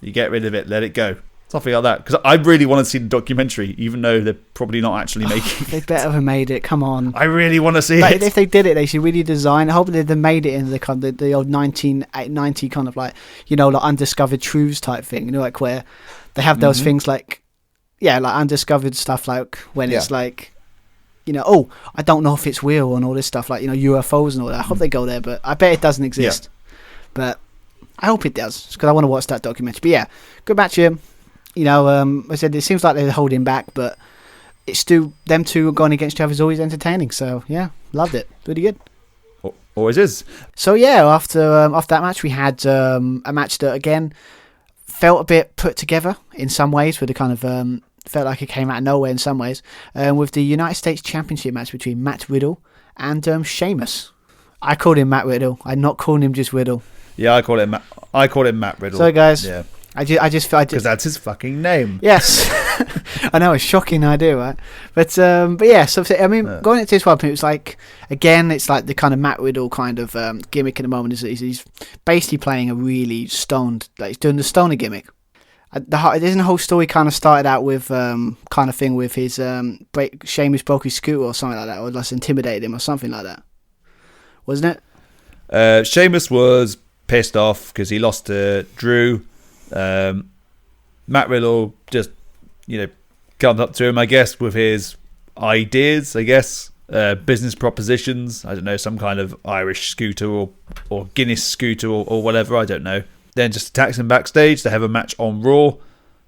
You get rid of it. Let it go. Something like that. Because I really want to see the documentary, even though they're probably not actually making They it. better have made it. Come on. I really want to see But it. if they did it, they should really design. Hopefully, they made it in the kind of the old 1990 kind of like, you know, like undiscovered truths type thing. You know, like where they have those things like, yeah, like undiscovered stuff, like when it's like, you know, oh, I don't know if it's real and all this stuff, like, you know, UFOs and all that. I hope they go there, but I bet it doesn't exist. But I hope it does, because I want to watch that documentary. But yeah, good match here. You know, I said it seems like they're holding back, but it's still them two going against each other is always entertaining. So yeah, loved it. Really good. Always is. So yeah, after that match, we had a match that again felt a bit put together in some ways, with the kind of felt like it came out of nowhere in some ways, with the United States Championship match between Matt Riddle and Sheamus. I called him Matt Riddle. I'm not calling him just Riddle. Yeah, I call him Matt Riddle. So guys, yeah. I just Because that's his fucking name. Yes. I know, it's a shocking idea, right? But yeah, so I mean, going into this one, it was like, again, it's like the kind of Matt Riddle kind of gimmick at the moment. He's basically playing a really stoned, like he's doing the stoner gimmick. Isn't the whole story kind of started out with kind of thing with his Sheamus broke his scooter or something like that, or just intimidated him or something like that, wasn't it? Sheamus was pissed off because he lost to Drew. Matt Riddle just, you know, comes up to him, I guess, with his ideas, I guess, business propositions. I don't know, some kind of Irish scooter or Guinness scooter or whatever, I don't know. Then just attacks him backstage. They have a match on Raw,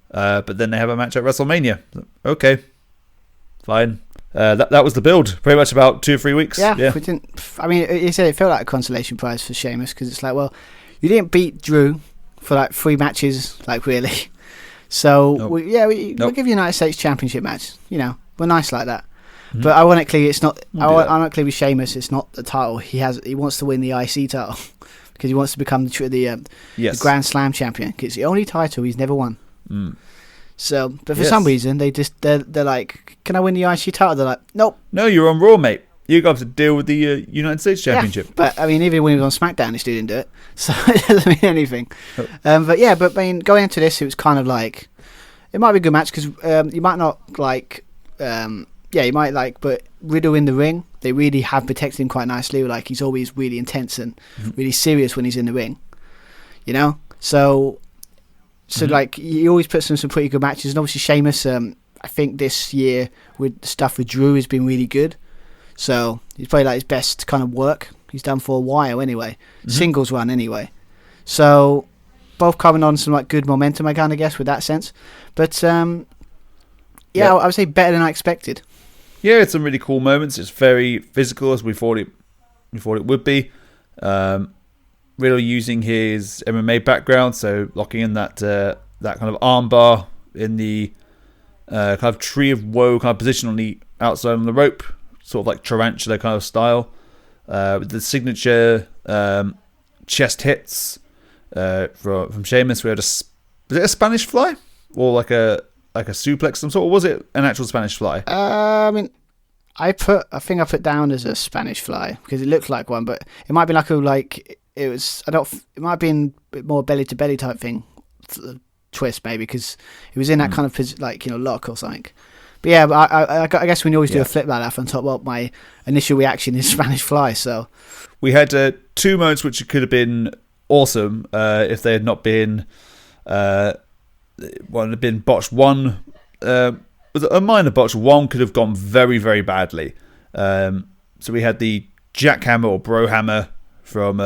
but then they have a match at WrestleMania. Okay, fine. That was the build, pretty much about 2 or 3 weeks. Yeah. We didn't. I mean, you said it felt like a consolation prize for Sheamus, because it's like, well, you didn't beat Drew for like 3 matches, like really. So Nope. we'll give you a United States Championship match. You know, we're nice like that. But ironically, it's not. Ironically, with Sheamus, it's not the title. He wants to win the IC title because he wants to become the Grand Slam champion. It's the only title he's never won. So, but for some reason, they're like, can I win the IC title? They're like, nope. No, you're on Raw, mate. You got to deal with the United States Championship. Yeah, but I mean, even when he was on SmackDown, he still didn't do it. So it doesn't mean anything. But yeah, I mean, going into this, it was kind of like, it might be a good match because you might not like, you might like, but Riddle in the ring, they really have protected him quite nicely. Like, he's always really intense and really serious when he's in the ring, you know? So like, he always puts in some pretty good matches. And obviously, Sheamus, I think this year with stuff with Drew has been really good. So he's probably like his best kind of work he's done for a while anyway. Singles run anyway. So both coming on some like good momentum, I kind of guess, with that sense. But I would say better than I expected. Yeah, it's some really cool moments. It's very physical, as we thought it would be. Riddle using his MMA background, so locking in that kind of armbar in the kind of tree of woe kind of position on the outside on the rope, sort of like tarantula kind of style, with the signature chest hits from Sheamus. We had was it a Spanish fly or like a suplex some sort, or was it an actual Spanish fly? I mean, I think I put down as a Spanish fly because it looked like one, but it might be it might have been a bit more belly to belly type thing, twist maybe, because it was in that kind of like, you know, lock or something. But yeah, I guess when you always do a flip like that from top, well, my initial reaction is Spanish fly. So we had 2 moments which could have been awesome if they had not been one had been botched. One was a minor botch. One could have gone very, very badly. So we had the jackhammer or brohammer from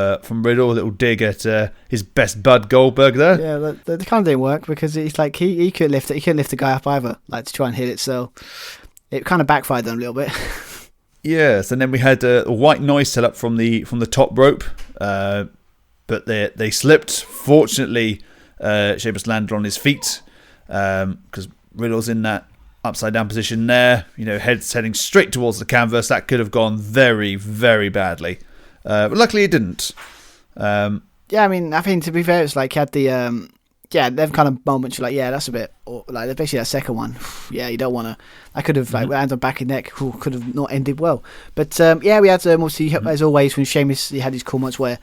Riddle, a little dig at his best bud Goldberg there. Yeah, the kind of didn't work because it's like he couldn't lift it. He couldn't lift the guy up either, like to try and hit it. So it kind of backfired on a little bit. Yes, and then we had a white noise set up from the top rope, but they slipped. Fortunately, Sheamus landed on his feet because Riddle's in that upside down position there. You know, head's heading straight towards the canvas. That could have gone very, very badly. But luckily it didn't. Yeah, I mean, to be fair, it's like he had the yeah, them kind of moments you're like, yeah, that's a bit, or like especially that second one. Yeah, you don't want to. I could have like landed on back and neck. Could have not ended well. But yeah, we had obviously as always when Sheamus he had his cool moments where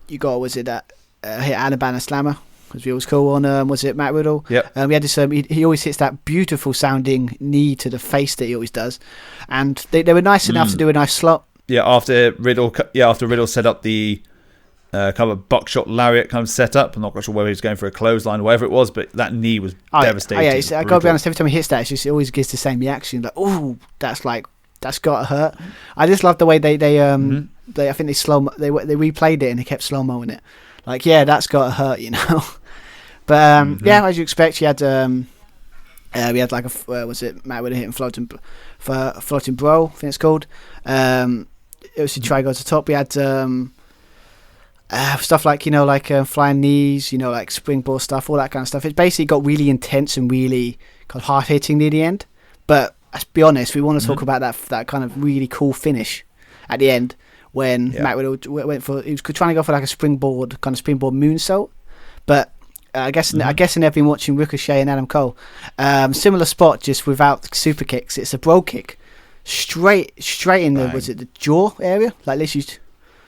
you got was it that hit Alabama Slammer. As we always call on, was it Matt Riddle? Yep. We had this. He always hits that beautiful sounding knee to the face that he always does, and they were nice enough to do a nice slot. Yeah, after Riddle set up the kind of a buckshot lariat kind of setup. I'm not quite sure whether he was going for a clothesline or whatever it was, but that knee was devastating. Yeah, I got to be honest. Every time he hits that, it always gives the same reaction. Like, oh, that's got to hurt. I just love the way they I think they replayed it and they kept slow moing it. Like, yeah, that's got to hurt, you know. But yeah, as you expect, we had like was it Matt Riddle hitting floating bro, I think it's called. It was to try to go to the top. We had stuff like flying knees, like springboard stuff, all that kind of stuff. It basically got really intense and really kind of hard hitting near the end. But let's be honest, we want to talk about that kind of really cool finish at the end when Matt Riddle he was trying to go for like a springboard moonsault, but. I guess they've been watching Ricochet and Adam Cole. Similar spot, just without super kicks. It's a bro kick, straight in the was it the jaw area? Like literally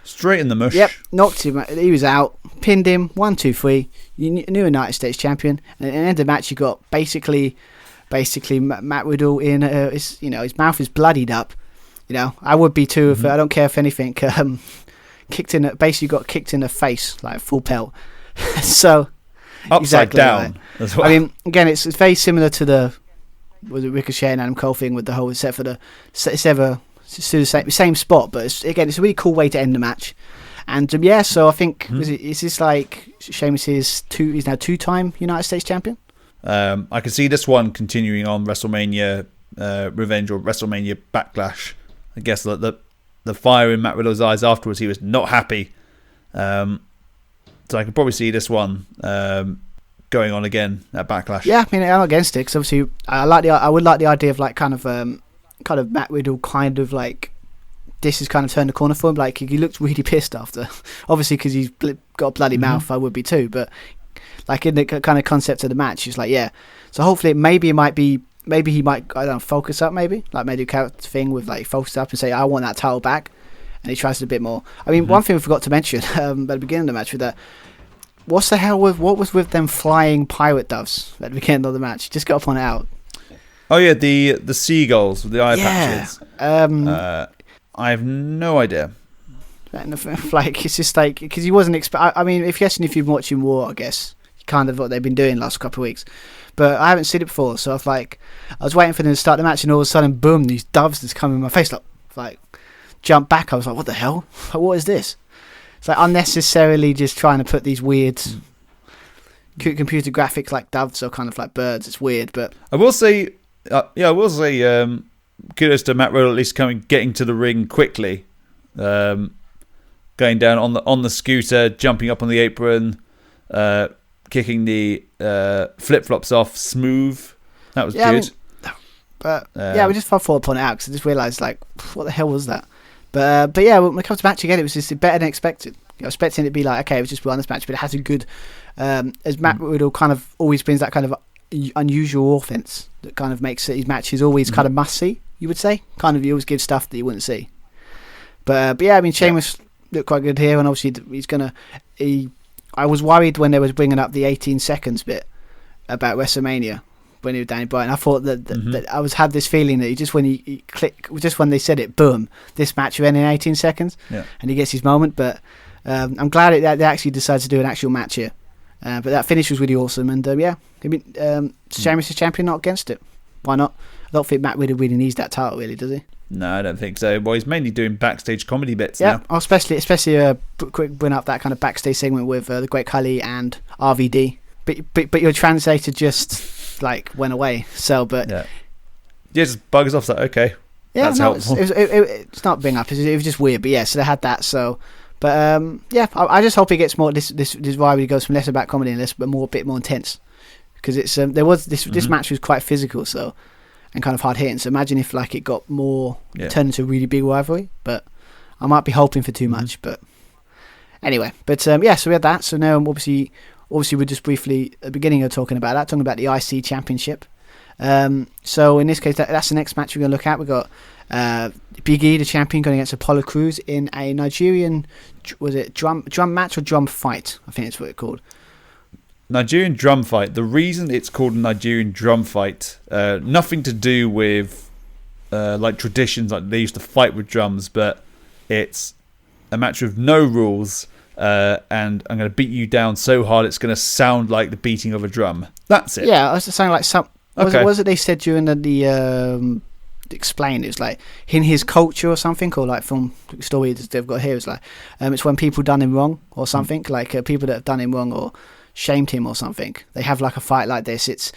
straight in the mush. Yep, knocked him. He was out, pinned him. 1, 2, 3. You new United States champion. And at the end of the match, you got basically Matt Riddle in his mouth is bloodied up. I would be too if I don't care if anything. Basically got kicked in the face like full pelt. So. Upside down as well. I mean, again, it's very similar to the Ricochet and Adam Cole thing with the whole except for the same spot, but it's a really cool way to end the match. And so I think is this like Sheamus he's now 2-time United States champion? I can see this one continuing on WrestleMania Revenge or WrestleMania Backlash. I guess the fire in Matt Riddle's eyes afterwards, he was not happy. So I could probably see this one going on again at Backlash. Yeah, I mean, I'm not against it because obviously I would like the idea of like kind of Matt Riddle kind of like this has kind of turned the corner for him. Like he looked really pissed after, obviously because he's got a bloody mouth. I would be too, but like in the kind of concept of the match, he's like So hopefully maybe he might focus up maybe a character thing with like focus up and say I want that title back. And he tries it a bit more. I mean, one thing we forgot to mention at the beginning of the match with that. What was with them flying pirate doves at the beginning of the match? Just got to point it out. Oh yeah, the seagulls with the eye patches. I have no idea. Like it's just like because he wasn't. I mean, if you've been watching War, I guess kind of what they've been doing the last couple of weeks. But I haven't seen it before, so I was waiting for them to start the match, and all of a sudden, boom! These doves just come in my face, like. Jump back, I was like, what the hell? What is this? It's like unnecessarily just trying to put these weird computer graphics like doves or kind of like birds. It's weird, but I will say kudos to Matt Riddle at least getting to the ring quickly, going down on the scooter, jumping up on the apron, kicking the flip flops off smooth. That was good. I mean, but we just thought to point it out because I just realised like, what the hell was that? But yeah, when it comes to match again, it was just better than expected. I was expecting it to be like, okay, it was just one this match, but it has a good, as Matt Riddle kind of always brings that kind of unusual offense that kind of makes his matches always kind of must see. You would say, kind of, he always gives stuff that you wouldn't see. But yeah, I mean, Sheamus looked quite good here, and obviously he's gonna. I was worried when they was bringing up the 18 seconds bit about WrestleMania. When he was Danny Bryan, I thought that I had this feeling that when they said it, boom, this match will end in 18 seconds, and he gets his moment. But I'm glad they actually decided to do an actual match here. But that finish was really awesome, and Sheamus is champion, not against it. Why not? I don't think Matt Riddle really needs that title, really, does he? No, I don't think so. Well, he's mainly doing backstage comedy bits now. Yeah, especially quick bring up that kind of backstage segment with the Great Khali and RVD. But your translator just like went away. So, but just buggers off. Like, okay, that's helpful. It's not bring up. It was just weird. But yeah, so they had that. So, but I just hope it gets more. This rivalry goes from less about comedy and a bit more intense. Because it's this match was quite physical, so and kind of hard hitting. So imagine if like it got more turned into a really big rivalry. But I might be hoping for too much. But anyway, so we had that. So now obviously obviously we're just briefly at the beginning of talking about the IC Championship. So in this case, that's the next match we're going to look at. We've got Big E, the champion, going against Apollo Crews in a Nigerian, was it drum match or drum fight? I think that's what it's called. Nigerian drum fight. The reason it's called a Nigerian drum fight, nothing to do with like traditions, like they used to fight with drums, but it's a match with no rules, and I'm going to beat you down so hard it's going to sound like the beating of a drum. That's it. Yeah, I was just saying like some. Okay. Was it they said during the explain it was like in his culture or something, or like from the story they've got here, it's like it's when people done him wrong or something, like people that have done him wrong or shamed him or something, they have like a fight like this. It's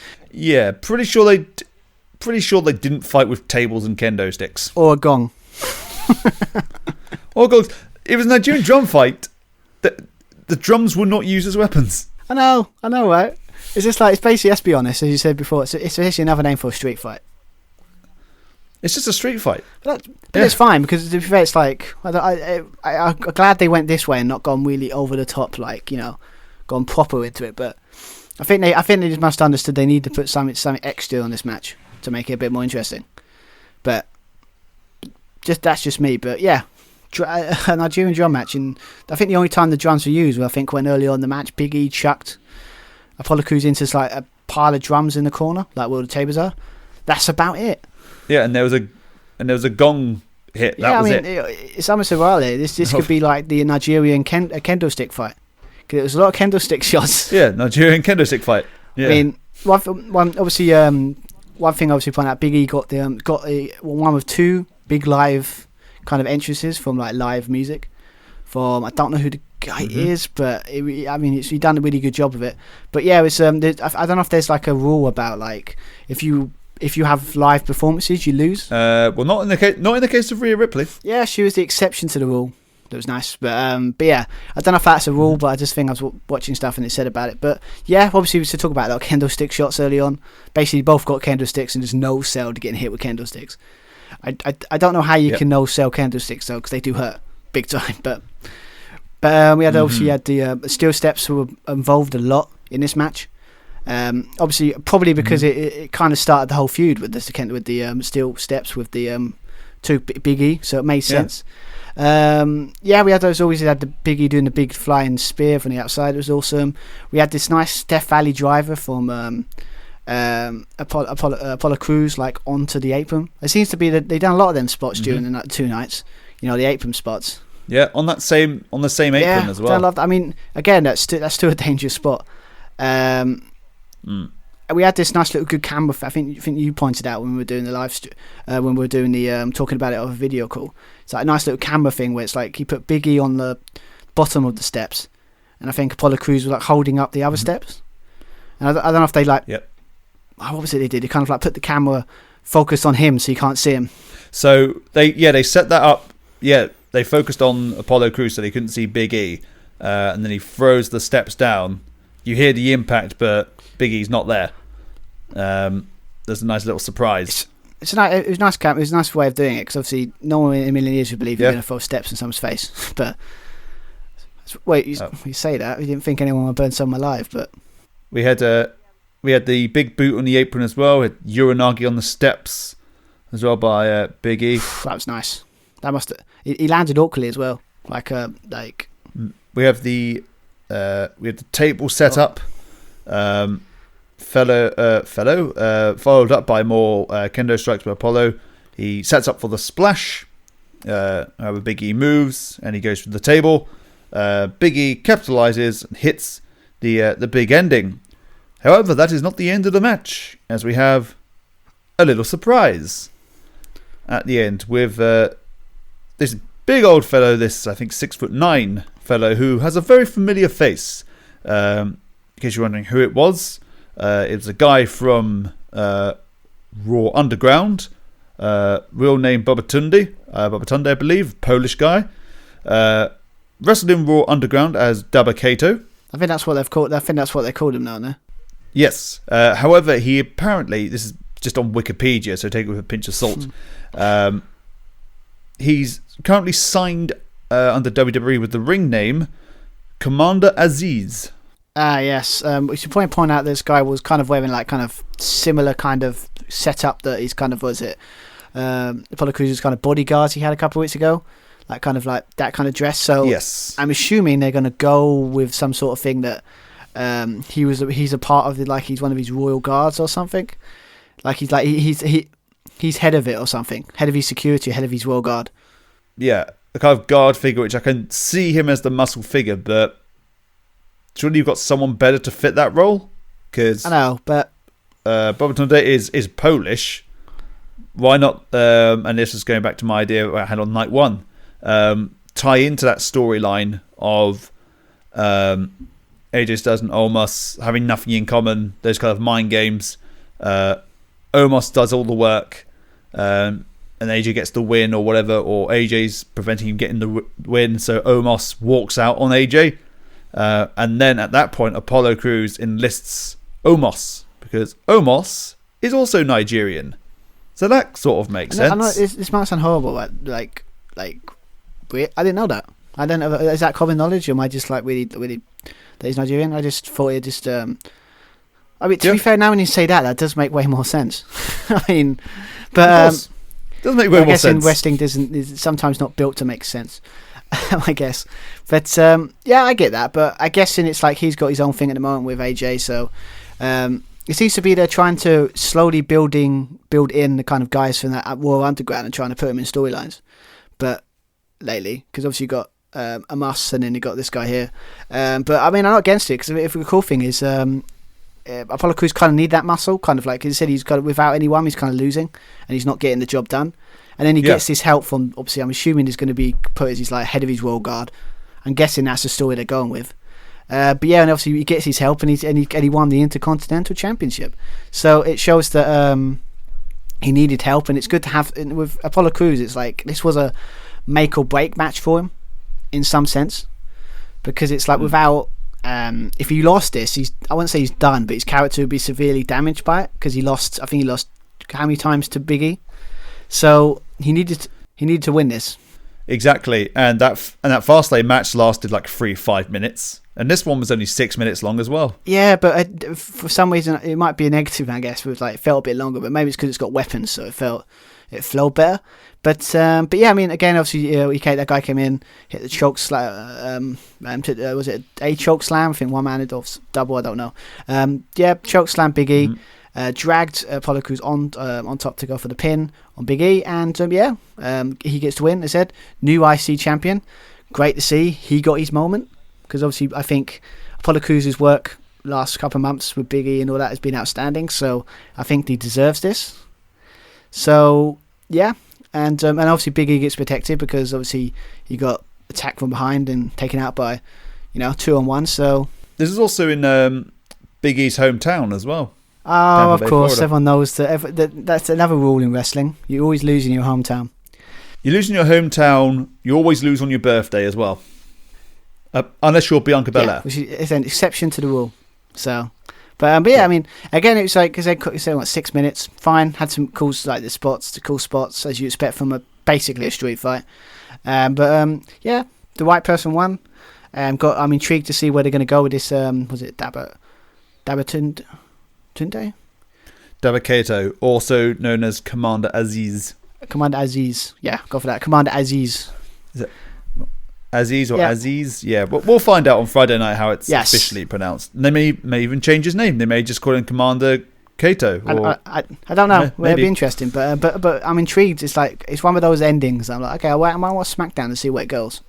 pretty sure they didn't fight with tables and kendo sticks or a gong. Or gongs. It was a Nigerian drum fight. The drums were not used as weapons. I know, right? It's just like, it's basically, let's be honest, as you said before, it's basically another name for a street fight. It's just a street fight. But it's fine, because to be fair, it's like, I'm glad they went this way and not gone really over the top, like, gone proper into it. But I think they just must have understood they need to put something extra on this match to make it a bit more interesting. But that's just me. But yeah, a Nigerian drum match, and I think the only time the drums were used, I think when early on in the match, Big E chucked Apollo Crews into like a pile of drums in the corner, like where the tables are. That's about it. Yeah, and there was a gong hit. That was it. It's almost a while there. This could be like the Nigerian kendo stick fight. Because there was a lot of kendo stick shots. Yeah, Nigerian kendo stick fight. Yeah. I mean, one thing obviously point out, Big E got one of two big live kind of entrances from like live music. From, I don't know who the guy is, but he's done a really good job of it. But yeah, it's I don't know if there's like a rule about like if you have live performances, you lose. Well, not in the case of Rhea Ripley. Yeah, she was the exception to the rule. That was nice, but yeah, I don't know if that's a rule, but I just think I was watching stuff and it said about it. But yeah, obviously we should talk about like kendo stick shots early on. Basically, both got kendo sticks and there's no sell to getting hit with kendo sticks. I don't know how you can no sell kendo sticks though, because they do hurt big time. But we had the steel steps were involved a lot in this match. Obviously, probably because it kind of started the whole feud with the steel steps with the two Big E, so it made sense. We had those. Always had the Big E doing the big flying spear from the outside. It was awesome. We had this nice Death Valley driver from Apollo Crews like onto the apron. It seems to be that they've done a lot of them spots during the 2 nights. The apron spots. Yeah, on the same apron as well. I loved. I mean, again, that's still a dangerous spot. We had this nice little good camera. I think you pointed out when we were doing the live, when we were doing the talking about it on a video call. It's like a nice little camera thing where it's like you put Big E on the bottom of the steps, and I think Apollo Crews was like holding up the other steps. And I don't know if they like. Yep. What was it they did? They kind of like put the camera focused on him so you can't see him. So they set that up. Yeah, they focused on Apollo Crews so they couldn't see Big E, and then he throws the steps down. You hear the impact, but Big E's not there. There's a nice little surprise. It was nice. It was a nice way of doing it because obviously no one in a million years would believe you're going to throw steps in someone's face. But wait, you say that? You didn't think anyone would burn someone alive, but we had the big boot on the apron as well. We had Uranagi on the steps as well by Big E. That was nice. He landed awkwardly as well. We have the table set up. Followed up by more kendo strikes by Apollo. He sets up for the splash. However, Big E moves and he goes for the table. Big E capitalizes and hits the big ending. However, that is not the end of the match, as we have a little surprise at the end with this big old fellow, this I think 6'9" fellow who has a very familiar face. In case you're wondering who it was a guy from Raw Underground, real name Babatunde, I believe, Polish guy. Wrestled in Raw Underground as Dabba Kato. I think that's what they've called. I think that's what they called him now. No? Yes. However, he apparently, this is just on Wikipedia, so take it with a pinch of salt. He's currently signed under WWE with the ring name Commander Aziz. Yes. We should probably point out this guy was kind of wearing like kind of similar kind of setup that he's kind of, was it? Apollo Crews' kind of bodyguards he had a couple of weeks ago. Like kind of like that kind of dress. So Yes. I'm assuming they're going to go with some sort of thing that he's a part of the, like he's one of his royal guards or something. Like he's head of it or something. Head of his security, head of his royal guard. Yeah, a kind of guard figure, which I can see him as the muscle figure, but surely you've got someone better to fit that role? Because I know, but Boba Tunde is Polish. Why not? And this is going back to my idea I had on night one. Tie into that storyline of AJ Styles and Omos having nothing in common. Those kind of mind games. Omos does all the work, and AJ gets the win or whatever, or AJ's preventing him getting the win, so Omos walks out on AJ. And then at that point, Apollo Crews enlists Omos, because Omos is also Nigerian. So that sort of makes sense. I know this might sound horrible, but like weird. I didn't know that. I don't know. Is that common knowledge, or am I just like really that he's Nigerian? I just thought it just. I mean, to be fair, now when you say that, that does make way more sense. I mean, but does make way more sense. I guess in wrestling is sometimes not built to make sense. I guess, but yeah, I get that. But I guess it's like he's got his own thing at the moment with AJ, so it seems to be they're trying to slowly build in the kind of guys from that War Underground and trying to put them in storylines. But lately, because obviously you got Amos and then you got this guy here. But I mean, I'm not against it, because if the cool thing is Apollo Crews kind of need that muscle, kind of like he said, he's got without anyone, he's kind of losing and he's not getting the job done. And then he gets this help from, obviously, I'm assuming he's going to be put as he's like head of his world guard. I'm guessing that's the story they're going with. But yeah, and obviously he gets his help, and he won the Intercontinental Championship. So it shows that he needed help, and it's good to have with Apollo Crews. It's like this was a make or break match for him, in some sense, because it's like without if he lost this, I wouldn't say he's done, but his character would be severely damaged by it, because I think he lost how many times to Big E. So he needed to win this. Exactly, and that Fastlane match lasted like 3-5 minutes, and this one was only 6 minutes long as well. Yeah, but for some reason it might be a negative, I guess. With like it felt a bit longer, but maybe it's because it's got weapons, so it flowed better. But yeah, I mean, again, obviously, that guy came in, hit the choke slam. Was it a choke slam? I think one man or double. I don't know. Yeah, choke slam Big E. Mm-hmm. Dragged Apollo Crews on top to go for the pin on Big E, and he gets to win. As I said, new IC champion. Great to see he got his moment, because obviously I think Apollo Crews' work last couple of months with Big E and all that has been outstanding. So I think he deserves this. So yeah, and obviously Big E gets protected, because obviously he got attacked from behind and taken out by 2-on-1. So this is also in Big E's hometown as well. Oh, of course, Florida. Everyone knows that's another rule in wrestling. You always lose in your hometown. You lose in your hometown, you always lose on your birthday as well. Unless you're Bianca Belair. Yeah, which is an exception to the rule. So, but yeah, I mean, again, it was like, because they said 6 minutes, fine, had some cool, like the cool spots, as you expect from basically a street fight. But yeah, the right person won. I'm intrigued to see where they're going to go with this, was it Dabatunde? Dabba-Kato, also known as Commander Aziz. Yeah, go for that. Commander Aziz. Is it Aziz or Aziz? Yeah, but we'll find out on Friday night how it's officially pronounced. And they may even change his name. They may just call him Commander Kato. Or, I don't know. It'll be interesting, but I'm intrigued. It's like it's one of those endings. I'm like, okay, I might watch SmackDown to see where it goes.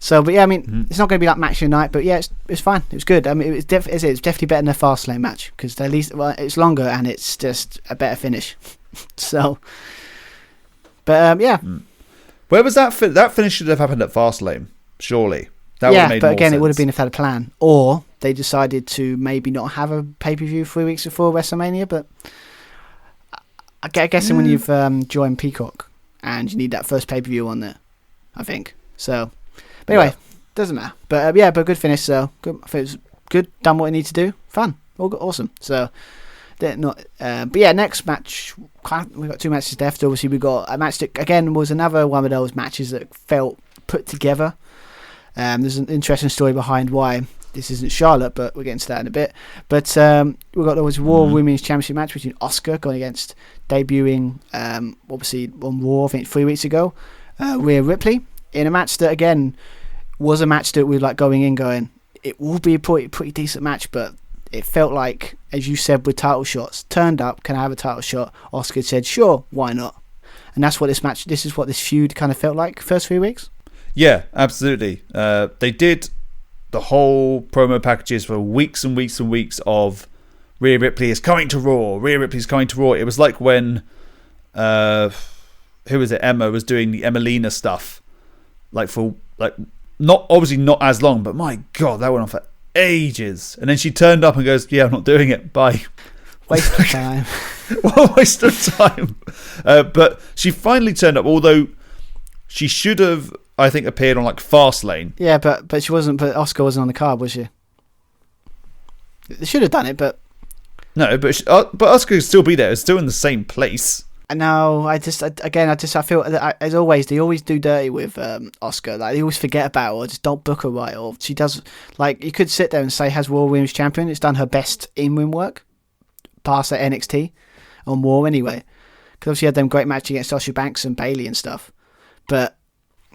So, but yeah, I mean, It's not going to be like match of the night, but yeah, it's fine. It was good. I mean, it's definitely better than a Fastlane match, because at least it's longer and it's just a better finish. So, but yeah. Where was that? That finish should have happened at Fastlane, surely. That would have made more sense. It would have been if they had a plan, or they decided to maybe not have a pay-per-view 3 weeks before WrestleMania. But I guess when you've joined Peacock and you need that first pay-per-view on there, I think so. But anyway, doesn't matter. But but good finish. So good. I think it was good. Done what it needs to do. Fun. All good, awesome. So not. But yeah, next match. We've got 2 matches left. Obviously, we got a match that again was another one of those matches that felt put together. There's an interesting story behind why this isn't Charlotte, but we'll get into that in a bit. But we've got the Raw Women's Championship match between Asuka going against debuting, obviously on Raw, I think 3 weeks ago, Rhea Ripley, in a match that again was a match that we were like going in going, it will be a pretty decent match, but it felt like, as you said, with title shots, turned up, can I have a title shot? Asuka said, sure, why not? And that's what this is what this feud kind of felt like first 3 weeks. Yeah, absolutely. They did the whole promo packages for weeks and weeks and weeks of Rhea Ripley is coming to Raw. Rhea Ripley's coming to Raw. It was like when who was it? Emma was doing the Emelina stuff, not obviously not as long, but my God, that went on for ages. And then she turned up and goes, "Yeah, I'm not doing it. Bye." Waste of time. What a waste of time. But she finally turned up, although she should have, I think, appeared on like Fastlane. Yeah, but she wasn't. But Asuka wasn't on the card, was she? They should have done it, but no. But Asuka could still be there. It's still in the same place. No, I feel that as always they always do dirty with Asuka. Like they always forget about her, or just don't book her right. Or she does, like, you could sit there and say, has Raw Women's Champion? It's done her best in-ring work past at NXT on Raw anyway. Because obviously she had them great matches against Sasha Banks and Bayley and stuff. But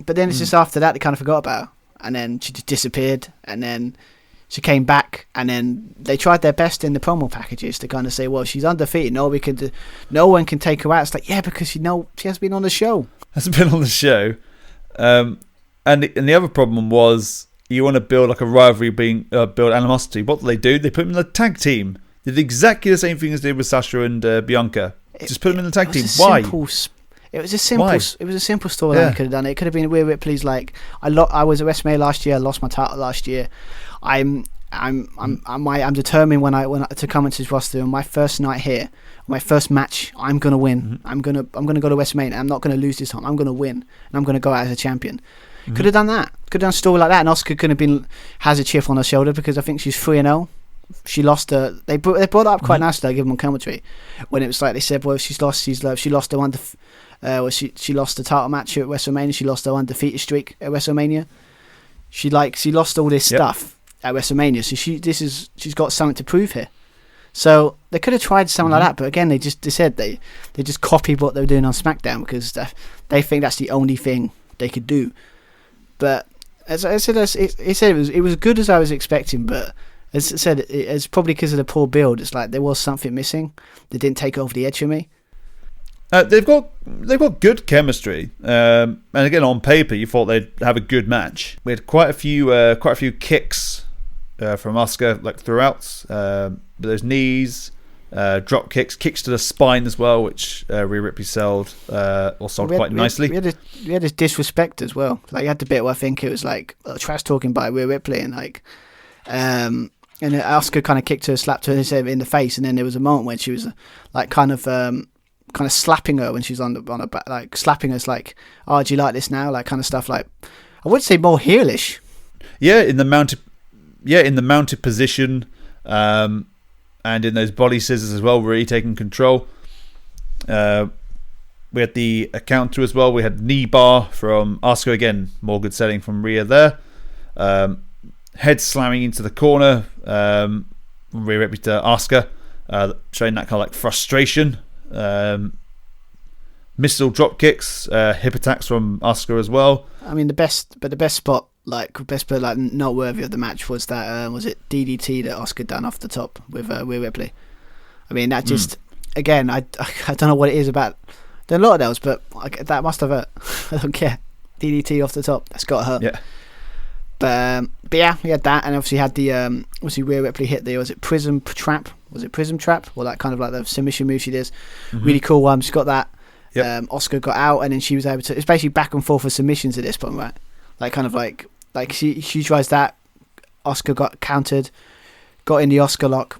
then it's just after that they kind of forgot about her, and then she just disappeared, and then she came back, and then they tried their best in the promo packages to kind of say, well, she's undefeated, no one can take her out. It's like, yeah, because she has been on the show. Hasn't been on the show. And the other problem was, you want to build like a rivalry, build animosity. What do? They put them in the tag team. They did exactly the same thing as they did with Sasha and Bianca. Just put them in the tag team. Why? It was a simple storyline. Could have done it. It could have been Rhea Ripley's like, I was at WrestleMania last year. I lost my title last year. I'm determined when I to come into this roster. On my first night here, my first match, I'm gonna win. I'm gonna go to WrestleMania. I'm not gonna lose this time. I'm gonna win, and I'm gonna go out as a champion. Could have done that. Could have done a story like that. And Asuka could have has a chip on her shoulder because I think she's 3-0. She lost her. They brought it up quite nicely. I give them on commentary when it was like they said, well, she lost her she lost the title match at WrestleMania. She lost her undefeated streak at WrestleMania. She lost all this stuff at WrestleMania. So she's got something to prove here. So they could have tried something like that, but again, they just copied what they were doing on SmackDown because they think that's the only thing they could do. But as I said, it was good as I was expecting, but. As I said, it's probably because of the poor build. It's like there was something missing that didn't take over the edge for me. They've got good chemistry, and again on paper you thought they'd have a good match. We had quite a few kicks from Asuka like throughout. Those knees, drop kicks to the spine as well, which Rhea Ripley sold quite nicely. We had this disrespect as well. Like you had the bit where I think it was like trash talking by Rhea Ripley and like. And Asuka kind of kicked her, slapped her in the face, and then there was a moment when she was like kind of slapping her when she was on her back, like slapping her. It's like, oh, do you like this now? Like kind of stuff. Like I would say more heelish. Yeah, in the mounted position, and in those body scissors as well, really taking control. We had the counter as well. We had knee bar from Asuka again. More good selling from Rhea there. Head slamming into the corner from Rhea Ripley to Asuka, showing that kind of like frustration. Missile drop kicks, hip attacks from Asuka as well. I mean, the best spot not worthy of the match was that was it DDT that Asuka done off the top with Rhea Ripley. I mean, that just again, I don't know what it is about. There are a lot of those, but that must have hurt. I don't care. DDT off the top, that's got to hurt. Yeah. But yeah, we had that, and obviously had the obviously Rhea Ripley hit the Prism Trap? Was it Prism Trap? Or that kind of like the submission move she does. Really cool one. She got that. Yep. Asuka got out, and then she was able to. It's basically back and forth for submissions at this point, right? Like kind of like she tries that. Asuka got countered, got in the Asuka lock.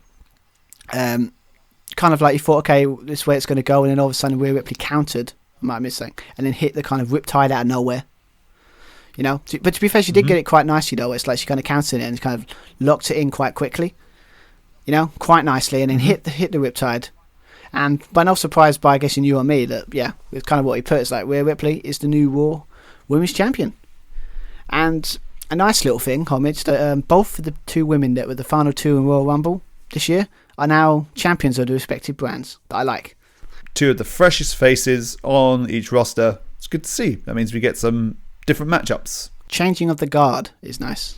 Kind of like you thought, okay, this way it's going to go, and then all of a sudden Rhea Ripley countered. I might miss something, and then hit the kind of riptide out of nowhere. You know, but to be fair, she did get it quite nicely though. It's like she kind of counted it and kind of locked it in quite quickly. You know, quite nicely, and then hit the riptide. And by no surprise, by I guess you or me, that it's kind of what he put. It's like Rhea Ripley is the new Raw Women's Champion, and a nice little thing, homage, that both of the two women that were the final two in Royal Rumble this year are now champions of the respective brands that I like. Two of the freshest faces on each roster. It's good to see. That means we get some different matchups. Changing of the guard is nice,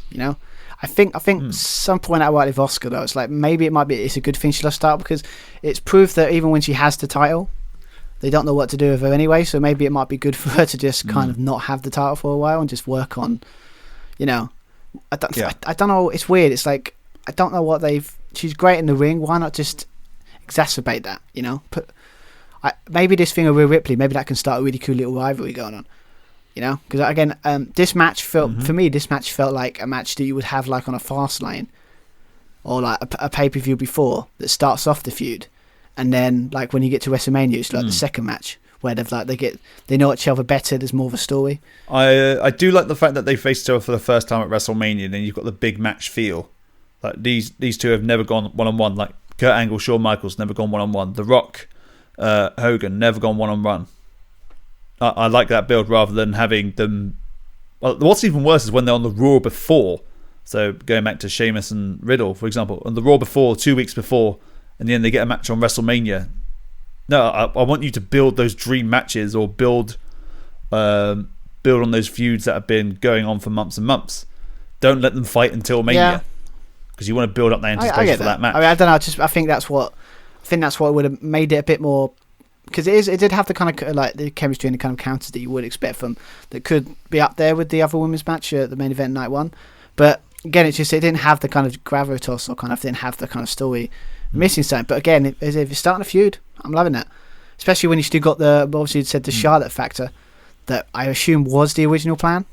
I think some point out with Asuka though, it's like maybe it's a good thing she lost out because it's proof that even when she has the title, they don't know what to do with her anyway. So maybe it might be good for her to just kind of not have the title for a while and just work on, I don't know. It's weird. It's like I don't know what she's great in the ring. Why not just exacerbate that? Maybe this thing with Rhea Ripley, maybe that can start a really cool little rivalry going on. Because again, this match felt for me. This match felt like a match that you would have like on a fast lane, or like a pay per view before that starts off the feud, and then like when you get to WrestleMania, it's like the second match where they know each other better. There's more of a story. I do like the fact that they faced each other for the first time at WrestleMania, and then you've got the big match feel. Like these two have never gone one on one. Like Kurt Angle, Shawn Michaels never gone one on one. The Rock, Hogan never gone one on one. I like that build rather than having them. Well, what's even worse is when they're on the Raw before. So going back to Sheamus and Riddle, for example, on the Raw before, 2 weeks before, and then they get a match on WrestleMania. No, I want you to build those dream matches or build on those feuds that have been going on for months and months. Don't let them fight until Mania, because you want to build up the anticipation for that match. I don't know. I think that's what would have made it a bit more. Because it did have the kind of like the chemistry and the kind of counters that you would expect from that could be up there with the other women's match at the main event night one, but again it didn't have the kind of gravitas or kind of didn't have the kind of story missing something. But again, if you're starting a feud, I'm loving it, especially when you still got obviously it said the Charlotte factor that I assume was the original plan,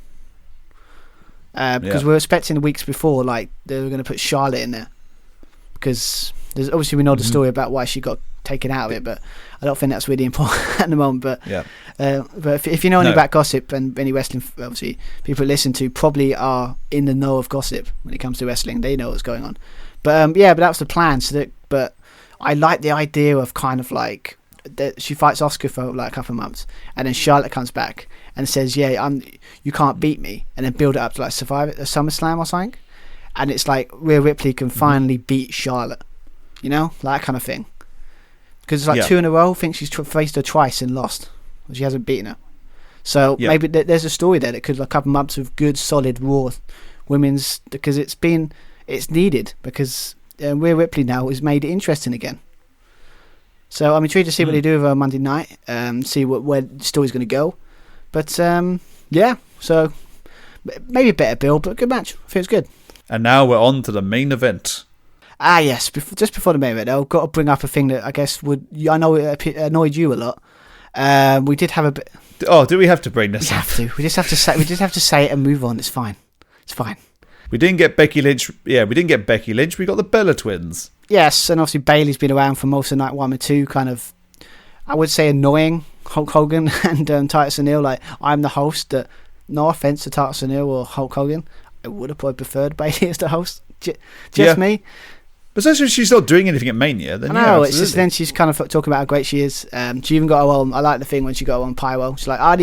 because we were expecting the weeks before like they were going to put Charlotte in there because there's obviously we know the story about why she got taken out of it, but I don't think that's really important at the moment. But if you know anything about gossip and any wrestling, obviously people who listen to probably are in the know of gossip when it comes to wrestling. They know what's going on. But but that was the plan. But I like the idea of kind of like that she fights Asuka for like a couple of months, and then Charlotte comes back and says, you can't beat me, and then build it up to like Survivor, SummerSlam or something, and it's like Rhea Ripley can finally beat Charlotte, like that kind of thing. Because it's like 2 in a row. I think she's faced her twice and lost. She hasn't beaten her. So maybe there's a story there that could a couple months of good, solid Raw women's, because it's needed, because Rhea Ripley now has made it interesting again. So I'm intrigued to see what they do with her Monday night, see where the story's going to go. But so maybe a better build, but a good match. I think it's good. And now we're on to the main event. Yes, just before the main event, I've got to bring up a thing that I guess I know it annoyed you a lot. We did have a bit. Oh, do we have to bring this up? We just have to say it and move on. It's fine. We didn't get Becky Lynch. Yeah, we didn't get Becky Lynch. We got the Bella twins. Yes, and obviously Bayley's been around for most of night 1 and 2. Kind of, I would say, annoying Hulk Hogan and Titus O'Neil. Like, I'm the host. No offense to Titus O'Neil or Hulk Hogan, I would have probably preferred Bayley as the host. Just me. But especially if she's not doing anything at Mania, then I know, it's just then she's kind of talking about how great she is. She even got her own. I like the thing when she got her own pyro. She's like,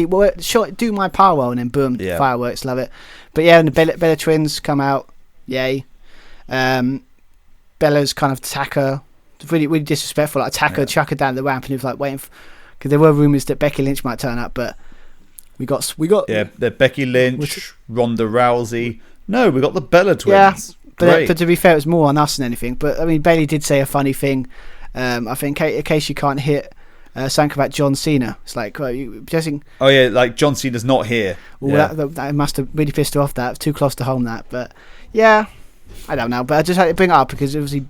do my pyro, and then boom, fireworks. Love it. But and the Bella twins come out. Yay. Bella's kind of attack her, really, really disrespectful. Like attack her, chuck her down the ramp, and he was like waiting because there were rumours that Becky Lynch might turn up, but we got the Becky Lynch, Ronda Rousey. No, we got the Bella twins. Yeah. But to be fair, it was more on us than anything. But I mean, Bayley did say a funny thing. I think in case you can't hit something about John Cena. It's like, like John Cena's not here. Well, that must have really pissed her off. That too close to home. That, but yeah, I don't know. But I just had to bring it up because obviously,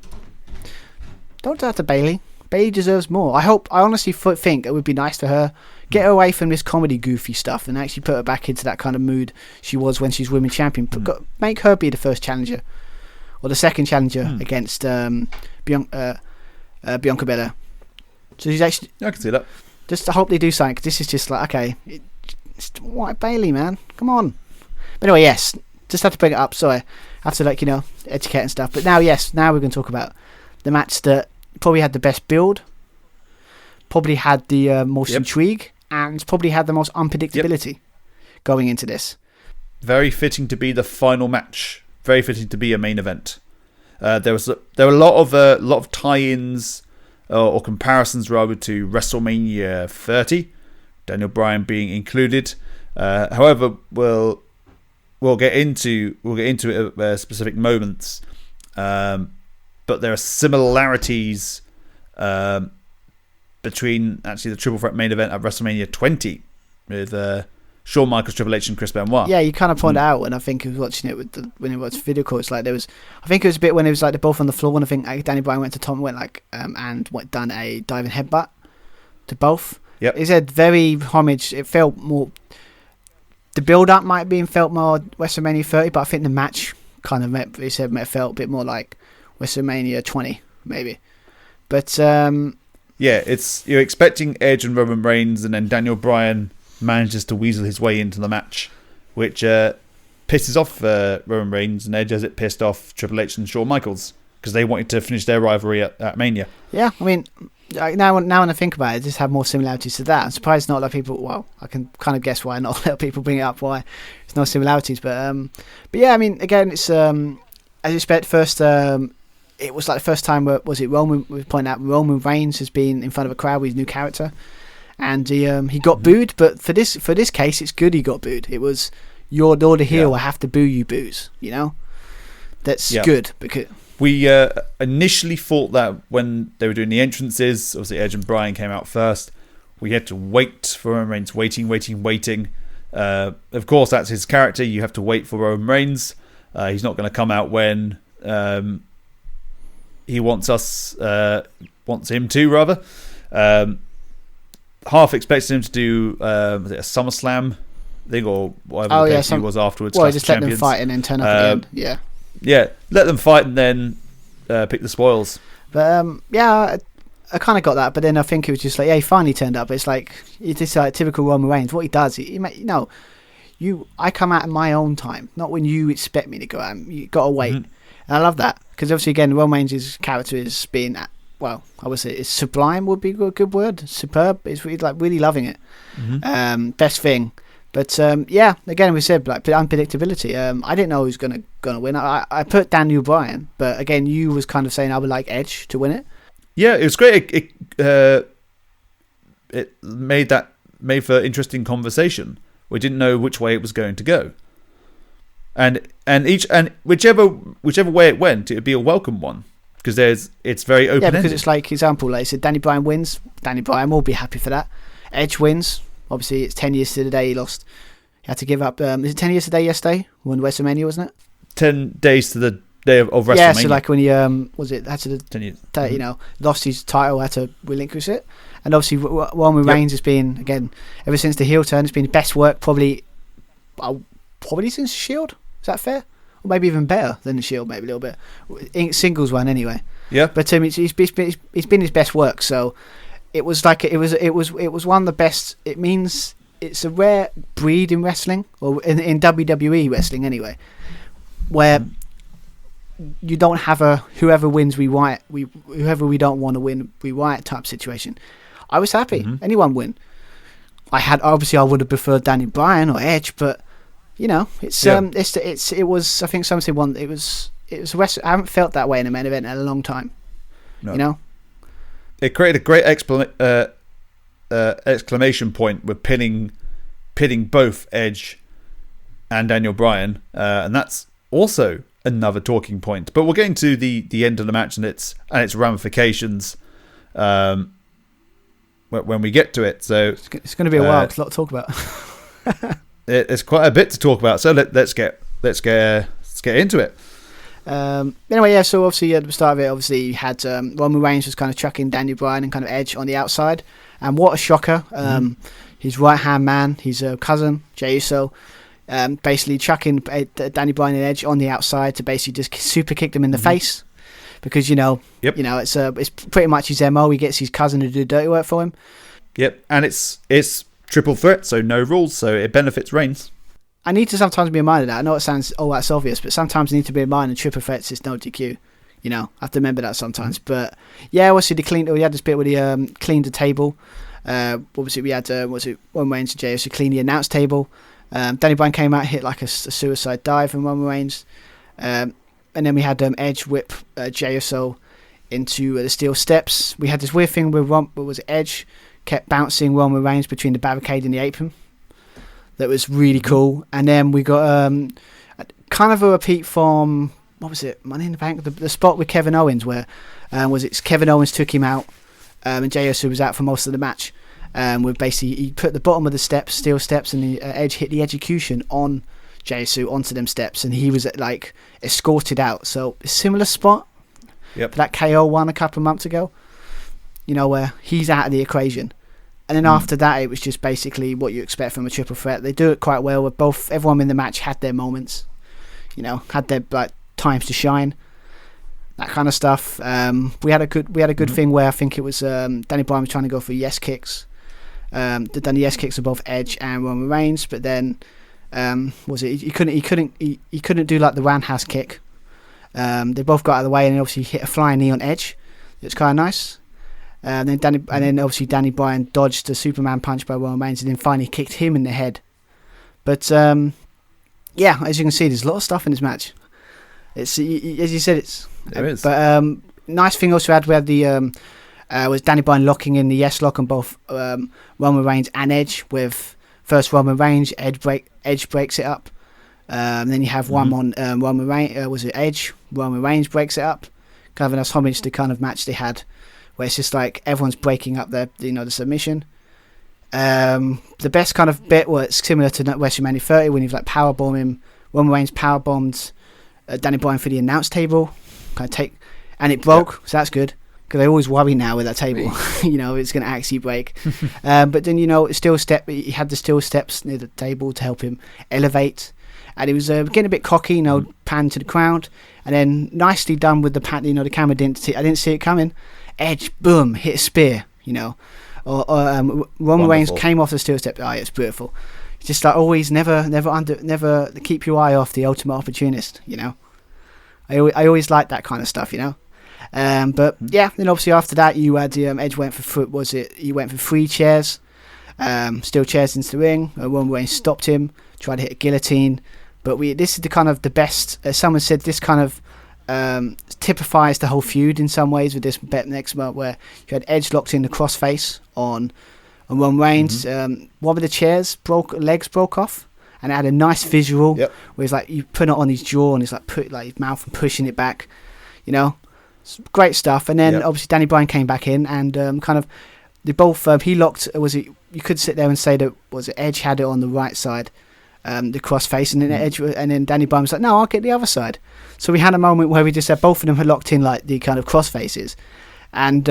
don't do that to Bayley. Bayley deserves more. I honestly think it would be nice for her. Get her away from this comedy goofy stuff and actually put her back into that kind of mood she was when she's women's champion. Make her be the first challenger. Or the second challenger against Bianca Belair. So she's actually. I can see that. Just to hope they do something, because this is just like, okay, it's White Bayley, man, come on. But anyway, yes, just had to bring it up. Sorry, I have to etiquette and stuff. But now we're going to talk about the match that probably had the best build, probably had the most intrigue, and probably had the most unpredictability going into this. very fitting to be the final match. Very fitting to be a main event. There were a lot of tie-ins or comparisons rather to WrestleMania 30, Daniel Bryan being included. However, we'll get into it at specific moments. But there are similarities between actually the triple threat main event at WrestleMania 20 with Shawn Michaels, Triple H, and Chris Benoit. Yeah, you kind of pointed out when I think I was watching it when he watched the video call. It's like I think it was a bit when it was like they're both on the floor, and I think Danny Bryan went to Tom and done a diving headbutt to both. Yep. He said very homage. It felt more. The build up might have been felt more WrestleMania 30, but I think the match kind of felt a bit more like WrestleMania 20 maybe. But you're expecting Edge and Roman Reigns, and then Daniel Bryan manages to weasel his way into the match, which pisses off Roman Reigns and Edge, as it pissed off Triple H and Shawn Michaels, because they wanted to finish their rivalry at Mania. Yeah, I mean, now when I think about it, just have more similarities to that. I'm surprised not a lot of people. Well, I can kind of guess why not a lot of people bring it up. Why there's no similarities, but yeah, I mean, again, it's as you expect. First, it was like the first time Roman was pointing out Roman Reigns has been in front of a crowd with his new character. And he got booed, but for this case, it's good he got booed. It was you're the heel, I have to boo you, boos. You know, that's good because we initially thought that when they were doing the entrances, obviously Edge and Bryan came out first. We had to wait for Roman Reigns, waiting. Of course, that's his character. You have to wait for Roman Reigns. He's not going to come out when he wants him to rather. Half expected him to do was it a SummerSlam thing or whatever the was afterwards. Well, just let them fight and then turn up at the end. Yeah, let them fight and then pick the spoils. But I kind of got that. But then I think it was just like, he finally turned up. It's like it's like typical Roman Reigns. What he does, I come out in my own time, not when you expect me to go out. You got to wait, and I love that because obviously again, Roman Reigns' character is being. Well, I would say it's sublime would be a good word. Superb. It's really, really loving it. Best thing. But again, we said like unpredictability. I didn't know who was gonna win. I put Daniel Bryan, but again, you was kind of saying I would like Edge to win it. Yeah, it was great. It made for interesting conversation. We didn't know which way it was going to go, and whichever way it went, it would be a welcome one. Because it's very open. Yeah, because it's like example, like I said, Danny Bryan wins. Danny Bryan will be happy for that. Edge wins. Obviously, it's 10 years to the day he lost. He had to give up. Is it 10 years to the day yesterday when WrestleMania, wasn't it? 10 days to the day of WrestleMania. Yeah, so like when he had to 10 years. Lost his title, had to relinquish it, and obviously Roman Reigns has been again ever since the heel turn. It's been the best work probably since Shield. Is that fair? Or maybe even better than the Shield, maybe a little bit. Singles one anyway. Yeah. But he's been his best work. So it was like it was one of the best. It means it's a rare breed in wrestling, or in WWE wrestling anyway, where you don't have a whoever wins whoever we don't want to win we win type situation. I was happy anyone win. I would have preferred Danny Bryan or Edge, but. You know, it was. I think somebody won. It was I haven't felt that way in a main event in a long time. No. You know, it created a great exclamation point with pinning both Edge and Daniel Bryan, and that's also another talking point. But we'll get into the end of the match and its ramifications when we get to it. So it's going to be a while. It's a lot to talk about. It's quite a bit to talk about, so let's get into it. Anyway, so obviously at the start of it, obviously you had Roman Reigns was kind of chucking Daniel Bryan and kind of Edge on the outside, and what a shocker! His right hand man, his cousin Jey Uso, basically chucking Danny Bryan and Edge on the outside to basically just super kick them in the face, because it's pretty much his MO. He gets his cousin to do dirty work for him. Yep, and it's triple threat, so no rules, so it benefits Reigns. I need to sometimes be reminded of that. I know it sounds that's obvious, but sometimes I need to be reminded triple threats is no DQ. You know, I have to remember that sometimes. But yeah, obviously we had this bit where he cleaned the table. Obviously we had Roman Reigns and Jey Uso clean the announce table. Danny Bryan came out, hit like a suicide dive from Roman Reigns. And then we had Edge whip Jey Uso into the steel steps. We had this weird thing where Edge kept bouncing Roman Reigns between the barricade and the apron. That was really cool. And then we got kind of a repeat from, what was it, Money in the Bank? The spot with Kevin Owens where Kevin Owens took him out and Jey Uso was out for most of the match. With basically, he put the bottom of the steps, steel steps, and the Edge hit the execution on Jey Uso onto them steps, and he was like escorted out. So a similar spot for that KO one a couple of months ago, where he's out of the equation. And then after that, it was just basically what you expect from a triple threat. They do it quite well. With everyone in the match had their moments, had their times to shine, that kind of stuff. We had a good thing where I think it was Danny Bryan was trying to go for yes kicks. Done the yes kicks of both Edge and Roman Reigns, but then he couldn't do like the roundhouse kick. They both got out of the way, and obviously hit a flying knee on Edge. It's kind of nice. And then obviously Danny Bryan dodged the Superman punch by Roman Reigns, and then finally kicked him in the head. But as you can see, there's a lot of stuff in this match. It's as you said, there is. But nice thing also we had the was Danny Bryan locking in the yes lock on both Roman Reigns and Edge. With first Roman Reigns, Edge breaks it up. Then you have one on Roman Reigns. Was it Edge? Roman Reigns breaks it up. Kind of a nice homage to the kind of match they had, where it's just like everyone's breaking up the submission. The best kind of bit was similar to WrestleMania 30 when he was like powerbomb him. Roman Reigns powerbombed Danny Bryan for the announce table, and it broke. So that's good, because I always worry now with that table, it's going to actually break. But then he had the steel steps near the table to help him elevate, and he was getting a bit cocky, pan to the crowd, and then nicely done with the pan. The camera I didn't see it coming. Edge, boom, hit a spear, Roman Reigns came off the steel step. Oh, it's beautiful. It's just like always, never keep your eye off the ultimate opportunist. I always like that kind of stuff. But yeah, then obviously after that you had Edge went for he went for 3 chairs, steel chairs into the ring. Roman Reigns stopped him, tried to hit a guillotine. But this is the best. As someone said, this kind of typifies the whole feud in some ways with this next month, where you had Edge locked in the crossface on Roman Reigns. One of the chairs legs broke off, and it had a nice visual where it's like you put it on his jaw and it's like put like his mouth and pushing it back, it's great stuff. And then obviously Danny Bryan came back in and they both he locked. You could sit there and say that Edge had it on the right side, the crossface, and then Danny Bryan was like, no, I'll get the other side. So we had a moment where we just said both of them had locked in like the kind of crossfaces, and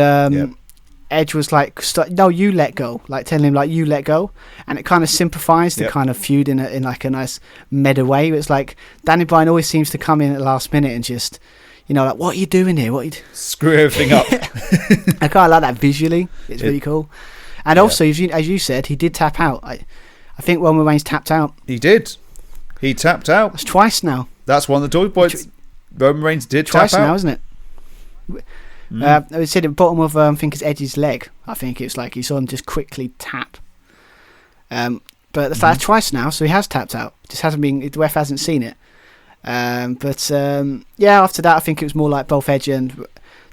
Edge was like, no, you let go, like telling him like you let go, and it kind of simplifies the kind of feud in like a nice meta way. It's like Danny Bryan always seems to come in at the last minute and just like, what are you doing here? Screw everything up. I kind of like that visually. It's really cool. And also, as you said, he did tap out. I think Roman Reigns tapped out. He did. He tapped out. That's twice now. That's one of the talking points. Roman Reigns did twice tap out. Now, isn't it? I said at the bottom of I think it's Edge's leg. I think it's like you saw him just quickly tap. But that's twice now, so he has tapped out. Just hasn't been. The ref hasn't seen it. After that, I think it was more like both Edge and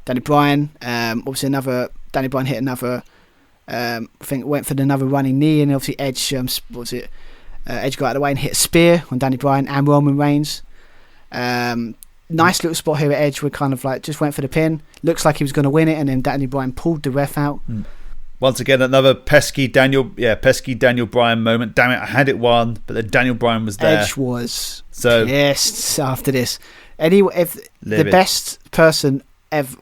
Danny Bryan. Obviously, Danny Bryan hit another. I think went for another running knee, and obviously Edge. Edge got out of the way and hit a spear on Danny Bryan and Roman Reigns. Nice little spot here at Edge where kind of like just went for the pin. Looks like he was going to win it, and then Danny Bryan pulled the ref out. Once again, another pesky Daniel Bryan moment. Damn it, I had it won, but then Daniel Bryan was there. Edge was pissed after this. The best person ever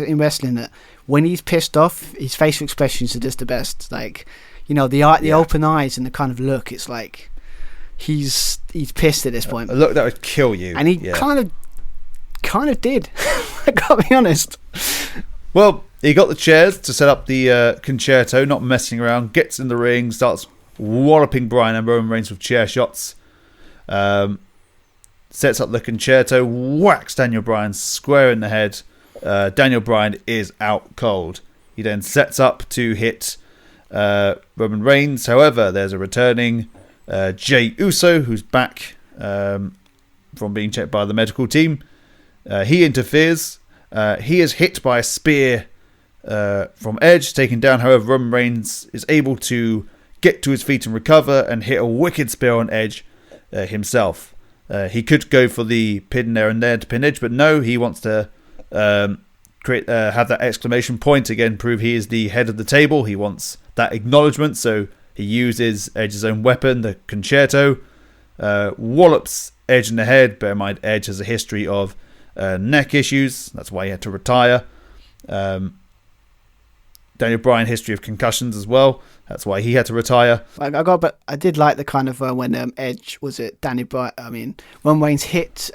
in wrestling, that when he's pissed off, his facial expressions are just the best. Like, the open eyes and the kind of look. It's like he's pissed at this point. A look that would kill you. And he kind of did. I gotta be honest. Well, he got the chairs to set up the concerto, not messing around. Gets in the ring, starts walloping Bryan and Roman Reigns with chair shots. Sets up the concerto, whacks Daniel Bryan square in the head. Daniel Bryan is out cold. He then sets up to hit Roman Reigns. However, there's a returning Jey Uso, who's back from being checked by the medical team. He interferes. He is hit by a spear from Edge, taken down. However, Roman Reigns is able to get to his feet and recover and hit a wicked spear on Edge himself. He could go for the pin there and there to pin Edge, but no, he wants to have that exclamation point again, prove he is the head of the table. He wants that acknowledgement, so he uses Edge's own weapon, the concerto, wallops Edge in the head. Bear in mind, Edge has a history of neck issues. That's why he had to retire. Daniel Bryan, history of concussions as well. That's why he had to retire. But I did like the kind of when Edge, was it Danny Bryan? I mean, when Wayne's hit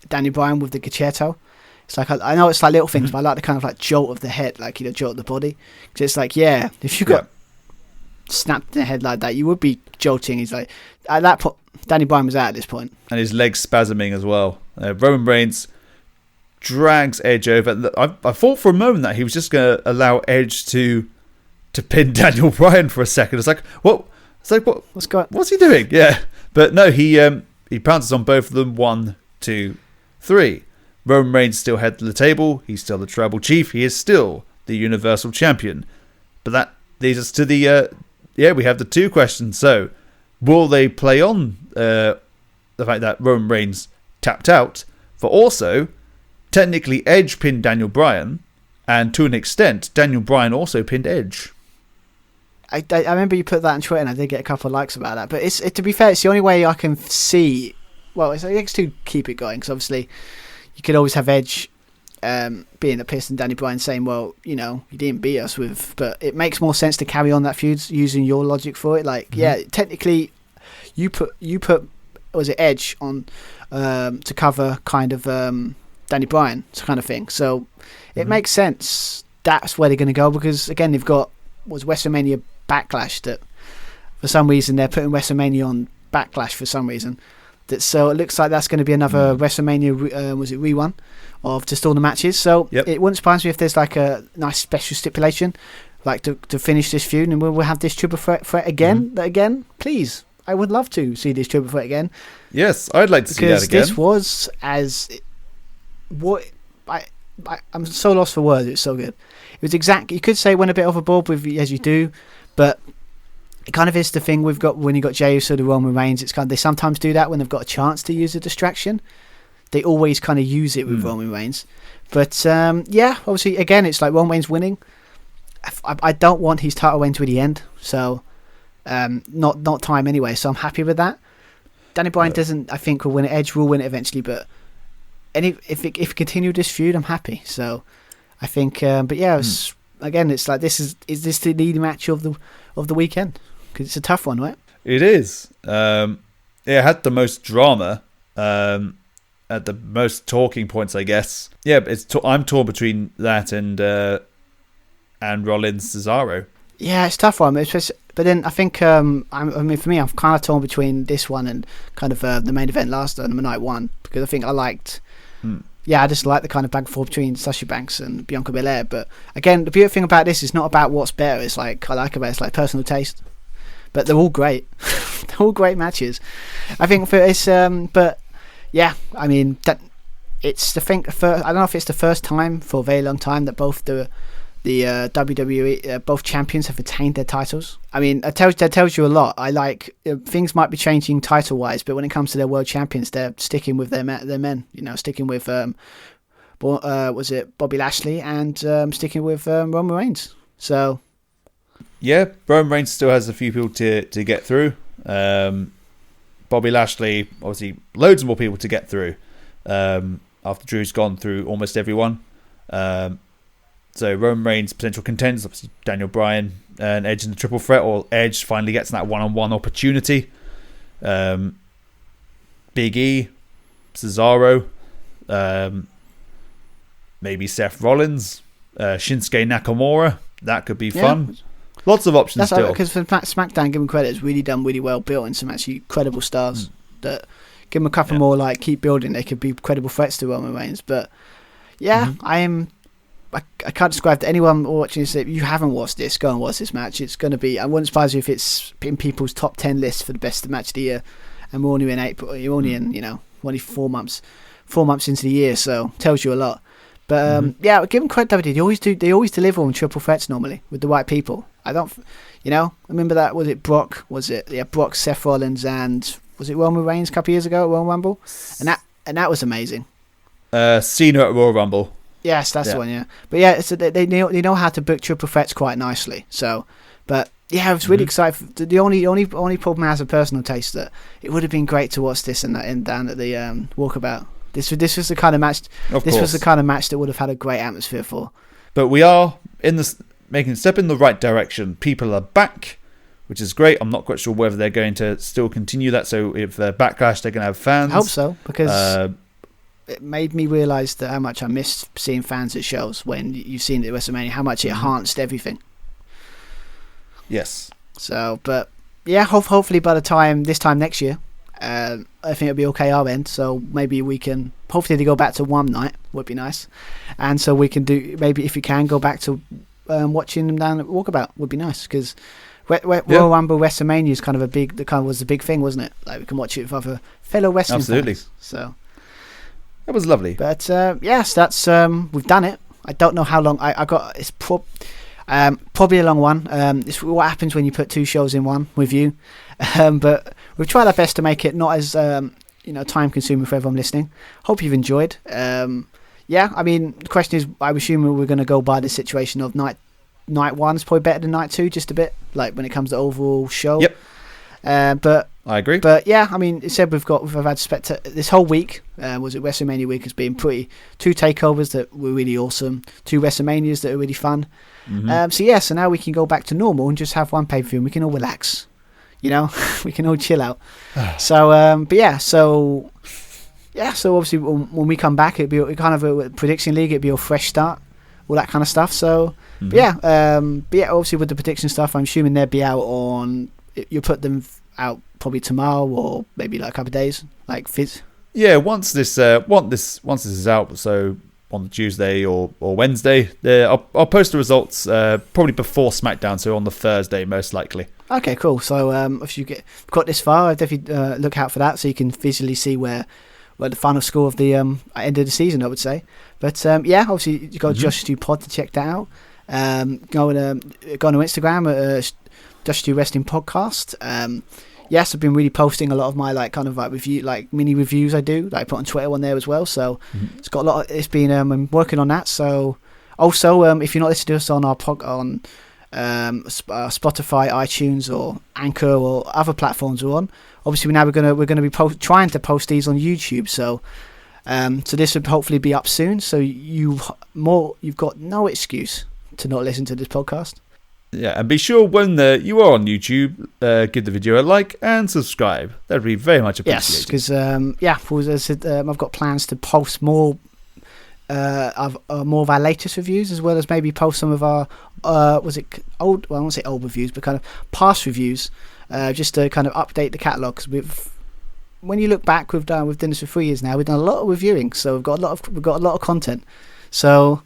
Danny Bryan with the concerto. It's like, I know it's like little things, but I like the kind of like jolt of the head, like, you know, jolt of the body. Because it's like, yeah, if you got snapped in the head like that, you would be jolting. He's like, at that point, Danny Bryan was out at this point. And his legs spasming as well. Roman Reigns drags Edge over. I thought for a moment that he was just going to allow Edge to pin Daniel Bryan for a second. It's like, what? It's like, what's he doing? Yeah, but no, he pounces on both of them. 1, 2, 3. Roman Reigns still head of the table. He's still the tribal chief. He is still the Universal Champion. But that leads us to the we have the 2 questions. So, will they play on the fact that Roman Reigns tapped out, but also technically Edge pinned Daniel Bryan, and to an extent Daniel Bryan also pinned Edge? I remember you put that on Twitter, and I did get a couple of likes about that. But to be fair, it's the only way I can see. Well, it's to keep it going, because obviously you could always have Edge being a piss and Danny Bryan saying, well, you know, you didn't beat us with. But it makes more sense to carry on that feud using your logic for it. Like, yeah, technically, you put was it Edge on to cover kind of Danny Bryan kind of thing. So it makes sense. That's where they're going to go, because again, they've got WrestleMania Backlash, that for some reason they're putting WrestleMania on Backlash for some reason. So it looks like that's going to be another WrestleMania rerun of just all the matches. So it wouldn't surprise me if there's like a nice special stipulation, like to finish this feud, and we'll have this triple threat again. Again, please, I would love to see this triple threat again. Yes, I'd like to see that again. Because this was I'm so lost for words. It's so good. It was exactly, you could say, went a bit overboard with, as you do, but it kind of is the thing we've got when you got Jey Uso, the Roman Reigns. It's kind of, they sometimes do that when they've got a chance to use a distraction. They always kind of use it with Roman Reigns. But obviously, again, it's like Roman Reigns winning. I don't want his title reign to the end, so not time anyway. So I'm happy with that. Danny Bryan doesn't, I think, will win it. Edge will win it eventually, but if it continued this feud, I'm happy. So I think, but yeah, again, it's like, is this the leading match of the weekend? Because it's a tough one, right? It is. It had the most drama, at the most talking points, I guess. Yeah, but I'm torn between that and Rollins Cesaro. Yeah, it's a tough one. But then I think, for me, I'm kind of torn between this one and kind of the main event last night 1, because I think I liked. I just like the kind of back and forth between Sasha Banks and Bianca Belair. But again, the beautiful thing about this is not about what's better. It's like, it's like personal taste. But they're all great. They're all great matches. I think but yeah, I mean, that it's the thing. I don't know if it's the first time for a very long time that both the WWE both champions have retained their titles. I mean, that tells you a lot. I like things might be changing title wise, but when it comes to their world champions, they're sticking with their men. You know, sticking with was it Bobby Lashley, and sticking with Roman Reigns. So yeah, Roman Reigns still has a few people to get through. Bobby Lashley, obviously, loads more people to get through. After Drew's gone through almost everyone. So Roman Reigns' potential contenders, obviously Daniel Bryan and Edge in the triple threat, or Edge finally gets that one-on-one opportunity. Big E, Cesaro, maybe Seth Rollins, Shinsuke Nakamura. That could be fun. Lots of options still. Because for SmackDown, give them credit, it's really done really well built, and some actually credible stars that give them a couple more, like, keep building. They could be credible threats to Roman Reigns. But yeah, I can't describe to anyone watching this. If you haven't watched this, go and watch this match. It's going to be. I wouldn't surprise you if it's in people's top 10 lists for the best match of the year. And we're only in April. You're only in, only 4 months into the year, so tells you a lot. But yeah, give them credit, WWE. They always deliver on triple threats normally with the right people. I don't, I remember that. Was it Brock? Brock, Seth Rollins, and was it Roman Reigns a couple of years ago at Royal Rumble? And that was amazing. Cena at Royal Rumble. Yes, that's the one. Yeah, but yeah, so they know how to book triple threats quite nicely. So, but yeah, I was really excited. The only problem has a personal taste that it would have been great to watch this down at the walkabout. This was the kind of match. Was the kind of match that would have had a great atmosphere for. But we are making a step in the right direction. People are back, which is great. I'm not quite sure whether they're going to still continue that. So if Backlash, they're going to have fans. I hope so, because it made me realise that how much I missed seeing fans at shows when you've seen it at WrestleMania. How much it enhanced everything. Yes. So, but yeah, hopefully by this time next year. I think it'll be okay our end, so maybe we can hopefully they go back to one night would be nice, and so we can do maybe if we can go back to watching them down at Walkabout would be nice, because Royal Rumble WrestleMania is kind of was a big thing, wasn't it? Like we can watch it with other fellow wrestling fans. So that was lovely. But yes, that's we've done it. I don't know how long I got. It's probably a long one. It's what happens when you put 2 shows in one with you. But we've tried our best to make it not as time consuming for everyone listening. Hope you've enjoyed. Yeah, I mean the question is, I'm assuming we're going to go by the situation of night 1 is probably better than night 2, just a bit, like when it comes to overall show. Yep. But I agree. But yeah, I mean, it said we've had this whole week. Was it WrestleMania week has been 2 takeovers that were really awesome, 2 WrestleManias that are really fun. So now we can go back to normal and just have one pay-per-view and we can all relax. We can all chill out. So, so obviously when we come back, it'd be kind of a prediction league. It'd be a fresh start, all that kind of stuff. So, obviously with the prediction stuff, I'm assuming they'll be out on. You put them out probably tomorrow or maybe like a couple of days, like fizz. Yeah, once this is out, so on Tuesday or Wednesday, I'll post the results probably before SmackDown, so on the Thursday most likely. Okay, cool. So if you got this far, definitely look out for that, so you can visually see where the final score of the end of the season, I would say. But obviously you got Just Do Pod to check that out. Go on Instagram at Just Do Wrestling Podcast. Yes, I've been really posting a lot of my mini reviews I do, like put on Twitter on there as well. So it's got a lot. It's been I'm working on that. So also, if you're not listening to us on our on Spotify, iTunes, or Anchor, or other platforms we're on, obviously we're going to be trying to post these on YouTube. So this will hopefully be up soon. So you've got no excuse to not listen to this podcast. Yeah, and be sure when you are on YouTube, give the video a like and subscribe. That'd be very much appreciated. Yes, because as I said, I've got plans to post more of our latest reviews, as well as maybe post some of our I won't say old reviews, but kind of past reviews, just to kind of update the catalogue. Because when you look back, we've done this for 3 years now. We've done a lot of reviewing, so we've got a lot of content. So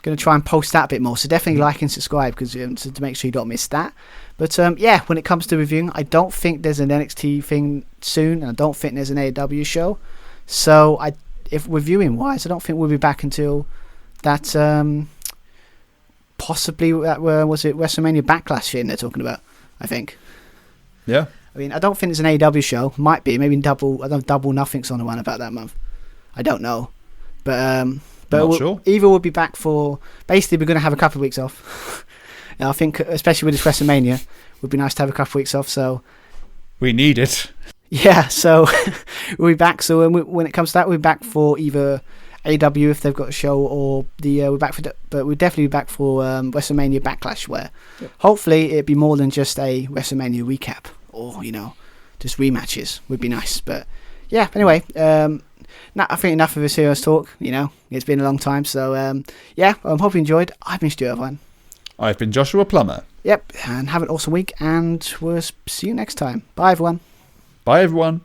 going to try and post that a bit more, so definitely like and subscribe, because to make sure you don't miss that. But when it comes to reviewing, I don't think there's an NXT thing soon, and I don't think there's an AEW show. So if reviewing wise, I don't think we'll be back until that possibly that was it WrestleMania Backlash thing they're talking about, I think. Yeah, I mean, I don't think there's an AEW show. Might be, maybe double nothing's on the one about that month. I don't know, but sure. Either we'll be back for. Basically, we're going to have a couple of weeks off. I think, especially with this WrestleMania, it would be nice to have a couple of weeks off. So we need it. Yeah, so we'll be back. So when it comes to that, we'll be back for either AW if they've got a show, or we're back for. But we'll definitely be back for WrestleMania Backlash, where hopefully it'd be more than just a WrestleMania recap, or just rematches would be nice. But yeah, anyway. I think enough of this serious talk. It's been a long time. So, I hope you enjoyed. I've been Stuart Vine. I've been Joshua Plummer. Yep, and have an awesome week, and we'll see you next time. Bye, everyone. Bye, everyone.